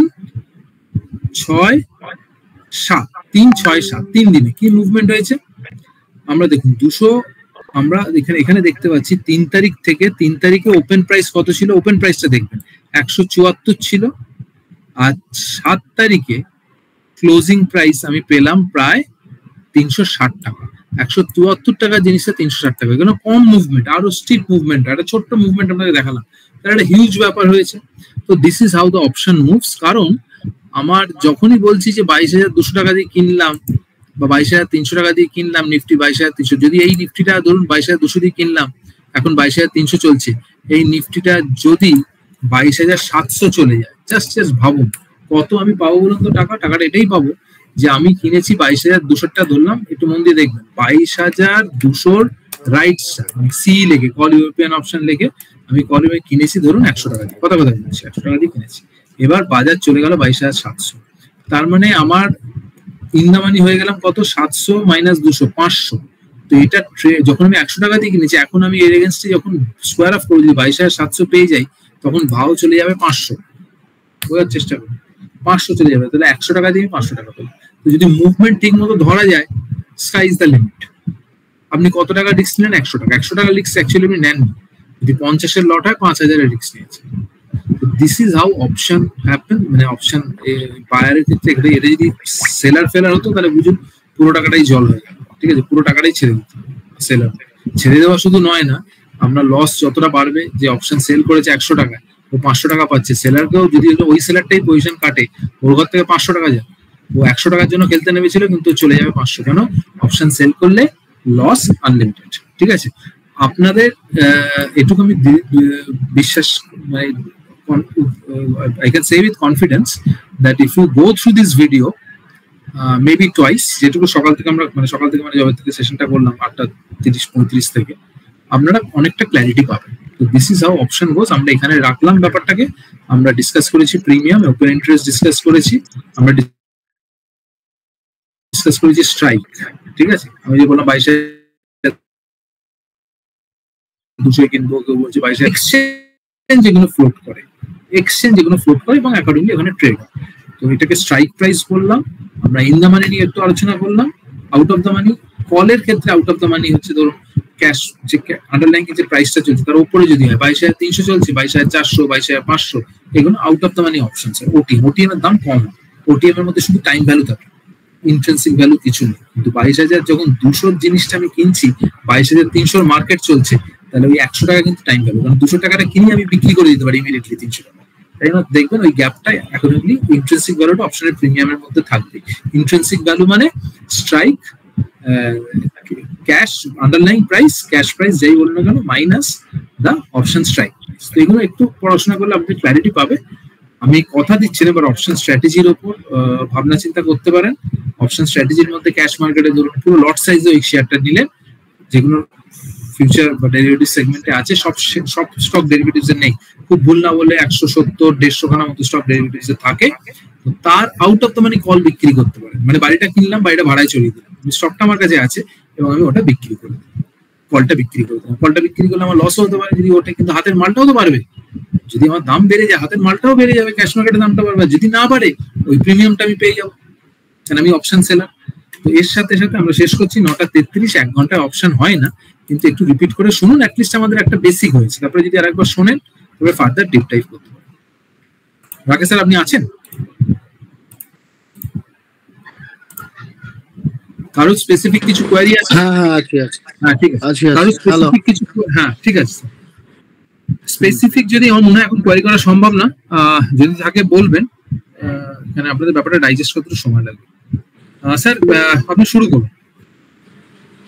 6 7 3 6 7 3 দিনে কি মুভমেন্ট হয়েছে আমরা দেখুন 200, আমরা এখানে দেখতে পাচ্ছি 3 তারিখ থেকে 3 তারিখে ওপেন প্রাইস কত ছিল, ওপেন প্রাইসটা দেখবেন 174 ছিল, আর 7 তারিখে ক্লোজিং প্রাইস আমি পেলাম প্রায় 360 টাকা, 174 টাকা জিনিসটা 360 টাকা, এখানে কম মুভমেন্ট, আরো স্টিপ মুভমেন্ট, একটা ছোট্ট মুভমেন্ট আপনাকে দেখালাম, তার একটা হিউজ ব্যাপার হয়েছে। তো this is how the option moves, কারণ আমার যখনই বলছি যে 22,200 টাকা দিয়ে কিনলাম বা 22,300 টাকা দিয়ে কিনলাম নিফটি 22,300, যদি এই নিফটিটা ধরুন 22,200 দিয়ে কিনলাম, এখন 22,300 চলছে, এই নিফটিটা যদি 22,700 চলে যায়, জাস্ট ভাবুন কত আমি পাবো বলুন তো, টাকাটা এটাই পাবো যে আমি কিনেছি 22,200টা ধরলাম, একটু মন দিয়ে দেখবেন 22,200 রাইট সি লেগে কল ইউরোপিয়ান অপশন লেগে আমি কলমে কিনেছি ধরুন 100 টাকা দিয়ে, কথা কিনেছি 100 টাকা দিয়ে কিনেছি, এবার বাজার চলে গেল 22,700, তার মানে আমার ইন্দামানি হয়ে গেলাম কত, 700 মাইনাস 200 500। তো এটা যখন আমি 100 টাকা দিয়ে কিনেছি, এখন আমি এর এগেইনস্টে যখন স্কোয়ার অফ করে যদি 22,700 পেয়ে যাই, তখন ভাও চলে যাবে 500, বোঝার চেষ্টা করুন 500 চলে যাবে, তাহলে 100 টাকা দিয়ে 500 টাকা পেলাম। তো যদি মুভমেন্ট ঠিক মতো ধরা যায়, স্কাই ইজ দ্য লিমিট। আপনি কত টাকা রিস্ক নেন? 100 টাকা। 100 টাকা রিস্ক অ্যাকচুয়ালি আপনি নেন, যদি 50-এর লট হয় 5,000-এর রিস্ক নিয়েছে। This is how option happen, মানে অপশন বায়ারের ক্ষেত্রে এটা যদি সেলার ফেলার হতো তাহলে বুঝুন পুরো টাকাটাই জল হয়ে গেল, ঠিক আছে, পুরো টাকাটাই ছেড়ে দিত সেলার। ছেড়ে দেওয়া শুধু নয় না, আমরা লস যতটা বাড়বে, যে অপশন সেল করেছে 100 টাকায় ও 500 টাকা পাচ্ছে, সেলারকেও যদি ওই সেলারটাই পজিশন কাটে, ওর ঘর থেকে 500 টাকা যায়, ও 100 টাকার জন্য খেলতে নেমেছিল কিন্তু চলে যাবে 500, কেন? অপশন সেল করলে লস আনলিমিটেড। ঠিক আছে, আপনাদের এটুকু আমি বিশ্বাস, I can say with confidence that if you go through this video maybe twice, যেটুকু সকাল থেকে জবের থেকে সেশনটা করলাম 8:30-35 থেকে, আপনারা অনেকটা ক্ল্যারিটি পাবেন। তো দিস ইজ হাউ অপশন গোজ। আমরা এখানে রাখলাম ব্যাপারটাকে, আমরা ডিসকাস করেছি প্রিমিয়াম, ওপেন ইন্টারেস্ট ডিসকাস করেছি, আমরা ডিসকাস করেছি স্ট্রাইক। ঠিক আছে, আমি যে বললাম 2200 কিনবো, কেউ বলছে 2200। এক্সচেঞ্জ যেগুলো ফ্লোট করে এবং অ্যাকর্ডিংলি এখানে ট্রেড হয়। তো এটাকে স্ট্রাইক প্রাইস বললাম। আমরা ইন দ্য মানি নিয়ে একটু আলোচনা করলাম। আউট অফ দ্য মানি, কলের ক্ষেত্রে আউট অফ দ্য মানি হচ্ছে ধরুন ক্যাশ যে আন্ডারলাইং যে প্রাইসটা চলছে তার উপরে যদি হয় 22,300 চলছে, 22,400, 22,500, এগুলো out of the money option. OTM এর দাম কম, ওটিএম এর মধ্যে শুধু টাইম ভ্যালু থাকে, ইন্ট্রিনসিক ভ্যালু কিছু নেই। কিন্তু 22,000 যখন 200 জিনিসটা আমি কিনছি, 22,300 মার্কেট চলছে, তাহলে ওই 100 টাকা কিন্তু টাইম ভ্যালু, কারণ 200 টাকাটা কিনে আমি বিক্রি করে দিতে পারি ইমিডিয়েটলি 300 টাকা। তাই না? দেখবেন ওই গ্যাপটা অ্যাকর্ডিংলি ইন্ট্রিনসিক ভ্যালুটা অপশনের প্রিমিয়ামের মধ্যে থাকবে। ইন্ট্রিনসিক ভ্যালু মানে strike, cash underlying price, cash price যাই বলুন না কেন, minus the option strike price. তো এগুলো একটু পড়াশোনা করলে আপনি ক্ল্যারিটি পাবে। আমি কথা দিচ্ছি এবার অপশন স্ট্র্যাটেজির উপর ভাবনা চিন্তা করতে পারেন। অপশন স্ট্র্যাটেজির মধ্যে ক্যাশ মার্কেটে ধরুন পুরো লট সাইজে ওই শেয়ারটা নিলেন, যেগুলো ফিউচার বা ডেরিভেটিভ সেগমেন্টে আছে, সব স্টক ডেরিভেটিভস এর নেই, খুব ভুল না বলে 170-150 খানা মতো স্টক ডেরিভেটিভস এ থাকে। তার out of the money call বিক্রি করতে পারেন, মানে বাড়িটা কিনলাম, বাড়িটা ভাড়ায় চলিয়ে দিলাম, স্টকটা আমার কাছে আছে এবং আমি ওটা বিক্রি করে দিলাম, কলটা বিক্রি করে দিলাম। কলটা বিক্রি করলে আমার লস হতে পারে যদি ওটা, কিন্তু হাতের মালটাও তো পারবে। যদি আমার দাম বেড়ে যায়, হাতের মালটাও বেড়ে যাবে, ক্যাশ মার্কেটের দামটা বাড়বে। যদি না বাড়ে, ওই প্রিমিয়ামটা আমি পেয়ে যাবো, কারণ আমি অপশন সেলার। তো এর সাথে সাথে আমরা শেষ করছি 9:33। 1 ঘন্টায় অপশন হয় না, কিন্তু একটু রিপিট করে শুনুন, অ্যাটলিস্ট আমাদের একটা বেসিক হয়েছে। তারপরে যদি আরেকবার শোনেন তবে ফার্দার ডিপ ডাইভ করতে পারেন। রাকেশ স্যার, আপনি আছেন? কারো স্পেসিফিক কিছু কোয়েরি আছে? হ্যাঁ ঠিক আছে। কারো স্পেসিফিক কিছু? হ্যাঁ ঠিক আছে। স্পেসিফিক যদি আমার মনে হয় এখন কোয়েরি করা সম্ভব না, যদি থাকে বলবেন, এখানে আপনাদের ব্যাপারটা ডাইজেস্ট করতে সময় লাগবে। স্যার আপনি শুরু করুন।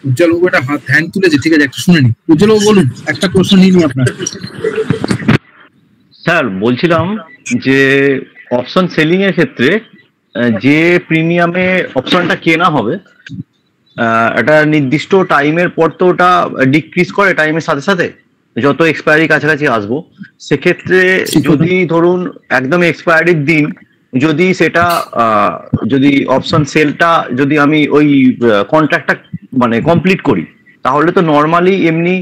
উজ্জ্বল বাবু একটা হ্যান্ড তুলেছে, ঠিক আছে, একটা শুনে নি। উজ্জ্বল বাবু বলুন, একটা প্রশ্ন নিয়ে আপনার। স্যার বলছিলাম যে অপশন সেলিং এর ক্ষেত্রে যে প্রিমিয়ামে অপশনটা কেনা হবে, একটা নির্দিষ্ট টাইমের পর তো ওটা ডিক্রিজ করে টাইমের সাথে সাথে, যত এক্সপায়ারি কাছাকাছি আসবো। সেক্ষেত্রে যদি ধরুন একদম এক্সপায়ারির দিন যদি সেটা যদি অপশন সেলটা যদি আমি ওই কন্ট্রাক্টটা মানে কমপ্লিট করি, তাহলে তো নর্মালি এমনি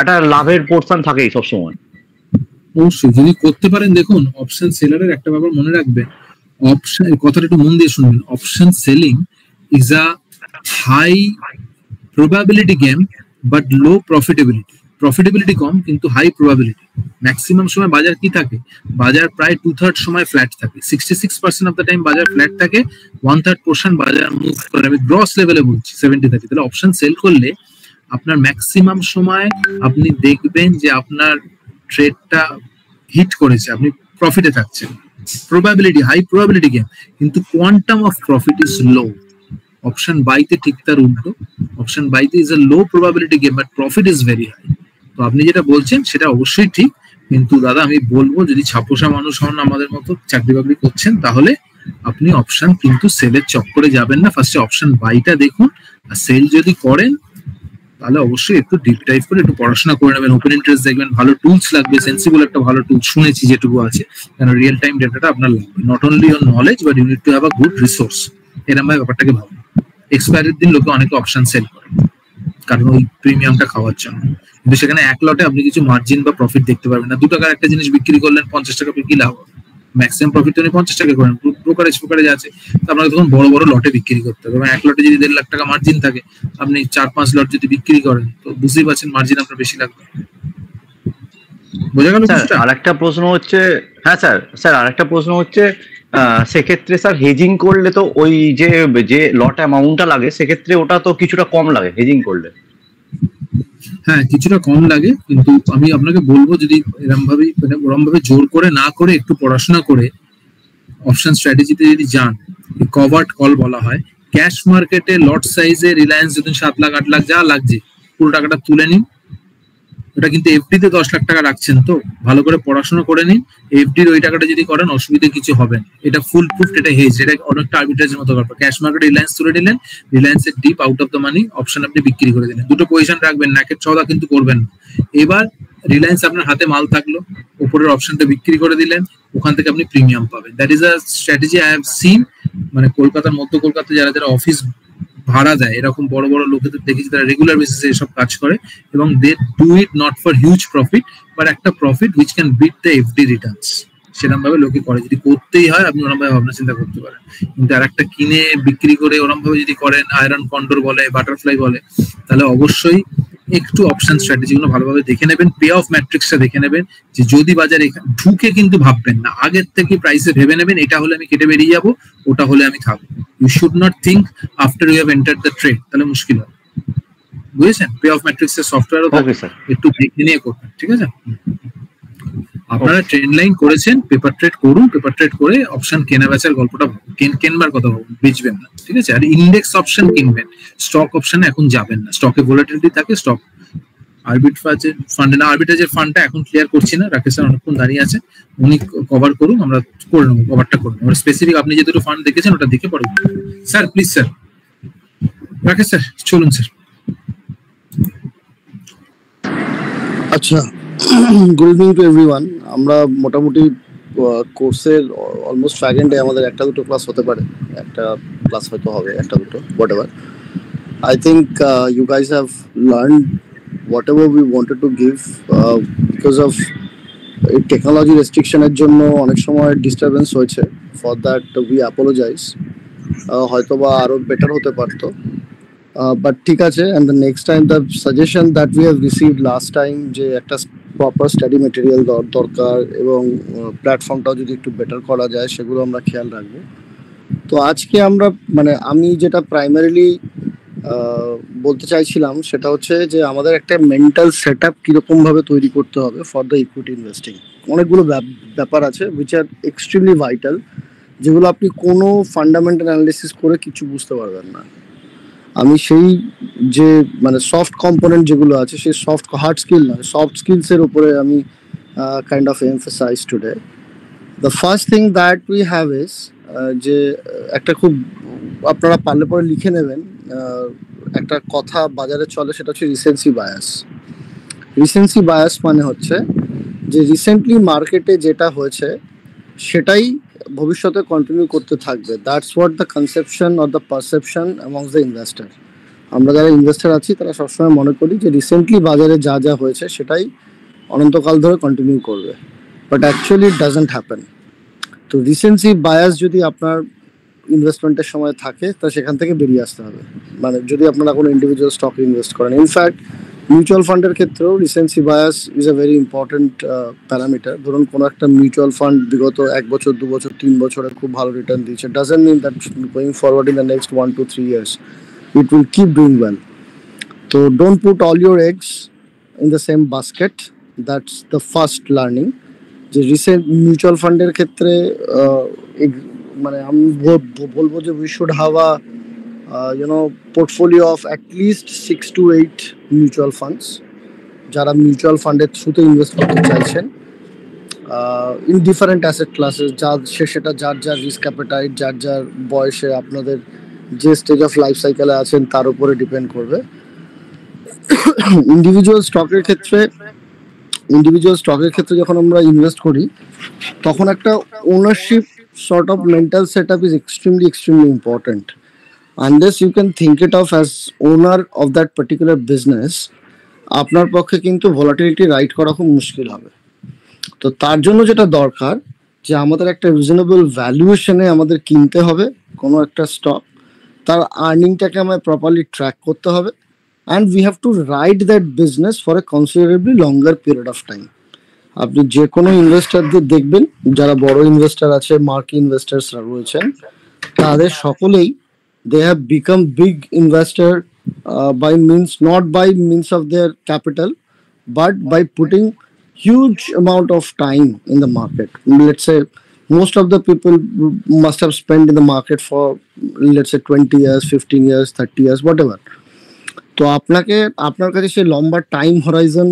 একটা লাভের পোর্শন থাকেই সবসময়। অবশ্যই যদি করতে পারেন। দেখুন, অপশন সেলারের একটা ব্যাপার মনে রাখবেন, অপশন কথাটা একটু মন দিয়ে শুনবেন। Option selling is a high probability game but low profitability. Profitability কম কিন্তু হাই প্রবাবিলিটি। ম্যাক্সিমাম সময় বাজার কি থাকে, বাজার প্রায় 2/3 সময় ফ্ল্যাট থাকে, 66% অফ দ্য টাইম বাজার ফ্ল্যাট থাকে, 1/3 পোর্শন বাজার মুভ করে। আমি গ্রস লেভেলে বলছি 70-30। তাহলে অপশন সেল করলে আপনার ম্যাক্সিমাম সময় আপনি দেখবেন যে আপনার ট্রেডটা হিট করেছে, আপনি প্রফিটে থাকছেন। প্রবাবিলিটি হাই প্রবাবিলিটি গেম, কিন্তু quantum of profit is low. Option বাইতে ঠিক তার উল্টো, অপশন বাইতে is a low probability game but profit is very high. তো আপনি যেটা বলছেন সেটা অবশ্যই ঠিক, কিন্তু দাদা আমি বলবো যদি ছাপোষা মানুষ হন, আমাদের মতো চাকরি বাকরি করছেন, তাহলে আপনি অপশন কিন্তু সেলের চক্করে যাবেন না। ফার্স্টে অপশন বাইটা দেখুন, আর সেল যদি করেন তাহলে অবশ্যই একটু ডিপ ডাইভ করে একটু পড়াশোনা করে নেবেন। ওপেন ইন্টারেস্ট দেখবেন, ভালো টুলস লাগবে, সেন্সিবল একটা ভালো টুল শুনেছি যেটুকু আছে, কারণ রিয়েল টাইম ডেটাটা আপনার লাগবে। Not only on knowledge but you need to have a good resource. এরকম ভাবে ব্যাপারটাকে ভাবুন। এক্সপায়ারির দিন লোকে অনেকে অপশন সেল করে কারণ ওই প্রিমিয়ামটা খাওয়ার জন্য, কিন্তু সেখানে এক লটে আপনি কিছু মার্জিন বা প্রফিট দেখতে পারবেন না। 2 টাকার একটা জিনিস বিক্রি করলেন 50 টাকা, কি লাভ? ম্যাক্সিমাম প্রফিট তো 50 টাকা করেন, ব্রোকারেজ আছে। আপনাকে তখন বড় বড় লটে বিক্রি করতে হবে। এক লটে যদি 1.5 লাখ টাকা মার্জিন থাকে, আপনি 4-5 লট যদি বিক্রি করেন, তো বুঝতেই পারছেন মার্জিন আপনার বেশি লাগবে। বোঝা গেল? আরেকটা প্রশ্ন হচ্ছে, হ্যাঁ স্যার আরেকটা প্রশ্ন হচ্ছে, সেক্ষেত্রে স্যার হেজিং করলে তো ওই যে লট অ্যামাউন্টটা লাগে, সেক্ষেত্রে ওটা তো কিছুটা কম লাগে হেজিং করলে। হ্যাঁ, কিছুটা কম লাগে, কিন্তু আমি আপনাকে বলবো যদি এরকম ভাবে জোর করে না করে একটু পড়াশোনা করে অপশন স্ট্র্যাটেজিতে যদি যান, কভার্ড কল বলা হয়, ক্যাশ মার্কেটে লট সাইজে রিলায়েন্স যদি 7 লাখ 8 লাখ যা লাগছে পুরো টাকাটা তুলে নিন। ওটা কিন্তু এফডি তে 10 লাখ টাকা রাখছেন, তো ভালো করে পড়াশোনা করে নিন। এফডির ওই টাকাটা যদি করেন অসুবিধা কিছু হবে না, এটা ফুল প্রুফ, এটা হেজ, এটা অনেকটা আর্বিট্রাজের মতো ব্যাপার। ক্যাশ মার্কেটে রিলায়েন্স তুলে নিলেন, রিলায়েন্সের deep out of the money option আপনি বিক্রি করে দিলেন, দুটো পজিশন রাখবেন, নাকের ছদা কিন্তু করবেন না। এবার রিলায়েন্স আপনার হাতে মাল থাকলো, উপরের অপশনটা বিক্রি করে দিলেন, ওখান থেকে আপনি প্রিমিয়াম পাবেন। That is a strategy I have seen. মানে কলকাতার মধ্য কলকাতায় যারা যারা অফিস ভাড়া দেয়, এরকম বড় বড় লোকেদের দেখেছি তারা রেগুলার বেসিসে এসব কাজ করে, এবং they do it not for huge profit, but একটা profit which can beat the FD returns. সেরকম ভাবে লোকে করে, যদি করতেই হয় আপনি ওরকম ভাবে ভাবনা চিন্তা করতে পারেন। কিন্তু আর একটা কিনে বিক্রি করে ওরকম ভাবে যদি করেন, আয়রন কন্ডোর বলে, বাটারফ্লাই বলে, তাহলে অবশ্যই একটু অপশন স্ট্র্যাটেজি গুলো ভালোভাবে দেখে নেবেন, পে অফ ম্যাট্রিক্সটা দেখে নেবেন, যে যদি বাজারে ঢুকে কিন্তু ভাববেন না, আগের থেকে প্রাইসে ভেবে নেবেন এটা হলে আমি কেটে বেরিয়ে যাবো, ওটা হলে আমি থাকবো। You should not think after you have entered the trade, তাহলে মুশকিল হবে। বুঝেছেন? পে অফ ম্যাট্রিক্স এর সফটওয়্যারও একটু দেখে নিয়ে করবেন, ঠিক আছে? আপনারা ট্রেন্ড লাইন করেছেন, পেপার ট্রেড করুন, পেপার ট্রেড করে অপশন কেনা বেচার গল্পটা কেনবার কথা ভাবুন, বেচবেন না, ঠিক আছে? আর ইন্ডেক্স অপশন কিনবেন, স্টক অপশনে এখন যাবেন না, স্টকে ভোলাটিলিটি থাকে। স্টক আরবিট্রাজের ফান্ড না, আরবিট্রাজের ফান্ডটা এখন ক্লিয়ার করছি না, রাকেশ স্যার অনেকক্ষণ দাঁড়িয়ে আছে, উনি কভার করুন, আমরা করে নেবো, কভারটা করে নেবো। স্পেসিফিক আপনি যে দুটো ফান্ড দেখেছেন ওটা দেখে পড়ে sir, please sir. Rakesh sir চলুন স্যার। আচ্ছা, গুড ইভিনিং টু এভরিওয়ান। আমরা মোটামুটি কোর্সের অলমোস্ট সেকেন্ড ডে, আমাদের একটা দুটো ক্লাস হতে পারে, একটা ক্লাস হয়তো হবে, একটা দুটো, what ever. I think you guys have learned whatever we wanted to give, because of technology restriction এর জন্য অনেক সময় ডিস্টারবেন্স হয়েছে, ফর দ্যাট উই অ্যাপোলোজাইজ। হয়তো বা আরো বেটার হতে পারতো, বাট ঠিক আছে। And the next time the suggestion that we have received last time, যে একটা প্রপার স্টাডি মেটেরিয়াল দরকার এবং প্ল্যাটফর্মটাও যদি একটু বেটার করা যায়, সেগুলো আমরা খেয়াল রাখবো। তো আজকে আমরা, মানে আমি যেটা প্রাইমারিলি বলতে চাইছিলাম সেটা হচ্ছে যে আমাদের একটা মেন্টাল সেট আপ কিরকম ভাবে তৈরি করতে হবে ফর দ্য ইকুইটি ইনভেস্টিং। অনেকগুলো ব্যাপার আছে উইচ আর এক্সট্রিমলি ভাইটাল, যেগুলো আপনি কোনো ফান্ডামেন্টাল অ্যানালিসিস করে কিছু বুঝতে পারবেন না। আমি সেই যে মানে সফট কম্পোনেন্ট যেগুলো আছে, সেই সফট, হার্ড স্কিল নয়, সফট স্কিলসের উপরে আমি kind of emphasise today. The first thing that we have is, যে একটা খুব আপনারা পারলে পরে লিখে নেবেন, একটা কথা বাজারে চলে, সেটা হচ্ছে রিসেন্সি বায়াস। রিসেন্সি বায়াস মানে হচ্ছে যে রিসেন্টলি মার্কেটে যেটা হয়েছে সেটাই ভবিষ্যতে কন্টিনিউ করতে থাকবে। That's what the conception or the perception amongst the investor. আমরা যারা ইনভেস্টার আছি তারা সবসময় মনে করি যে রিসেন্টলি বাজারে যা যা হয়েছে সেটাই অনন্তকাল ধরে কন্টিনিউ করবে, but actually it doesn't happen. তো রিসেন্সি বায়াস যদি আপনার ইনভেস্টমেন্টের সময় থাকে, তা সেখান থেকে বেরিয়ে আসতে হবে। মানে যদি আপনারা কোনো ইন্ডিভিজুয়াল স্টকে ইনভেস্ট করেন, ইনফ্যাক্ট মিউচুয়াল ফান্ডের ক্ষেত্রেও recency bias is a very important parameter. ধরুন কোনো একটা মিউচুয়াল ফান্ড বিগত 1 বছর 2 বছর 3 বছরে খুব ভালো রিটার্ন দিয়েছে, doesn't mean that going forward in the next 1 to 3 years it will keep doing well. So don't put all your eggs in the same basket. That's the first learning. যে recent mutual ফান্ডের ক্ষেত্রে মানে আমি বলবো যে we should have a portfolio of at least 6 to 8 mutual funds, যারা mutual ফান্ডের থ্রুতে ইনভেস্ট করতে চাইছেন ইন ডিফারেন্ট অ্যাসেট ক্লাসেস। সেটা যার যার রিস্ক অ্যাপেটাইট, যার যার বয়সে, আপনাদের যে স্টেজ অফ লাইফ সাইকেলে আছেন তার উপরে ডিপেন্ড করবে। ইন্ডিভিজুয়াল স্টকের ক্ষেত্রে যখন আমরা ইনভেস্ট করি, তখন একটা ownership sort of mental setup is extremely important. Unless you can think it of as owner of that particular business, আপনার পক্ষে কিন্তু ভলাটিলিটি রাইড করা খুব মুশকিল হবে। তো তার জন্য যেটা দরকার, যে আমাদের একটা রিজনেবল ভ্যালুয়েশনে আমাদের কিনতে হবে কোনো একটা স্টক, তার আর্নিংটাকে আমায় প্রপারলি ট্র্যাক করতে হবে, and we have to ride that business for a considerably longer period of time. আপনি যে কোনো ইনভেস্টারদের দেখবেন, যারা বড় ইনভেস্টার আছে, মার্কি ইনভেস্টার্সরা রয়েছেন, তাদের সকলেই they have become big investor by means, not by means of their capital, but by putting huge amount of time in the market. Let's say most of the people must have spent in the market for, let's say, 20 years, 15 years, 30 years, whatever. তো আপনার কাছে সেই লম্বা time Horizon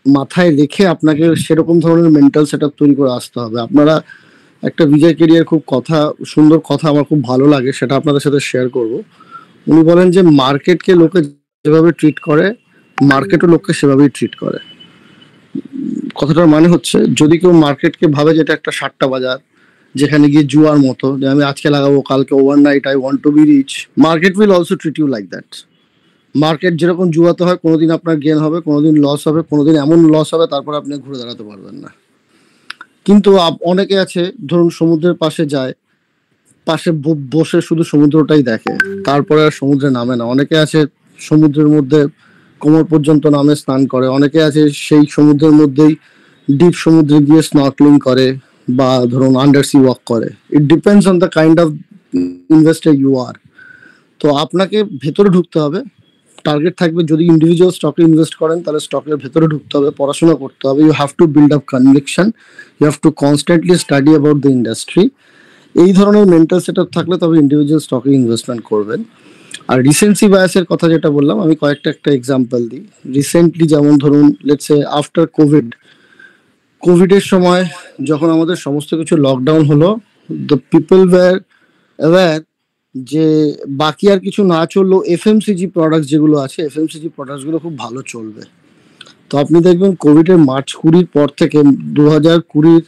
মাথায় রেখে আপনাকে সেরকম ধরনের মেন্টাল সেটআপ তৈরি করে আসতে হবে। আপনারা একটা বিজয় কেরিয়ার খুব সুন্দর কথা আমার খুব ভালো লাগে, সেটা আপনাদের সাথে শেয়ার করব। উনি বলেন যে মার্কেটকে লোকে যেভাবে ট্রিট করে, মার্কেটও লোককে সেভাবেই ট্রিট করে। কথাটার মানে হচ্ছে, যদি কেউ মার্কেটকে ভাবে যেটা একটা সাট্টা বাজার, যেখানে গিয়ে জুয়ার মতো, যে আমি আজকে লাগাবো কালকে overnight I want to be rich, market will also treat you like that. Market যেরকম জুয়াতে হয়, কোনোদিন আপনার গেন হবে, কোনোদিন লস হবে, কোনোদিন এমন লস হবে তারপর আপনি ঘুরে দাঁড়াতে পারবেন না। কিন্তু অনেকে আছে, ধরুন সমুদ্রের পাশে যায়, পাশে বসে শুধু সমুদ্রটাই দেখে, তারপরে আর সমুদ্রে নামে না। অনেকে আছে সমুদ্রের মধ্যে কোমর পর্যন্ত নামে স্নান করে, অনেকে আছে সেই সমুদ্রের মধ্যেই ডিপ সমুদ্রে গিয়ে স্নর্কেলিং করে বা ধরুন আন্ডার সি ওয়াক করে। It depends on the kind of investor you are. তো আপনাকে ভেতরে ঢুকতে হবে, টার্গেট থাকবে। যদি ইন্ডিভিজুয়াল স্টকে ইনভেস্ট করেন তাহলে স্টকের ভেতরে ঢুকতে হবে, পড়াশোনা করতে হবে। You have to build up conviction, you have to constantly study about the industry. এই ধরনের মেন্টাল সেটআপ থাকলে তবে ইন্ডিভিজুয়াল স্টকে ইনভেস্টমেন্ট করবেন। আর রিসেন্সি বায়াসের কথা যেটা বললাম, আমি একটা এক্সাম্পল দিই। রিসেন্টলি যেমন ধরুন, লেটস সে আফটার কোভিডের সময় যখন আমাদের সমস্ত কিছু লকডাউন হলো, দ্য পিপল ওয়্যার অ্যাওয়্যার যে বাকি আর কিছু না চললো, এফএমসিজি প্রোডাক্টস যেগুলো আছে, এফএমসিজি প্রোডাক্টসগুলো খুব ভালো চলবে। তো আপনি দেখবেন কোভিডের মার্চ 20 পর থেকে 2020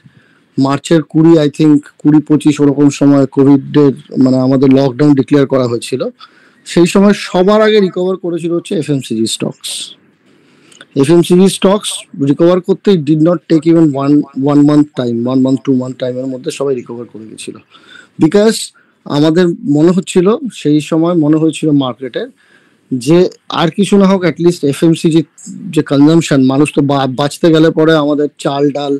মার্চের 20 আই থিঙ্ক 20-25 ওরকম সময় কোভিডের মানে আমাদের লকডাউন ডিক্লেয়ার করা হয়েছিল। সেই সময় সবার আগে রিকভার করেছিল হচ্ছে FMCG stocks. FMCG stocks recover করতে did not take even one month time, 1 month 2 month টাইমের মধ্যে সবাই রিকভার করে গেছিল। বিকজ আমাদের মনে হচ্ছিল, সেই সময় মনে হয়েছিল মার্কেটে যে আর কিছু না হোক অ্যাটলিস্ট এফএমসিজি যে কনজামশন, মানুষ তো বাঁচতে গেলে পরে আমাদের চাল ডাল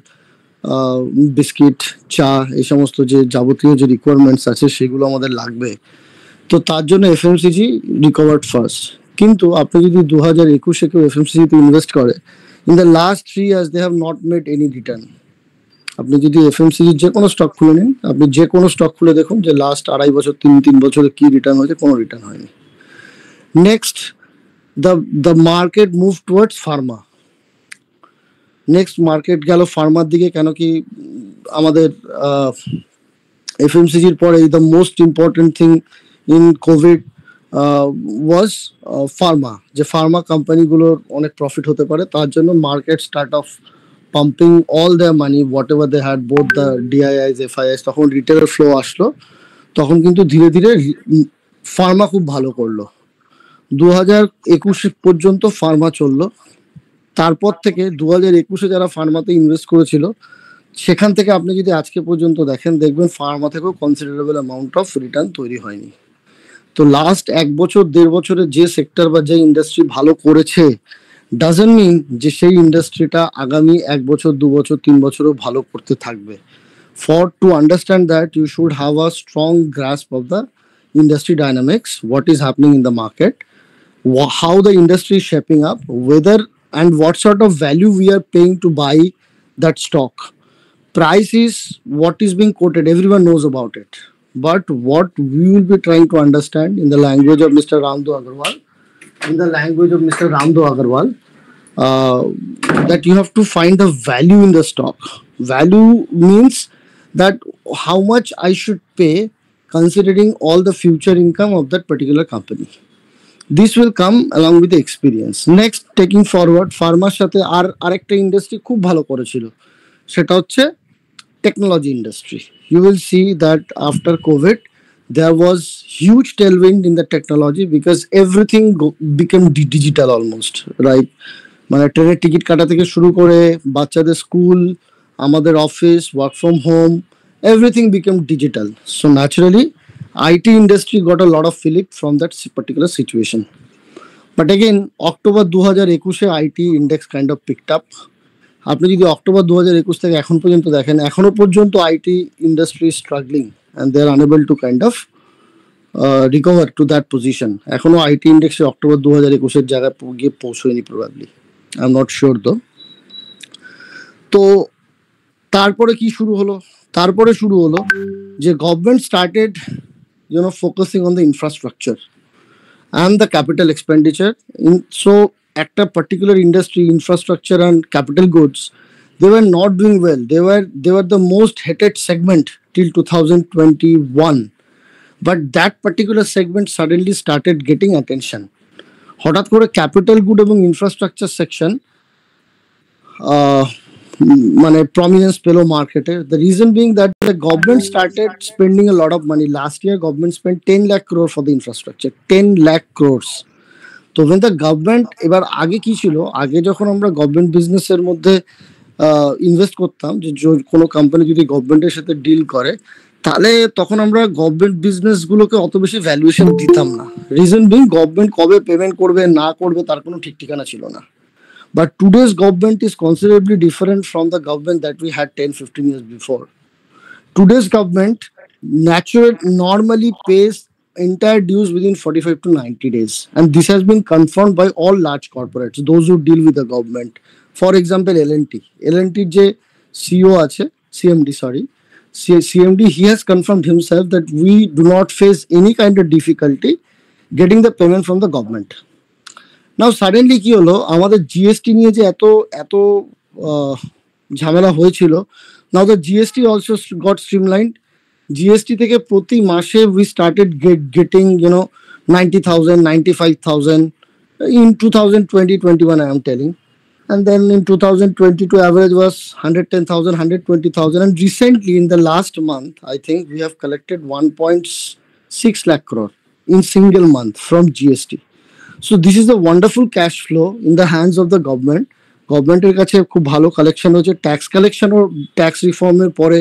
বিস্কিট চা এই সমস্ত যে যাবতীয় যে রিকোয়ারমেন্টস আছে সেগুলো আমাদের লাগবে। তো তার জন্য এফএমসিজি রিকভার্ড ফার্স্ট। কিন্তু আপনি যদি 2021-এ কেউ এফএমসিজিতে ইনভেস্ট করে, in the last 3 years they have not made any return. আপনি যদি এফএমসিজির যে কোনো স্টক খুলে নিন, আপনি যে কোনো স্টক খুলে দেখুন যে লাস্ট 2.5 বছর 3 বছরে কি রিটার্ন হয়েছে, কোনো রিটার্ন হয়নি। Next, the market move towards pharma. Next market গেল ফার্মার দিকে। কেন কি আমাদের এফএমসিজির পরে the most important thing in Covid was pharma. যে ফার্মা কোম্পানিগুলোর অনেক প্রফিট হতে পারে, তার জন্য market start of pumping all their money, whatever they had, both the DIIs FIIs. তখন রিটেলের ফ্লো আসলো, তখন কিন্তু ধীরে ধীরে ফার্মা খুব ভালো করলো। 2021 পর্যন্ত ফার্মা চললো। তারপর থেকে 2021-এ যারা ফার্মাতে ইনভেস্ট করেছিল, সেখান থেকে আপনি যদি আজকে পর্যন্ত দেখেন, দেখবেন ফার্মা থেকেও কনসিডারেবল অ্যামাউন্ট অফ রিটার্ন তৈরি হয়নি। তো লাস্ট 1 বছর 1.5 বছরে যে সেক্টর বা যে ইন্ডাস্ট্রি ভালো করেছে, ডাজন্ট মিন যে সেই ইন্ডাস্ট্রিটা আগামী 1 বছর 2 বছর 3 বছরও ভালো করতে থাকবে। For to understand that you should have a strong grasp of the industry dynamics, what is happening in the market, how the industry is shaping up, whether and what sort of value we are paying to buy that stock. Price is what is being quoted, everyone knows about it, but what we will be trying to understand in the language of Mr. Ramdo Agarwal, that you have to find the value in the stock. Value means that how much I should pay considering all the future income of that particular company. This will come along with the experience. Next, taking forward, pharmaর সাথে আরেকটা industry খুব ভালো করেছিল, সেটা হচ্ছে technology industry. You will see that after COVID there was huge tailwind in the technology because everything became digital almost, right? মানে ট্রেনের ticket কাটা থেকে শুরু করে বাচ্চাদের স্কুল, আমাদের office, work from home, everything became digital. So naturally, IT industry got a lot of fillip from that particular situation. But again, October 2021-এ IT index kind of picked up. আপনি যদি October 2021 থেকে এখন পর্যন্ত দেখেন, এখনো পর্যন্ত IT industry is struggling and they are unable to kind of recover to that position. এখনো IT index October 2021-এর জায়গায় গিয়ে পৌঁছয়নি probably. I'm not sure though. তো তারপরে কি শুরু হলো? তারপরে শুরু হলো যে government started focusing on the infrastructure and the capital expenditure. So at a particular industry, infrastructure and capital goods, they were not doing well. They were the most hated segment till 2021. But that particular segment suddenly started getting attention. হঠাৎ করে capital good এবং infrastructure section মানে prominence পেলো মার্কেটে. The reason being that the government started spending a lot of money. Last year, government spent 10 lakh crore for the infrastructure. 10 lakh crores. তো when the government, এবার আগে কি ছিল, আগে যখন আমরা গভর্নমেন্ট বিজনেসের মধ্যে ইনভেস্ট করতাম, যে কোনো কোম্পানি যদি গভর্নমেন্টের সাথে ডিল করে, তাহলে তখন আমরা গভর্নমেন্ট বিজনেস গুলোকে অত বেশি ভ্যালুয়েশন দিতাম না. রিজন বিং গভর্নমেন্ট কবে পেমেন্ট করবে না করবে তার কোনো ঠিক ঠিকানা ছিল না. But today's government is considerably different from the government that we had 10-15 years before. Today's government normally pays entire dues within 45 to 90 days. And this has been confirmed by all large corporates, those who deal with the government. For example, L&T. L&T je CEO ache, CMD, he has confirmed himself that we do not face any kind of difficulty getting the payment from the government. Now suddenly কি হলো, আমাদের GST নিয়ে যে এত ঝামেলা হয়েছিল, now the GST also got streamlined. GST থেকে প্রতি মাসে we started getting 90,000, 95,000 in 2020-21 I am telling, and then in 2022 average was 110,000, 120,000, and recently in the last month I think we have collected 1.6 lakh crore in single month from GST. So this is a wonderful cash flow in the hands of the government. গভর্নমেন্টের কাছে খুব ভালো collection হচ্ছে. Tax কালেকশনও tax রিফর্মের পরে,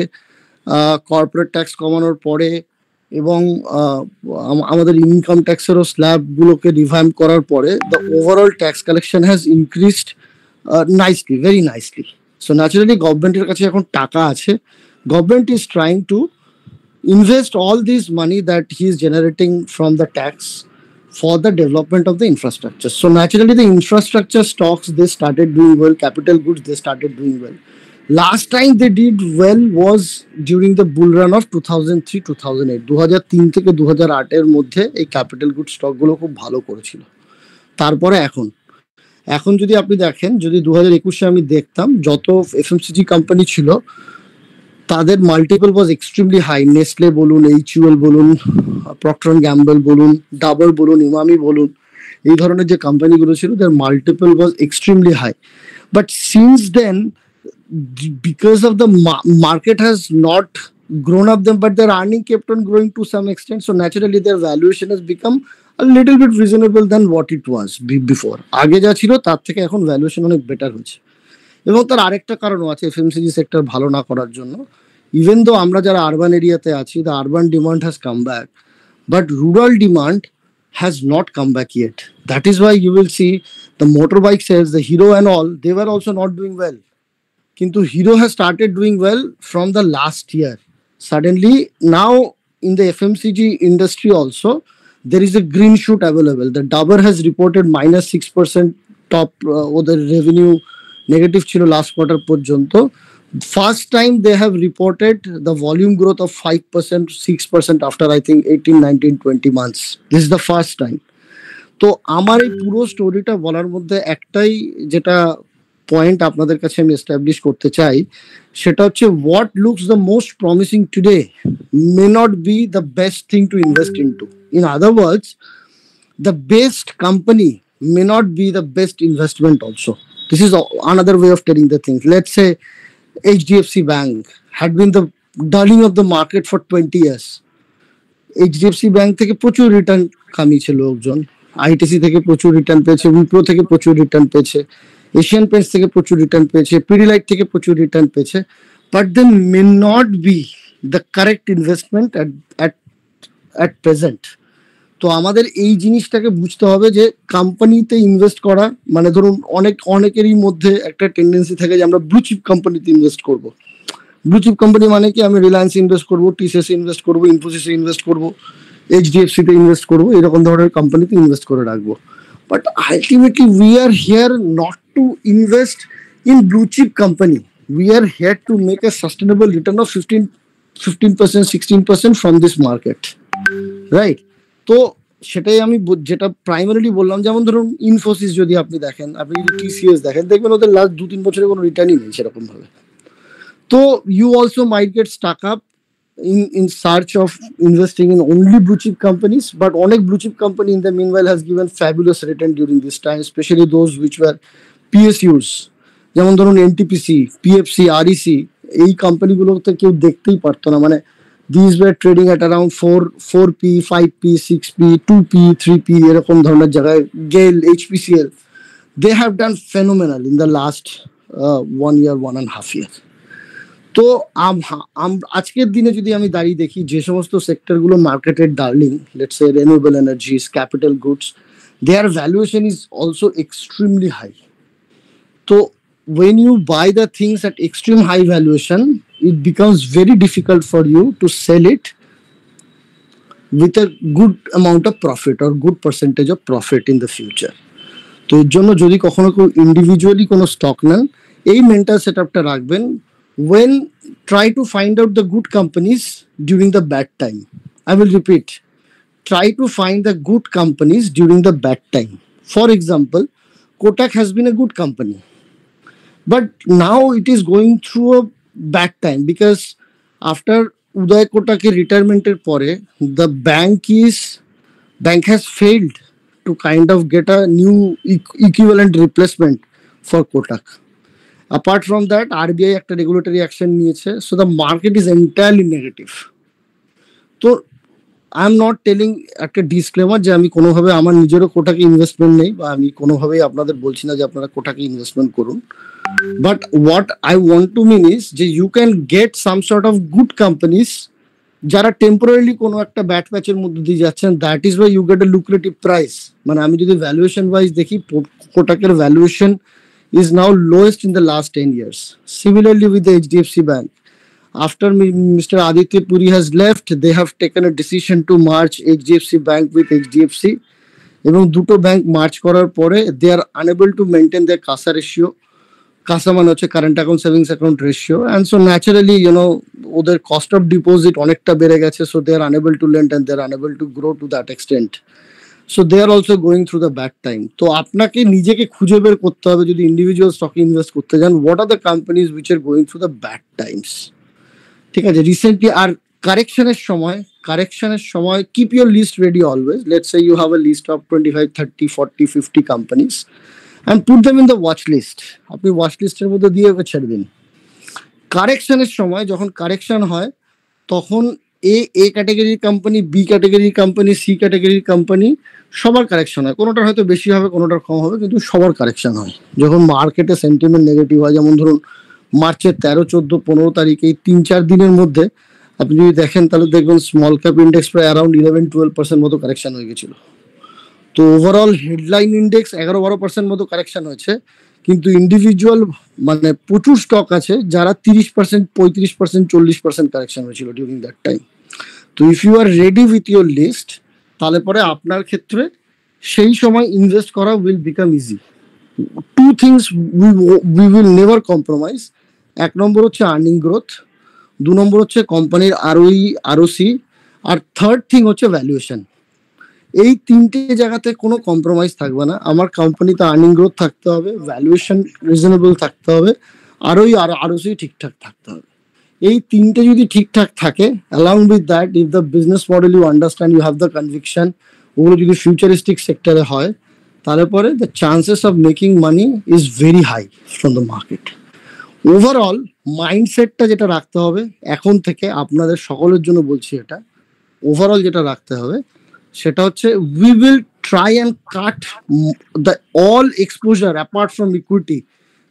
corporate tax কমানোর পরে, এবং আমাদের ইনকাম ট্যাক্সেরও স্ল্যাবগুলোকে রিভাইম করার পরে the overall tax collection has increased nicely, very nicely. So naturally গভর্নমেন্টের কাছে এখন টাকা আছে. Government is trying to invest all this money that he is generating from the tax for the development of the infrastructure. So naturally the infrastructure stocks, they started doing well. Capital goods, they started doing well. Last time they did well was during the bull run of 2003-2008. 2003 থেকে 2008 এর মধ্যে এই capital good stock গুলো খুব ভালো করেছিল. তারপরে এখন যদি আপনি দেখেন, যদি 2021-এ আমি দেখতাম যত এফএমসিজি কোম্পানি ছিল তাদের multiple was extremely high. Nestle বলুন, HUL বলুন, প্রক্টর অ্যান্ড গ্যাম্বল বলুন, ডাবর বলুন, ইমামি বলুন, এই ধরনের যে কোম্পানিগুলো ছিল তার multiple was extremely high. But since then, because of the market has not grown up them, but their earning kept on growing to some extent, so naturally their valuation has become a little bit reasonable than what it was before. আগে যা ছিল তার থেকে এখন valuation অনেক better হচ্ছে. এবং তার আরেকটা কারণও আছে এফএমসিজি সেক্টর ভালো না করার জন্য. ইভেন দো আমরা যারা আরবান এরিয়াতে আছি, the urban demand has come back, but rural demand has not come back yet. That is why you will see the motorbike sales, the Hero and all, they were also not doing well. কিন্তু Hero has started doing well from the last year. Suddenly now in the FMCG industry also there is a green shoot available. The Dabur has reported -6% top the revenue negative chilo last quarter porjonto. First time they have reported the volume growth of 5%, 6% after I think 18, 19, 20 months. This is the first time. তো আমার এই পুরো স্টোরিটা বলার মধ্যে একটাই যেটা point আপনাদের কাছে আমি এস্টাবলিশ করতে চাই, সেটা হচ্ছে what looks the most promising today may not be the best thing to invest into. In other words, the best company may not be the best investment also. This is another way of telling the things. Let's say HDFC Bank had been the darling of the market for 20 years. HDFC Bank থেকে প্রচুর return কামিয়েছে লোকজন, ITC থেকে প্রচুর return পেয়েছে, উইপ্রো থেকে প্রচুর return পেয়েছে, Asian paints থেকে প্রচুর রিটার্ন পেয়েছে, পিডিলাইট থেকে প্রচুর রিটার্ন পেয়েছে, but they may not be the correct investment at present. তো আমাদের এই জিনিসটাকে বুঝতে হবে যে কোম্পানিতে ইনভেস্ট করা মানে ধরুন অনেকেরই মধ্যে একটা টেন্ডেন্সি থাকে যে আমরা ব্লু চিপ কোম্পানিতে ইনভেস্ট করব. ব্লু চিপ কোম্পানি মানে কি, আমি রিলায়েন্স ইনভেস্ট করবো, টিসিএস ইনভেস্ট করবো, ইনফোসিসে ইনভেস্ট করবো, এইচডিএফসিতে ইনভেস্ট করবো, এরকম ধরনের কোম্পানিতে ইনভেস্ট করে রাখবো. But ultimately, we are here not to invest in blue chip company. We are here to make a sustainable return of 15 15%, 16% from this market, right? তো সেটাই আমি যেটা প্রাইমারিলি বললাম, যেমন ধরুন ইনফোসিস যদি আপনি দেখেন, আপনি যদি টিসিএস দেখেন, দেখবেন ওদের লাস্ট 2-3 বছরে কোনো রিটার্নই নেই সেরকম ভাবে। তো you also might get stuck up in search of investing in only blue chip companies, but অনেক blue chip company in the meanwhile has given fabulous return during this time, especially those which were PSUs, যেমন ধরুন NTPC, PFC, REC, এই কোম্পানিগুলোতে কেউ দেখতেই পারতো না, মানে these were trading at around 4p, 5p, 6p, 2p, 3p এরকম ধরনের জায়গায়। GAIL, HPCL, they have done phenomenal in the last 1 year, 1.5 year. তো আজকের দিনে যদি আমি দাঁড়িয়ে দেখি যে সমস্ত সেক্টরগুলো মার্কেটের darling, let's say renewable energies, capital goods, their valuation is also extremely high. তো when you buy the things at extreme high valuation, it becomes very difficult for you to sell it with a good amount of profit or good percentage of profit in the future. তো এর জন্য যদি কখনো কেউ individually কোনো stock নেন, এই mental সেটআপটা রাখবেন, when try to find out the good companies during the bad time. I will repeat, try to find the good companies during the bad time. For example, Kotak has been a good company, but now it is going through a bad time because after Uday Kotak's retirement pore, the bank has failed to kind of get a new equivalent replacement for Kotak. Apart from that, RBI একটা regulatory action নিয়েছে, so the market is entirely negative. তো I am not telling, একটা disclaimer, যে আমি কোনোভাবে আমার নিজেরও কোটাকে investment নেই, বা আমি কোনোভাবেই আপনাদের বলছি না যে আপনারা কোটাকে ইনভেস্টমেন্ট করুন, but what I want to mean is যে you can get some sort of good companies যারা টেম্পোরারিলি কোনো একটা ব্যাট প্যাচের মধ্যে দিয়ে যাচ্ছেন, that is why you get a lucrative price. মানে আমি যদি ভ্যালুয়েশন ওয়াইজ দেখি, কোটাকের valuation is now lowest in the last 10 years. Similarly with the HDFC Bank, after Mr. Aditya Puri has left, they have taken a decision to merge HDFC Bank with HDFC, এবং দুটো bank merge করার পরে they are unable to maintain their CASA ratio. CASA মানে হচ্ছে current account savings account ratio, and so naturally ওদের cost of deposit অনেকটা বেড়ে গেছে, so they are unable to lend and they are unable to grow to that extent. So they are also going through the bad time. তো আপনাকে নিজেকে খুঁজে বের করতে হবে যদি ইন্ডিভিজুয়াল স্টকে ইনভেস্ট করতে যান, what are the companies which are going through the bad times. ঠিক আছে, রিসেন্টলি আর কারেকশনের সময় keep your list ready always. Let's say you have a list of 25, 30, 40, 50 companies and put them in the watch list. আপনি watch লিস্টের মধ্যে দিয়ে ছেড়ে দিন। কারেকশনের সময় যখন কারেকশন হয়, তখন এ ক্যাটাগরির কোম্পানি, বি ক্যাটাগরির কোম্পানি, সি ক্যাটাগরির কোম্পানি, সবার কারেকশন হয়। কোনোটার হয়তো বেশি হবে, কোনোটার কম হবে, কিন্তু সবার কারেকশন হয় যখন মার্কেটে সেন্টিমেন্ট নেগেটিভ হয়। যেমন ধরুন মার্চের 13, 14, 15 তারিখ, এই 3-4 দিনের মধ্যে আপনি যদি দেখেন তাহলে দেখবেন স্মল ক্যাপ ইন্ডেক্স প্রায় অ্যারাউন্ড 11-12% মতো কারেকশন হয়ে গেছিল। তো ওভারঅল হেডলাইন ইন্ডেক্স 11-12% মতো কারেকশন হয়েছে, কিন্তু ইন্ডিভিজুয়াল মানে প্রচুর স্টক আছে যারা 30%, 35%, 40% কারেকশন হয়েছিল ডিউরিং দ্যাট টাইম। তো if you are ready with your list, তাহলে পরে আপনার ক্ষেত্রে সেই সময় ইনভেস্ট করা will become easy. 2 things we will never compromise. 1 number হচ্ছে আর্নিং গ্রোথ, 2 নম্বর হচ্ছে কোম্পানির ROE, ROC, আর 3rd থিং হচ্ছে ভ্যালুয়েশন। এই 3টে জায়গাতে কোনো কম্প্রোমাইজ থাকবে না। আমার কোম্পানিতে আর্নিং গ্রোথ থাকতে হবে, ভ্যালুয়েশন রিজনেবল থাকতে হবে, ROE আর ROC ঠিকঠাক থাকতে হবে। এই 3টে যদি ঠিকঠাক থাকে, along with that, if the business model you understand, you have the conviction, ওগুলো যদি ফিউচারিস্টিক সেক্টরে হয়, তাহলে পরে the chances of making money is very high from the market. Overall মাইন্ডসেটটা যেটা রাখতে হবে এখন থেকে, আপনাদের সকলের জন্য বলছি এটা, ওভারঅল যেটা রাখতে হবে সেটা হচ্ছে we will try and cut the all exposure apart from equity.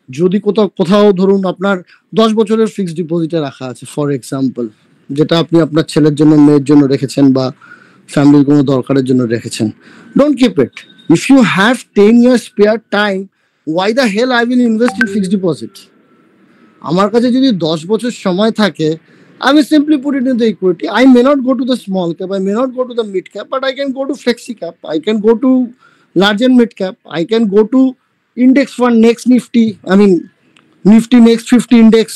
যদি কোথাও ধরুন আপনার 10 বছরের ফিক্সড ডিপোজিটে রাখা আছে ফর এক্সাম্পল, যেটা আপনি আপনার ছেলের জন্য, মেয়ের জন্য রেখেছেন বা ফ্যামিলির কোনো দরকারের জন্য রেখেছেন, don't keep it. If you have 10 years spare time, why the hell I will invest in fixed deposit? আমার কাছে যদি 10 বছর সময় থাকে, I will simply put it in the equity. I may not go to the small cap, I may not go to the mid cap, but I can go to flexi cap, I can go to large and mid cap, I can go to index fund, next Nifty, Nifty next 50 index,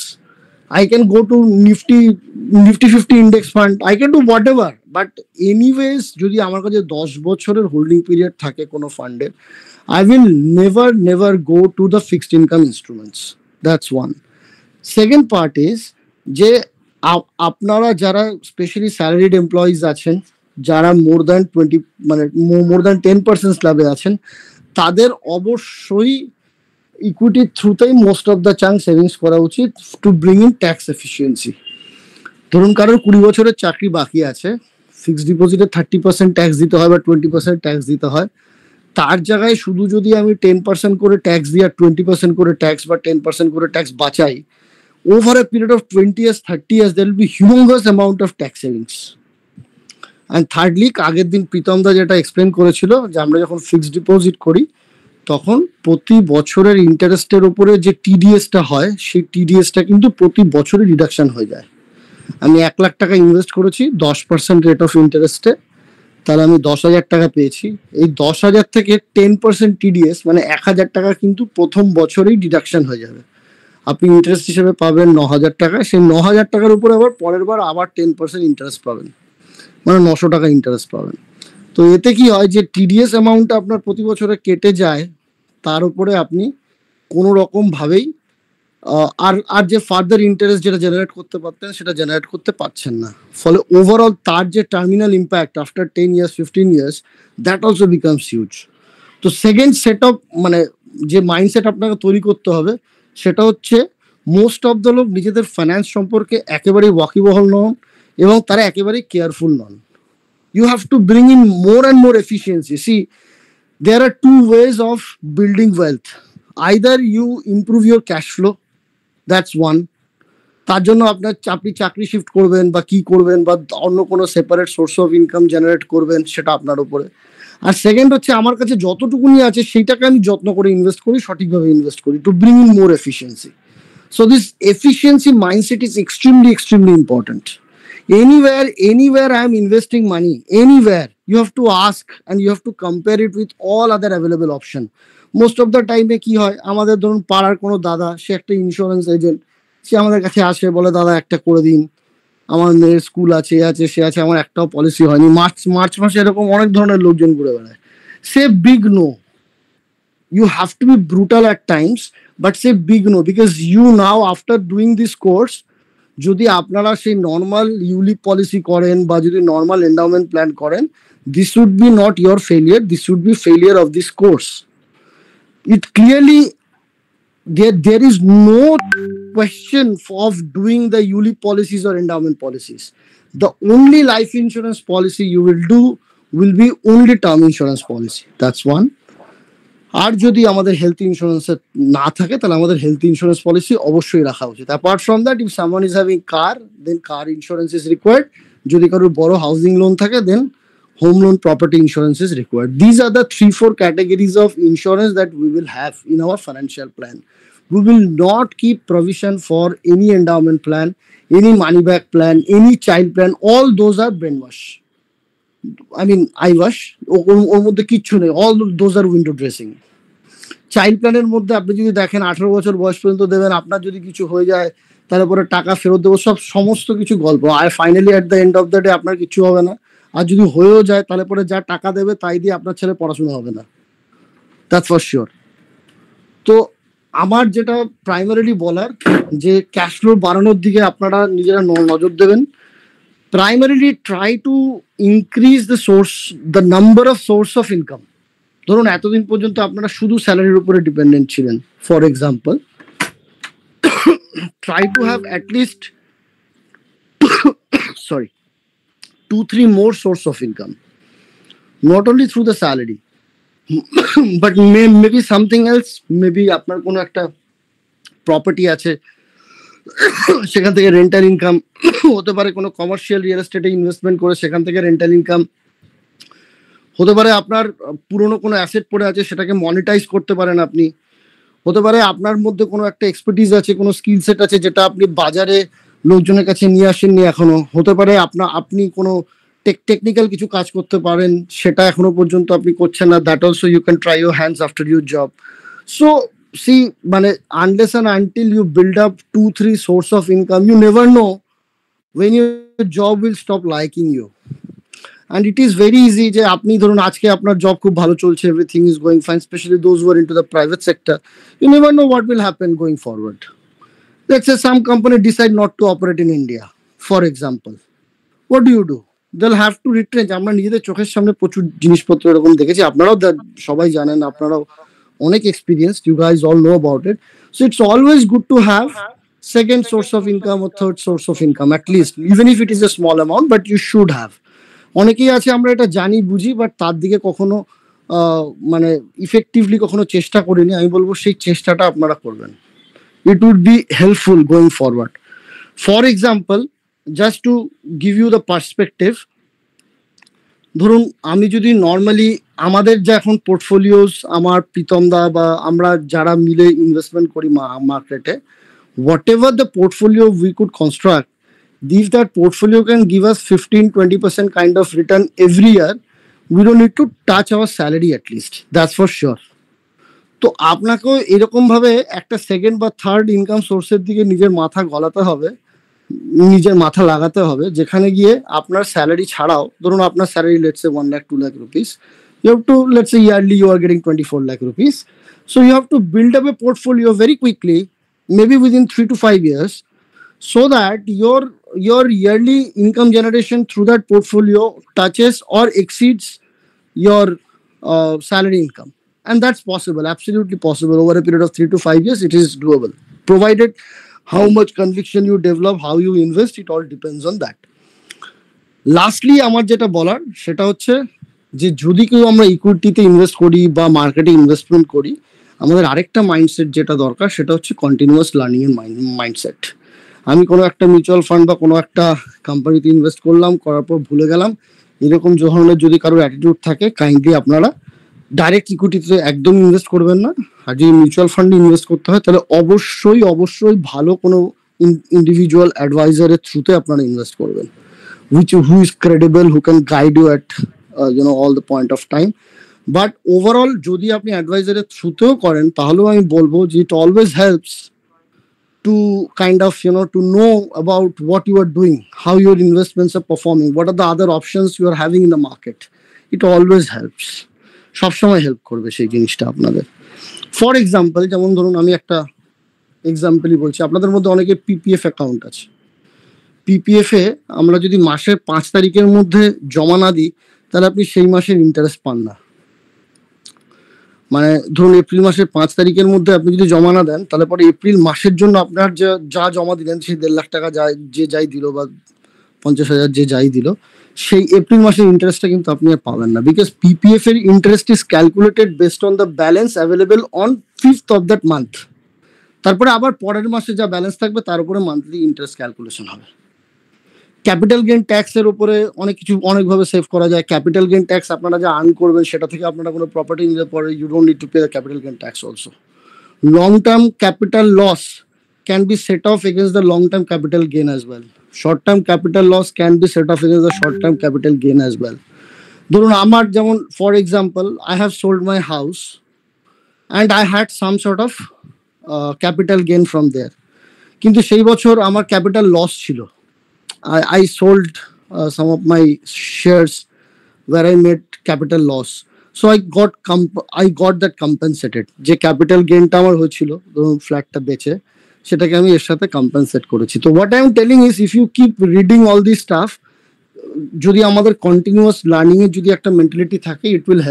I can go to Nifty 50 index fund, I can do whatever. But anyways, যদি আমার কাছে 10 বছরের holding period থাকে কোনো ফান্ডের, I will never go to the fixed income instruments. That's one. Second part is যে আপনারা যারা স্পেশালি স্যালারিড এমপ্লয়িজ আছেন, যারা মোর দ্যান 10% স্ল্যাবে আছেন, তাদের অবশ্যই ইকুইটির থ্রুতেই most of the chunk savings করা উচিত to bring in tax efficiency. ধরুন কারোর 20 বছরের চাকরি বাকি আছে, ফিক্সড ডিপোজিটে 30% ট্যাক্স দিতে হয় বা 20% ট্যাক্স দিতে হয়, তার জায়গায় শুধু যদি আমি 10% করে ট্যাক্স দিই আর 20% করে ট্যাক্স বা 10% করে ট্যাক্স বাঁচাই, over a period of 20 years, 30 years, there will be humongous amount of tax savings. And thirdly, আগের দিন প্রীতম দা যেটা এক্সপ্লেন করেছিল যে আমরা যখন ফিক্সড ডিপোজিট করি তখন প্রতি বছরের ইন্টারেস্টের উপরে যে টিডিএসটা হয়, সেই টিডিএসটা কিন্তু প্রতি বছরে রিডাকশন হয়ে যায়। আমি 1 লাখ টাকা ইনভেস্ট করেছি 10% রেট অফ ইন্টারেস্টে, তাহলে আমি 10,000 টাকা পেয়েছি। এই 10,000 থেকে 10% টিডিএস মানে 1,000 টাকা কিন্তু প্রথম বছরেই ডিডাকশন হয়ে যাবে। আপনি ইন্টারেস্ট হিসেবে পাবেন 9,000 টাকা, সেই 9,000 টাকার উপরে আবার পরের বার আবার 10% ইন্টারেস্ট পাবেন, মানে 900 টাকা ইন্টারেস্ট পাবেন। তো এতে কি হয় যে টিডিএস অ্যামাউন্টটা আপনার প্রতি বছরে কেটে যায়, তার উপরে আপনি কোনো রকম ভাবেই আর যে ফার্দার ইন্টারেস্ট যেটা জেনারেট করতে পারতেন সেটা জেনারেট করতে পারছেন না। ফলে ওভারঅল তার যে terminal impact after 10 years 15 years that also becomes huge. তো সেকেন্ড সেট অফ মানে যে মাইন্ডসেট আপনাকে তৈরি করতে হবে সেটা হচ্ছে মোস্ট অফ দ্য লোক নিজেদের ফাইন্যান্স সম্পর্কে একেবারেই ওয়াকিবহল নন এবং তারা একেবারেই কেয়ারফুল নন। You have to bring in more and more efficiency. See there are two ways of building wealth. Either you improve your cash flow, that's one. তার জন্য আপনি চাকরি শিফট করবেন বা কি করবেন বা অন্য কোনো separate source of income generate করবেন, সেটা আপনার উপরে। আর সেকেন্ড হচ্ছে আমার কাছে যতটুকুনি আছে সেইটাকে আমি যত্ন করে ইনভেস্ট করি, সঠিকভাবে ইনভেস্ট করি two bring in more efficiency. So this efficiency mindset is extremely important. Anywhere I am investing money, anywhere, you have to ask and you have to compare it with all other available option. Most of the time কি হয়, আমাদের ধরুন পাড়ার কোনো দাদা, সে একটা insurance agent, সে আমাদের কাছে আসে বলে দাদা একটা করে দিন, আমার মেয়ের স্কুল আছে, সে আছে, আমার একটাও পলিসি হয়নি। মার্চ মাসে এরকম অনেক ধরনের লোকজন ঘুরে বেড়ায়। Say big no, you have to be brutal at times, but say big no, because you now after doing this course, যদি আপনারা সেই নর্মাল ইউলিপ পলিসি করেন বা যদি নর্মাল এন্ডাউমেন্ট প্ল্যান করেন, this should be not your failure, this should be failure of this course. It clearly there is no question of doing the ULIP policies or endowment policies. The only life insurance policy you will do will be only term insurance policy. That's one. আর যদি আমাদের health insurance না থাকে তাহলে আমাদের health insurance policy অবশ্যই রাখা উচিত। Apart from that, if someone is having car, then car insurance is required. যদি কারোর বড় হাউজিং লোন থাকে, দেন home loan property insurance is required. These are the 3-4 categories of insurance that we will have in our financial plan. We will not keep provision for any endowment plan, any money back plan, any child plan. All those are brainwash. I mean, eyewash. ওর মধ্যে কিচ্ছু নেই। All those are window dressing. Child প্ল্যানের মধ্যে আপনি যদি দেখেন 18 বছর বয়স পর্যন্ত দেবেন, আপনার যদি কিছু হয়ে যায় তারপরে টাকা ফেরত দেবো, সমস্ত কিছু গল্প। আর finally at the end of the day আপনার কিছু হবে না। আর যদি হয়েও যায় তাহলে পরে যা টাকা দেবে তাই দিয়ে আপনার ছেলে পড়াশোনা হবে না, দ্যাটস ফর শিওর। তো আমার যেটা প্রাইমারিলি বলার, যে ক্যাশ ফ্লো বাড়ানোর দিকে আপনারা নিজেরা নজর দেবেন। Primarily try to increase the number of swords of income. ধরুন এতদিন পর্যন্ত আপনারা শুধু স্যালারির উপরে ডিপেন্ডেন্ট ছিলেন, for example, try to have at least 2-3 more source of income, not only through the salary but maybe something else. Maybe আপনার কোনো একটা প্রপার্টি আছে, সেখান থেকে রেন্টাল ইনকাম হতে পারে, কোনো কমার্শিয়াল রিয়েল এস্টেটে ইনভেস্টমেন্ট করে সেখান থেকে রেন্টাল ইনকাম হতে পারে, আপনার পুরনো কোনো অ্যাসেট পড়ে আছে সেটাকে মনিটাইজ করতে পারেন আপনি, হতে পারে আপনার মধ্যে কোনো একটা এক্সপার্টিস আছে, কোনো স্কিল সেট আছে যেটা আপনি বাজারে লোকজনের কাছে নিয়ে আসেননি এখনো, হতে পারে আপনি কোনো টেকনিক্যাল কিছু কাজ করতে পারেন, সেটা এখনো পর্যন্ত আপনি করছেন না, that also you can try your hands after your job. So see, unless and until you build up 2-3 source of income, you never know when your job will stop liking you. And it is very easy যে আপনি ধরুন আজকে আপনার job খুব ভালো চলছে, everything is going fine, especially those who are into the private sector. You never know what will happen going forward. Let's say some company decide not to operate in India, for example. What do? They'll have to retrench. আমরা নিজেদের চোখের সামনে প্রচুর জিনিসপত্র এরকম দেখেছি, আপনারাও সবাই জানেন, আপনারাও অনেক experience, you guys all know about it. So it's always good to have second source of income or third source of income, at least, even if it is a small amount, but you should have. অনেকেই আছে আমরা এটা জানি বুঝি, but তার দিকে কখনো effectively কখনো চেষ্টা করিনি। আমি বলবো সেই চেষ্টাটা আপনারা করবেন। It would be helpful going forward. For example, just to give you the perspective, ধরুন আমি যদি নর্মালি আমাদের যে এখন পোর্টফোলিওস, আমার প্রীতমদা বা আমরা যারা মিলে ইনভেস্টমেন্ট করি মার্কেটে, whatever the portfolio we could construct, if that portfolio can give us 15-20% kind of return every year, we don't need to touch our salary at least. That's for sure. তো আপনাকেও এরকম ভাবে একটা সেকেন্ড বা third income সোর্সের দিকে নিজের মাথা গলাতে হবে, নিজের মাথা লাগাতে হবে, যেখানে গিয়ে আপনার স্যালারি ছাড়াও, ধরুন আপনার salary let's say 1 lakh 2 lakh rupees, you have to, let's say yearly you are getting 24 lakh rupees, so you have to build up a portfolio very quickly, maybe within 3 to 5 years, so that your yearly income generation through that portfolio touches or exceeds your salary income. And that's possible, absolutely possible. Over a period of 3 to 5 years, it is doable, provided how much conviction you develop, how you invest, it all depends on that. Lastly, আমার যেটা বলার সেটা হচ্ছে যে যদি কেউ আমরা ইকুইটিতে invest করি বা মার্কেটে ইনভেস্টমেন্ট করি, আমাদের আরেকটা মাইন্ডসেট যেটা দরকার সেটা হচ্ছে কন্টিনিউয়াস লার্নিং এর মাইন্ডসেট। আমি কোনো একটা মিউচুয়াল ফান্ড বা কোনো একটা কোম্পানিতে ইনভেস্ট করলাম, করার পর ভুলে গেলাম, এরকম ধরনের যদি কারোর অ্যাটিটিউড থাকে, কাইন্ডলি আপনারা ডাইরেক্ট ইকুইটিতে একদম ইনভেস্ট করবেন না। আর যদি মিউচুয়াল ফান্ডে ইনভেস্ট করতে হয় তাহলে অবশ্যই ভালো কোনো ইন্ডিভিজুয়াল অ্যাডভাইজারের থ্রুতে আপনারা ইনভেস্ট করবেন, who is credible, who can guide you at all the point of time. But overall যদি আপনি অ্যাডভাইজারের থ্রুতেও করেন তাহলেও আমি বলবো যে it always helps to kind of to know about what you are doing, how your investments are performing, what are the other options you are having in the market. It always helps, সবসময় help করবে সেই জিনিসটা আপনাদের। For example, যেমন ধরুন আমি একটা এক্সাম্পলই বলছি, আপনাদের মধ্যে অনেকে পিপিএফ অ্যাকাউন্ট আছে। পিপিএফ এ আমরা যদি মাসের 5 তারিখের মধ্যে জমা না দিই তাহলে আপনি সেই মাসের ইন্টারেস্ট পান না। ধরুন এপ্রিল মাসের 5 তারিখের মধ্যে আপনি যদি জমা না দেন তাহলে পরে এপ্রিল মাসের জন্য আপনার যা জমা দিলেন, সেই 1.5 লাখ টাকা যে যাই দিল বা 50,000 যে যাই দিল, সেই এপ্রিল মাসের ইন্টারেস্টটা কিন্তু আপনি আর পাবেন না, বিকজ পিপিএফ এর interest is calculated based on the balance available on 5th of that month। তারপরে আবার পরের মাসে যা ব্যালেন্স থাকবে তার উপরে মান্থলি ইন্টারেস্ট ক্যালকুলেশন হবে। ক্যাপিটাল গেইন ট্যাক্সের উপরে অনেকভাবে সেভ করা যায়। ক্যাপিটাল গেইন ট্যাক্স আপনারা যা আর্ন করবেন সেটা থেকে আপনারা কোনো প্রপার্টি নিলে পরে you don't need to pay the capital gain tax also. Long term capital loss can be set off against the long-term capital gain as well. Short-term capital loss can be set off against the short-term capital gain as well. ধরুন আমার যেমন for example, I have sold my house and I had some sort of capital gain from there. কিন্তু সেই বছর আমার capital loss ছিল। I sold some of my shares where I made capital loss. So I got that compensated. যে capital gainটা আমার হয়েছিল ধরুন ফ্ল্যাটটা বেচে, সেটাকে আমি এর সাথে কম্পেনসেট করেছি। তো what I am telling is if you keep reading all this stuff, যদি আমাদের কন্টিনিউয়াস লার্নিং এর যদি একটা মেন্টালিটি থাকে, it will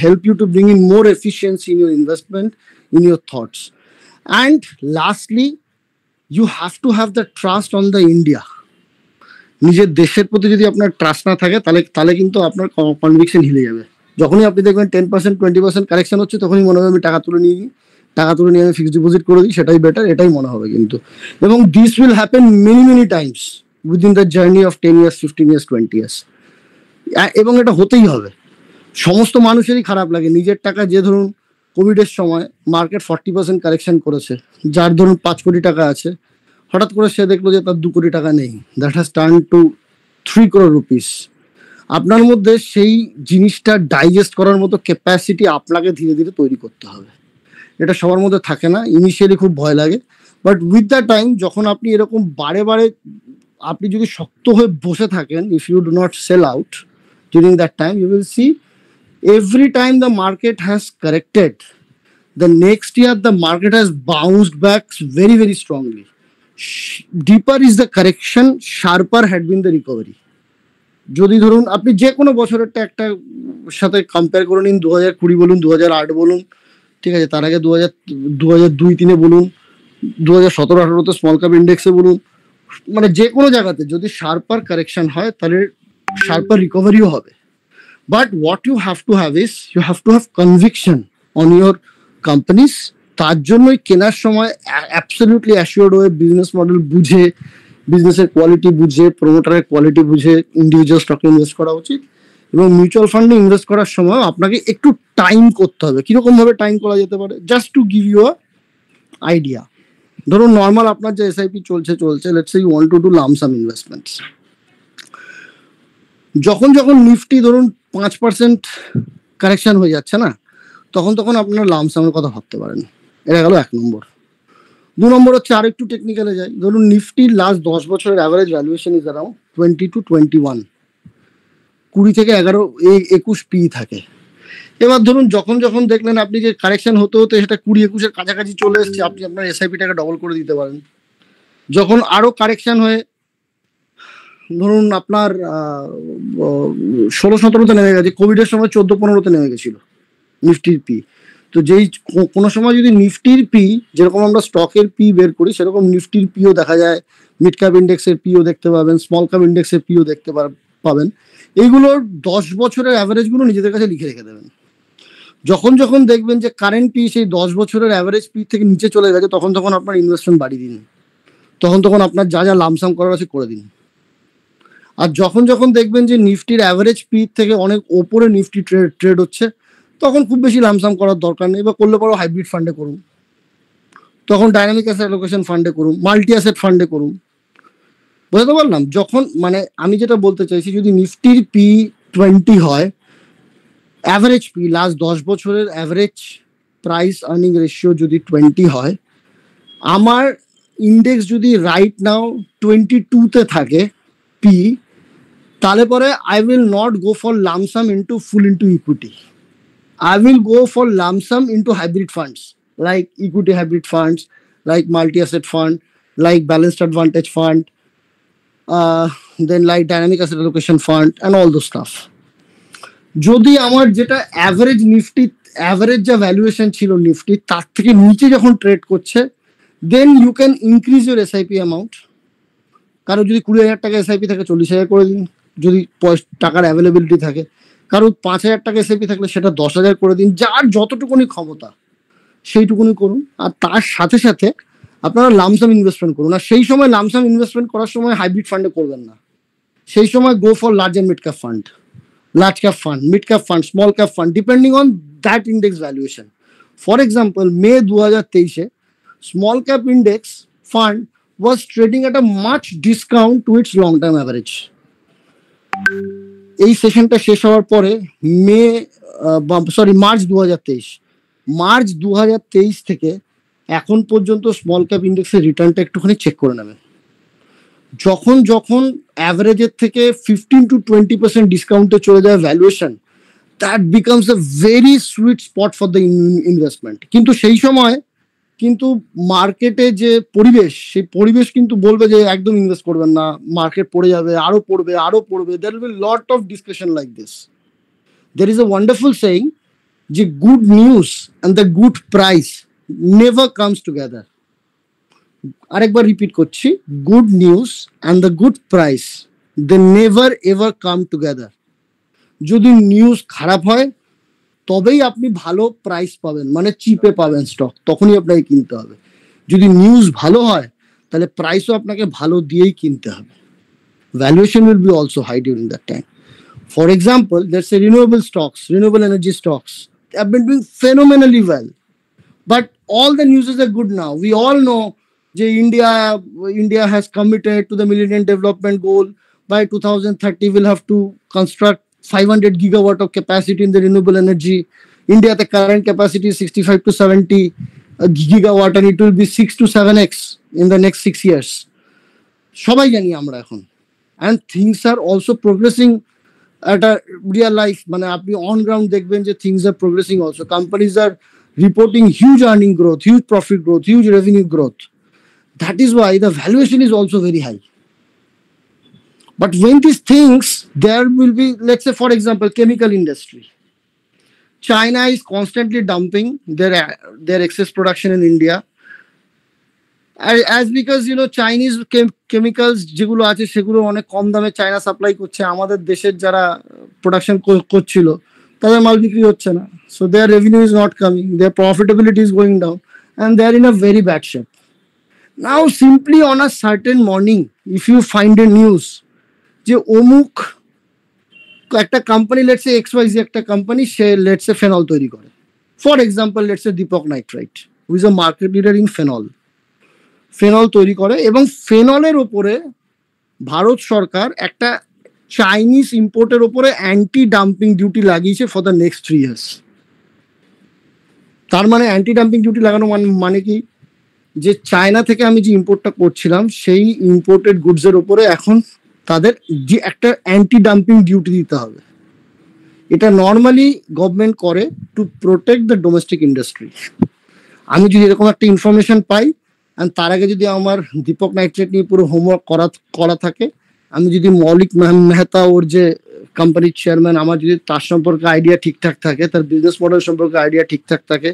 help you to bring in more efficiency in your investment, in your thoughts. And lastly, you have to have the trust on the India. নিজের দেশের প্রতি যদি আপনার ট্রাস্ট না থাকে তাহলে কিন্তু আপনার কনভিকশন হিলে যাবে। যখনই আপনি দেখবেন 10% 20% কারেকশন হচ্ছে, তখনই মনে হবে আমি টাকা তুলে নিয়ে আমি ফিক্সড ডিপোজিট করে দিই, সেটাই বেটার, এটাই মনে হবে কিন্তু। এবং this will happen many Times within the journey of 10 years, 15 years, 20 years। এবং এটা হতেই হবে। সমস্ত মানুষেরই খারাপ লাগে নিজের টাকা, যে ধরুন কোভিডের সময় মার্কেট 40% কারেকশন করেছে, যার ধরুন 5 কোটি টাকা আছে, হঠাৎ করে সে দেখলো যে তার 2 কোটি টাকা নেই, that has turn to 3 crore rupees। আপনার মধ্যে সেই জিনিসটা ডাইজেস্ট করার মতো ক্যাপাসিটি আপনাকে ধীরে ধীরে তৈরি করতে হবে। এটা সবার মধ্যে থাকে না, ইনিশিয়ালি খুব ভয় লাগে, বাট উইথ দ্য টাইম যখন আপনি এরকম বারে বারে আপনি যদি শক্ত হয়ে বসে থাকেন, if you do not sell out during that time, you will see every time the market has corrected, the next year the market has bounced back very, very strongly. Deeper is the correction, sharper had been the recovery. যদি ধরুন আপনি যে কোনো বছরেরটা একটা সাথে compare করে নিন, 2020 বলুন, 2008 বলুন, ঠিক আছে, তার আগে 2002-03 বলুন, 2017-18 স্মল ক্যাপ ইন্ডেক্সে বলুন, মানে যে কোনো জায়গাতে যদি শার্পার কারেকশন হয় তাহলে শার্পার রিকভারিও হবে। But what you have to have is, you have to have conviction on your companies. তার জন্যই কেনার সময় অ্যাবসলিউটলি অ্যাসিওর্ড হয়ে বিজনেস মডেল বুঝে, বিজনেসের কোয়ালিটি বুঝে, প্রমোটারের কোয়ালিটি বুঝে ইন্ডিভিজুয়াল স্টকে ইনভেস্ট করা উচিত। এবং মিউচুয়াল ফান্ডে ইনভেস্ট করার সময় আপনাকে একটু টাইম করতে হবে। কিরকম ভাবে টাইম করা যেতে পারে, just to give you a idea. ধরুন নর্মাল আপনার যে এসআইপি চলছে, let's say you want to do lump sum investments. যখন নিফটি ধরুন 5% কারেকশন হয়ে যাচ্ছে না, তখন আপনারা লামসামের কথা ভাবতে পারেন। এটা গেল 1 নম্বর। 2 নম্বর হচ্ছে আর একটু টেকনিক্যালে যাই। ধরুন নিফটির লাস্ট 10 বছরের average valuation is around 20 to 21, 20 থেকে 11-21 পি থাকে। এবার ধরুন যখন দেখলেন আপনি যে কারেকশন হতে সেটা 20-21-এর কাছাকাছি চলে এসছে, আপনি আপনার এসআইপিটাকে ডবল করে দিতে পারেন। যখন আরো কারেকশন হয়ে ধরুন আপনার 16-17-তে নেমে গেছে, কোভিডের সময় 14-15-তে নেমে গেছিল নিফটির পি। তো যেই কোনো সময় যদি নিফটির পি, যেরকম আমরা স্টকের পি বের করি, সেরকম নিফটির পিও দেখা যায়, মিড ক্যাপ ইন্ডেক্সের পিও দেখতে পাবেন, স্মল ক্যাপ ইন্ডেক্সের পিও দেখতে পাবেন। এইগুলোর 10 বছরের অ্যাভারেজগুলো নিজেদের কাছে লিখে রেখে দেবেন। যখন দেখবেন যে কারেন্ট পি সেই 10 বছরের অ্যাভারেজ পি থেকে নিচে চলে গেছে, তখন আপনার ইনভেস্টমেন্ট বাড়িয়ে দিন। তখন আপনার যা লামসাম করার আছে করে দিন। আর যখন দেখবেন যে নিফটির অ্যাভারেজ পি থেকে অনেক ওপরে নিফটি ট্রেড হচ্ছে, তখন খুব বেশি লামসাম করার দরকার নেই, বা করলে পরে হাইব্রিড ফান্ডে করুন, তখন ডাইনামিক অ্যাসেট অ্যালোকেশন ফান্ডে করুন, মাল্টি অ্যাসেট ফান্ডে করুন। বুঝতে পারলাম? যখন মানে আমি যেটা বলতে চাইছি, যদি নিফটির পি 20 হয়, অ্যাভারেজ পি লাস্ট 10 বছরের অ্যাভারেজ প্রাইস আর্নিং রেশিও যদি 20 হয়, আমার ইন্ডেক্স যদি রাইট নাও 22-তে থাকে পি, তাহলে পরে I will not go for lump sum into full into equity. I will go for lump sum into hybrid funds, like equity hybrid funds, like multi-asset fund, like balanced advantage fund, then like dynamic asset allocation fund and all those stuff. যদি আমার যেটা average Nifty, average যা valuation ছিল Nifty, তার থেকে নিচে যখন trade করছে, then you can increase your SIP amount. কারো যদি 20,000 টাকা এসআইপি থাকে, 40,000 করে দিন, যদি টাকার অ্যাভেলেবিলিটি থাকে। কারো 5,000 টাকা এসআইপি থাকলে সেটা 10,000 করে দিন। যার যতটুকুনি ক্ষমতা সেইটুকুনি করুন। আর তার সাথে আপনারা লামসাম ইনভেস্টমেন্ট করুন। আর সেই সময় লামসাম ইনভেস্টমেন্ট করার সময় হাইব্রিড ফান্ডে করবেন না, সেই সময় go for large and mid cap fund, large cap fund, mid cap fund, small cap fund, depending on that index valuation. For example, May 2023-এ small cap index fund was trading at a much discount to its long term average. এই সেশনটা শেষ হওয়ার পরে March 2023 থেকে এখন পর্যন্ত small cap ইন্ডেক্সের রিটার্নটা একটুখানি চেক করে নেবেন। যখন অ্যাভারেজের থেকে 15 to 20% ডিসকাউন্টে চলে যায় valuation, that becomes a very sweet spot for the investment. কিন্তু সেই সময় কিন্তু মার্কেটে যে পরিবেশ, সেই পরিবেশ কিন্তু বলবে যে একদম ইনভেস্ট করবেন না, মার্কেট পড়ে যাবে, আরো পড়বে। There will be lot of discussion like this. There is a wonderful saying যে good news and the good price never comes together. আরেকবার রিপিট করছি, good news and the good price, they never ever come together. যদি news খারাপ হয় তবেই আপনি ভালো price পাবেন, মানে চিপে পাবেন স্টক, তখনই আপনাকে কিনতে হবে। যদি নিউজ ভালো হয় তাহলে প্রাইসও আপনাকে ভালো দিয়েই কিনতে হবে। Valuation will be also high during that time. For example, let's say renewable stocks, renewable energy stocks have been doing phenomenally well, but all the news are good now. We all know that India has committed to the Millennium Development Goal. By 2030 we'll have to construct 500 gigawatt of capacity in the renewable energy. India, the current capacity is 65 to 70. gigawatt and it will be 6 to 7x in the next 6 years. সবাই জানি আমরা এখন, and things are also progressing at a real life, মানে আপনি on ground দেখবেন যে things are progressing also. Companies are reporting huge earning growth, huge profit growth, huge revenue growth. That is why the valuation is also very high. But when these things, there will be, let's say for example, chemical industry. China is constantly dumping their excess production in India. As because Chinese chemicals যেগুলো আছে সেগুলো অনেক কম দামে China supply করছে, আমাদের দেশের যারা production করছিল তাদের মাল বিক্রি হচ্ছে না, so their revenue is not coming, their profitability is going down, and they are in a very bad shape. Now simply on a certain morning, if you find a news যে অমুক একটা company, let's say XYZ একটা company, say let's say phenol তৈরি করে, for example let's say Deepak nitrite, who is a market leader in phenol তৈরি করে, এবং ফেনলের ওপরে ভারত সরকার একটা চাইনিজ ইম্পোর্টের ওপরে অ্যান্টি ডাম্পিং ডিউটি লাগিয়েছে ফর দ্য নেক্সট 3 years. তার মানে অ্যান্টি ডাম্পিং ডিউটি লাগানো মানে কি, যে চায়না থেকে আমি যে ইম্পোর্টটা করছিলাম সেই ইম্পোর্টেড গুডসের ওপরে এখন তাদের যে একটা অ্যান্টি ডাম্পিং ডিউটি দিতে হবে। এটা নর্মালি গভর্নমেন্ট করে to protect the domestic industry. আমি যদি এরকম একটা ইনফরমেশন পাই, অ্যান্ড তার আগে যদি আমার দীপক নাইট্রেট নিয়ে পুরো হোমওয়ার্ক করা থাকে, আমি যদি মৌলিক মেহতা ওর যে কোম্পানির চেয়ারম্যান, আমার যদি তার সম্পর্কে আইডিয়া ঠিকঠাক থাকে, তার বিজনেস মডেল সম্পর্কে আইডিয়া ঠিকঠাক থাকে,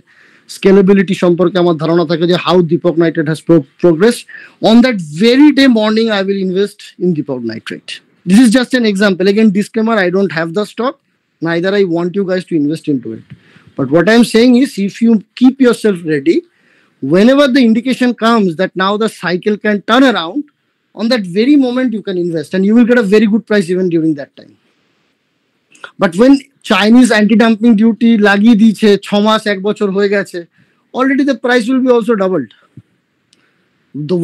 স্কেলেবিলিটি সম্পর্কে আমার ধারণা থাকে যে how Deepak nitrate has progress, on that very day morning I will invest in Deepak nitrate. This is just an example. Again, disclaimer, I don't have the stock, neither I want you guys to invest into it. But what I'm saying is, if you keep yourself ready, whenever the indication comes that now the cycle can turn around, on that very moment you can invest and you will get a very good price even during that time. But when Chinese anti-dumping duty লাগিয়ে দিয়েছে, 6 মাস 1 বছর হয়ে গেছে, already the price will be also doubled.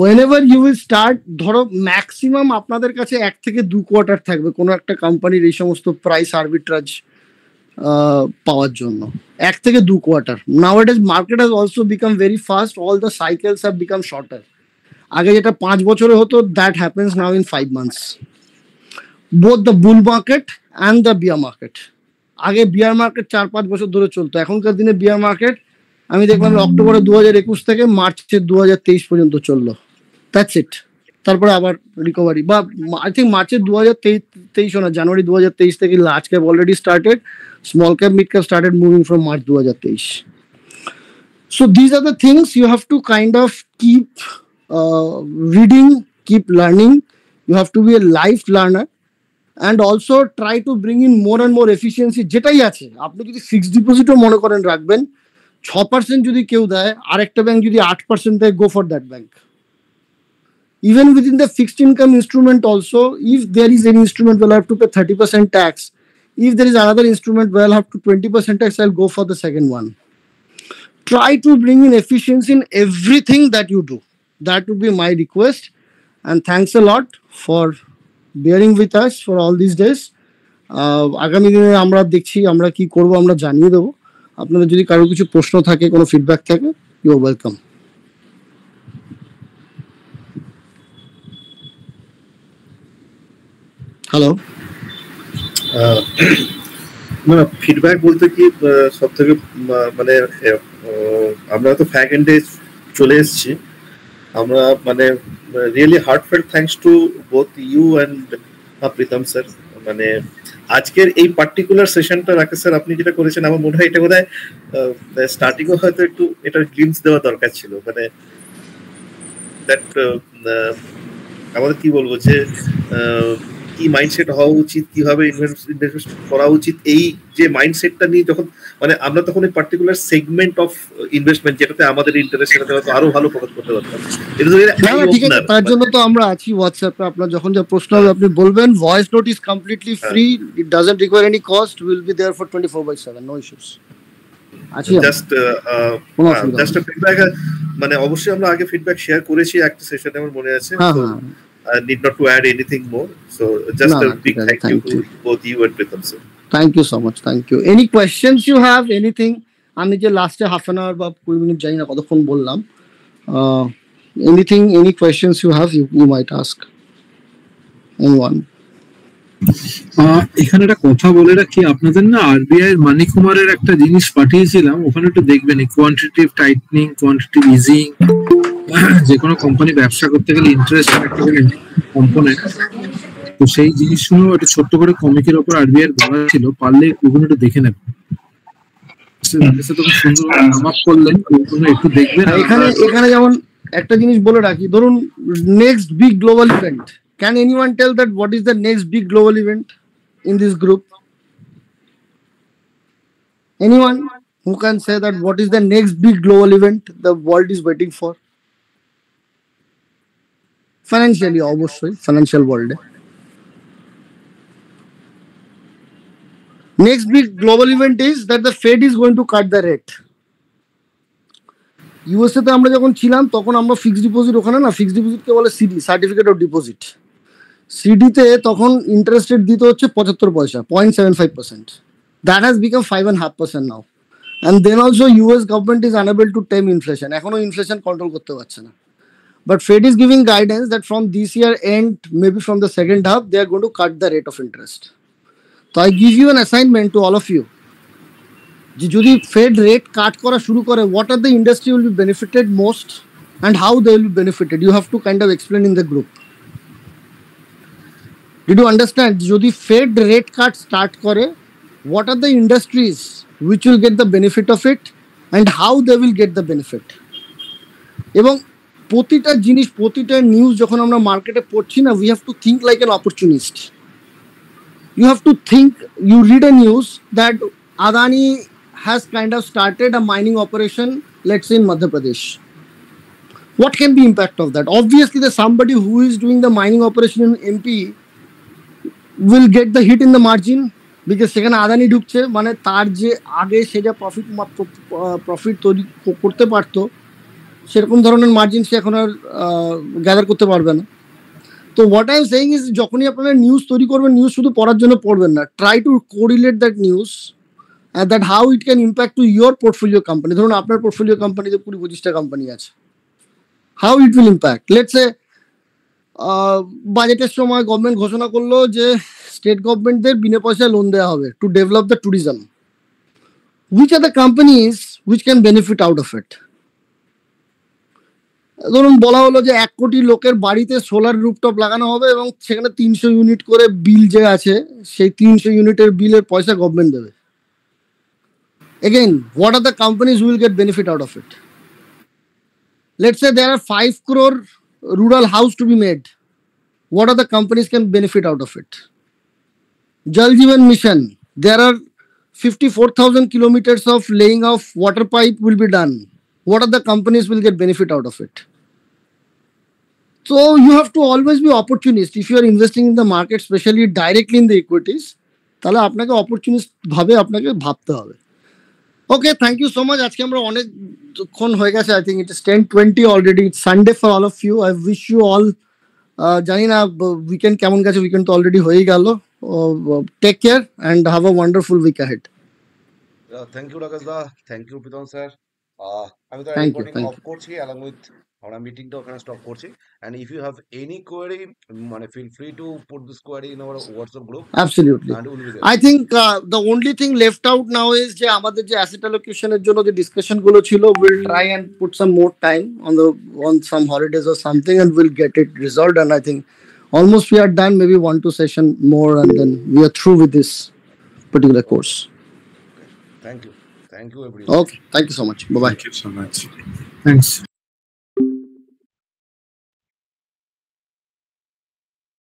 Whenever you will start, ধরো maximum আপনাদের কাছে 1 থেকে 2 quarter থাকবে কোনো একটা কোম্পানির এই সমস্ত প্রাইস আর্বিট্রাজ পাওয়ার জন্য, 1 থেকে 2 quarter. Nowadays market has also become very fast, all the cycles have become shorter. আগে যেটা 5 বছরে হতো, that happens now in 5 months. Both the bull market and the bear market. আগে বিয়ার মার্কেট 4-5 বছর ধরে চলতো, এখনকার দিনে বিয়ার মার্কেট আমি দেখলাম অক্টোবরে 2021 থেকে মার্চের 2023 পর্যন্ত চললো, দ্যাটস ইট। তারপরে আবার রিকভারি, বা আই থিঙ্ক মার্চের 2023 না, জানুয়ারি 2023 থেকে large cap already started, small cap mid cap started moving from March 2023. So these are the things you have to kind of keep reading, keep learning. You have to be a life learner and also try to bring in more and more efficiency. যেটাই আছে, আপনি যদি fixed ডিপোজিটও মনে করেন রাখবেন, 6% যদি কেউ দেয়, আরেকটা ব্যাংক যদি 8% দেয়, go for that bank. Even within the fixed income instrument also, if there is an instrument where I have to pay 30% tax, if there is another instrument where I'll have to 20% tax, I'll go for the second one. Try to bring in efficiency in everything that you do. That would be my request. And thanks a lot for bearing with us for all these days. আগামী দিনে আমরা দেখছি আমরা কি করব, আমরা জানিয়ে দেবো। আপনাদের যদি কারো কিছু প্রশ্ন থাকে, কোনো ফিডব্যাক থাকে, ইউ আর ওয়েলকাম। হ্যালো, না ফিডব্যাক বলতে কি, সব থেকে মানে আমরা তো ফ্যাক এন্ডে চলে এসেছি, আমরা মানে really heartfelt thanks to both you and Pritam sir. মানে আজকের এই পার্টিকুলার সেশনটা রাকেশ স্যার আপনি যেটা করেছেন, আমার মনে হয় এটা বোধহয় স্টার্টিংও হয়তো একটু এটার গ্লিমস দেওয়া দরকার ছিল। মানে দ্যাট আমাদের কি বলবো যে কি মাইন্ডসেট হওয়া উচিত, কিভাবে ইনভেস্ট করা উচিত, এই যে মাইন্ডসেটটা নিয়ে যখন মানে আমরা তখন এই পার্টিকুলার সেগমেন্ট অফ ইনভেস্টমেন্ট যেটাতে আমাদের ইন্টারেস্ট, সেটাতে হয়তো আরো ভালো ফোকাস করতে পারতাম। ঠিক আছে, তার জন্য তো আমরা আছি হোয়াটসঅ্যাপে। আপনার যখন যা প্রশ্ন হবে আপনি বলবেন, voice note is completely free, it doesn't require any cost, will be there for 24/7, no issues. আচ্ছা, জাস্ট ফিডব্যাক, মানে অবশ্যই আমরা আগে ফিডব্যাক শেয়ার করেছি একটা সেশনে, আমার মনে আছে। Need not to add anything more. So just a big thank you to both you and Pritham sir. Thank you so much. Thank you. Any questions you have, anything, আমি যে লাস্টে half an hour বা 20 minute জানি না কতক্ষণ বললাম, anything, any questions you have, you might ask anyone. এখানে একটা কথা বলে রাখি, আপনাদের না আরবিআই মানি কুমারের একটা জিনিস পাঠিয়েছিলাম, ওখানে একটু দেখবেন কোয়ান্টিটেটিভ টাইটনিং, কোয়ান্টিটেটিভ ইজিং। যে কোনো কোম্পানি ব্যবসা করতে গেলে ইন্টারেস্ট একটা কম্পোনেন্ট, তো সেই জিনিসগুলো একটা ছোট্ট করে কমিকের উপর আরবিআই বলা ছিল, পারলে ওগুলো একটু দেখে নেবেন। এখানে যেমন একটা জিনিস বলে রাখি, ধরুন next big global event, can anyone tell that what is the next big global event in this group? Anyone who can say that what is the next big global event the world is waiting for? Financially, obviously, financial world. Next big global event is that the Fed is going to cut the rate. USA তে আমরা যখন ছিলাম তখন আমরা fixed deposit, ওখানে না fixed ডিপোজিটকে বলে সিডি, সার্টিফিকেট অফ ডিপোজিট। সিডিতে তখন ইন্টারেস্ট রেট দিতে হচ্ছে 75 পয়সা, 0.75%. That has become 5.5% now. And then also US government is unable to tame inflation, এখনো ইনফ্লেশন কন্ট্রোল করতে পারছে না। But Fed is giving guidance that from this year end, maybe from the second half, they are going to cut the rate of interest. তো I give you an assignment to all of you, যে যদি fed rate cut করা শুরু করে, what are the industry will be benefited most and how they will be benefited, you have to kind of explain in the group. Did you understand? যদি Fed rate cut start করে, what are the industries which will get the benefit of it and how they will get the benefit? এবং প্রতিটা জিনিস, প্রতিটা news যখন আমরা মার্কেটে পড়ছি না, we have to think like an opportunist. You have to think, you read a news that Adani has kind of started a mining operation, let's say in Madhya Pradesh. What can be impact of that? Obviously, there's somebody who is doing the mining operation in MP will get the hit in the margin, because সেখানে আদানি ঢুকছে, মানে তার যে আগে সে যা profit তৈরি করতে পারতো সেরকম ধরনের মার্জিন সে এখন আর গ্যাদার করতে পারবে না। তো what I am saying is, যখনই আপনারা নিউজ তৈরি করবেন, নিউজ শুধু পড়ার জন্য পড়বেন না, try to correlate that news and that how it can impact to your portfolio company. ধরুন আপনার পোর্টফোলিও কোম্পানিতে 20-25টা কোম্পানি আছে, how it will impact. Let's say বাজেটের সময় গভর্নমেন্ট ঘোষণা করলো যে স্টেট গভর্নমেন্টদের বিনা পয়সায় লোন দেওয়া হবে to develop the tourism. Which are the companies which can benefit out of it? ধরুন বলা হলো যে 1 কোটি লোকের বাড়িতে সোলার রুফটপ লাগানো হবে এবং সেখানে 300 ইউনিট করে বিল যে আছে, সেই 300 ইউনিটের বিলের পয়সা গভর্নমেন্ট দেবে। Again, what are the companies will get benefit out of it? Let's say there are 5 crore rural house to be made. What are the companies can benefit out of it? Jal Jeevan Mission, there are 54,000 kilometers of laying of water pipe will be done. What are the companies will get benefit out of it? So you have to always be opportunist if you are investing in the market, especially directly in the equities. তাহলে আপনাকে opportunist ভাবে আপনাকে ভাবতে হবে। Okay, thank you so much. আজকে আমরা অনেকক্ষণ হয়ে গেছে, I think it is 10:20 already. It's Sunday for all of you. I wish you all, জানি না weekend কেমন গেছে, weekend তো already হয়ে গেল। Take care and have a wonderful week ahead. Thank you Rakesh da, thank you Pritam sir. আমি তো recording of করছি, along with আমরা মিটিংটা ওখানে স্টপ করছি। And if you have any query, মানে feel free to put this query in our WhatsApp group. Absolutely. I think the only thing left out now is যে আমাদের যে asset allocation এর জন্য যে ডিসকাশন গুলো ছিল, we'll try and put some more time on some holidays or something and we'll get it resolved. And I think almost we are done, maybe 1-2 session more and then we are through with this particular course. Thank you everyone. Okay, thank you so much. Bye bye. Thank you so much. Thanks.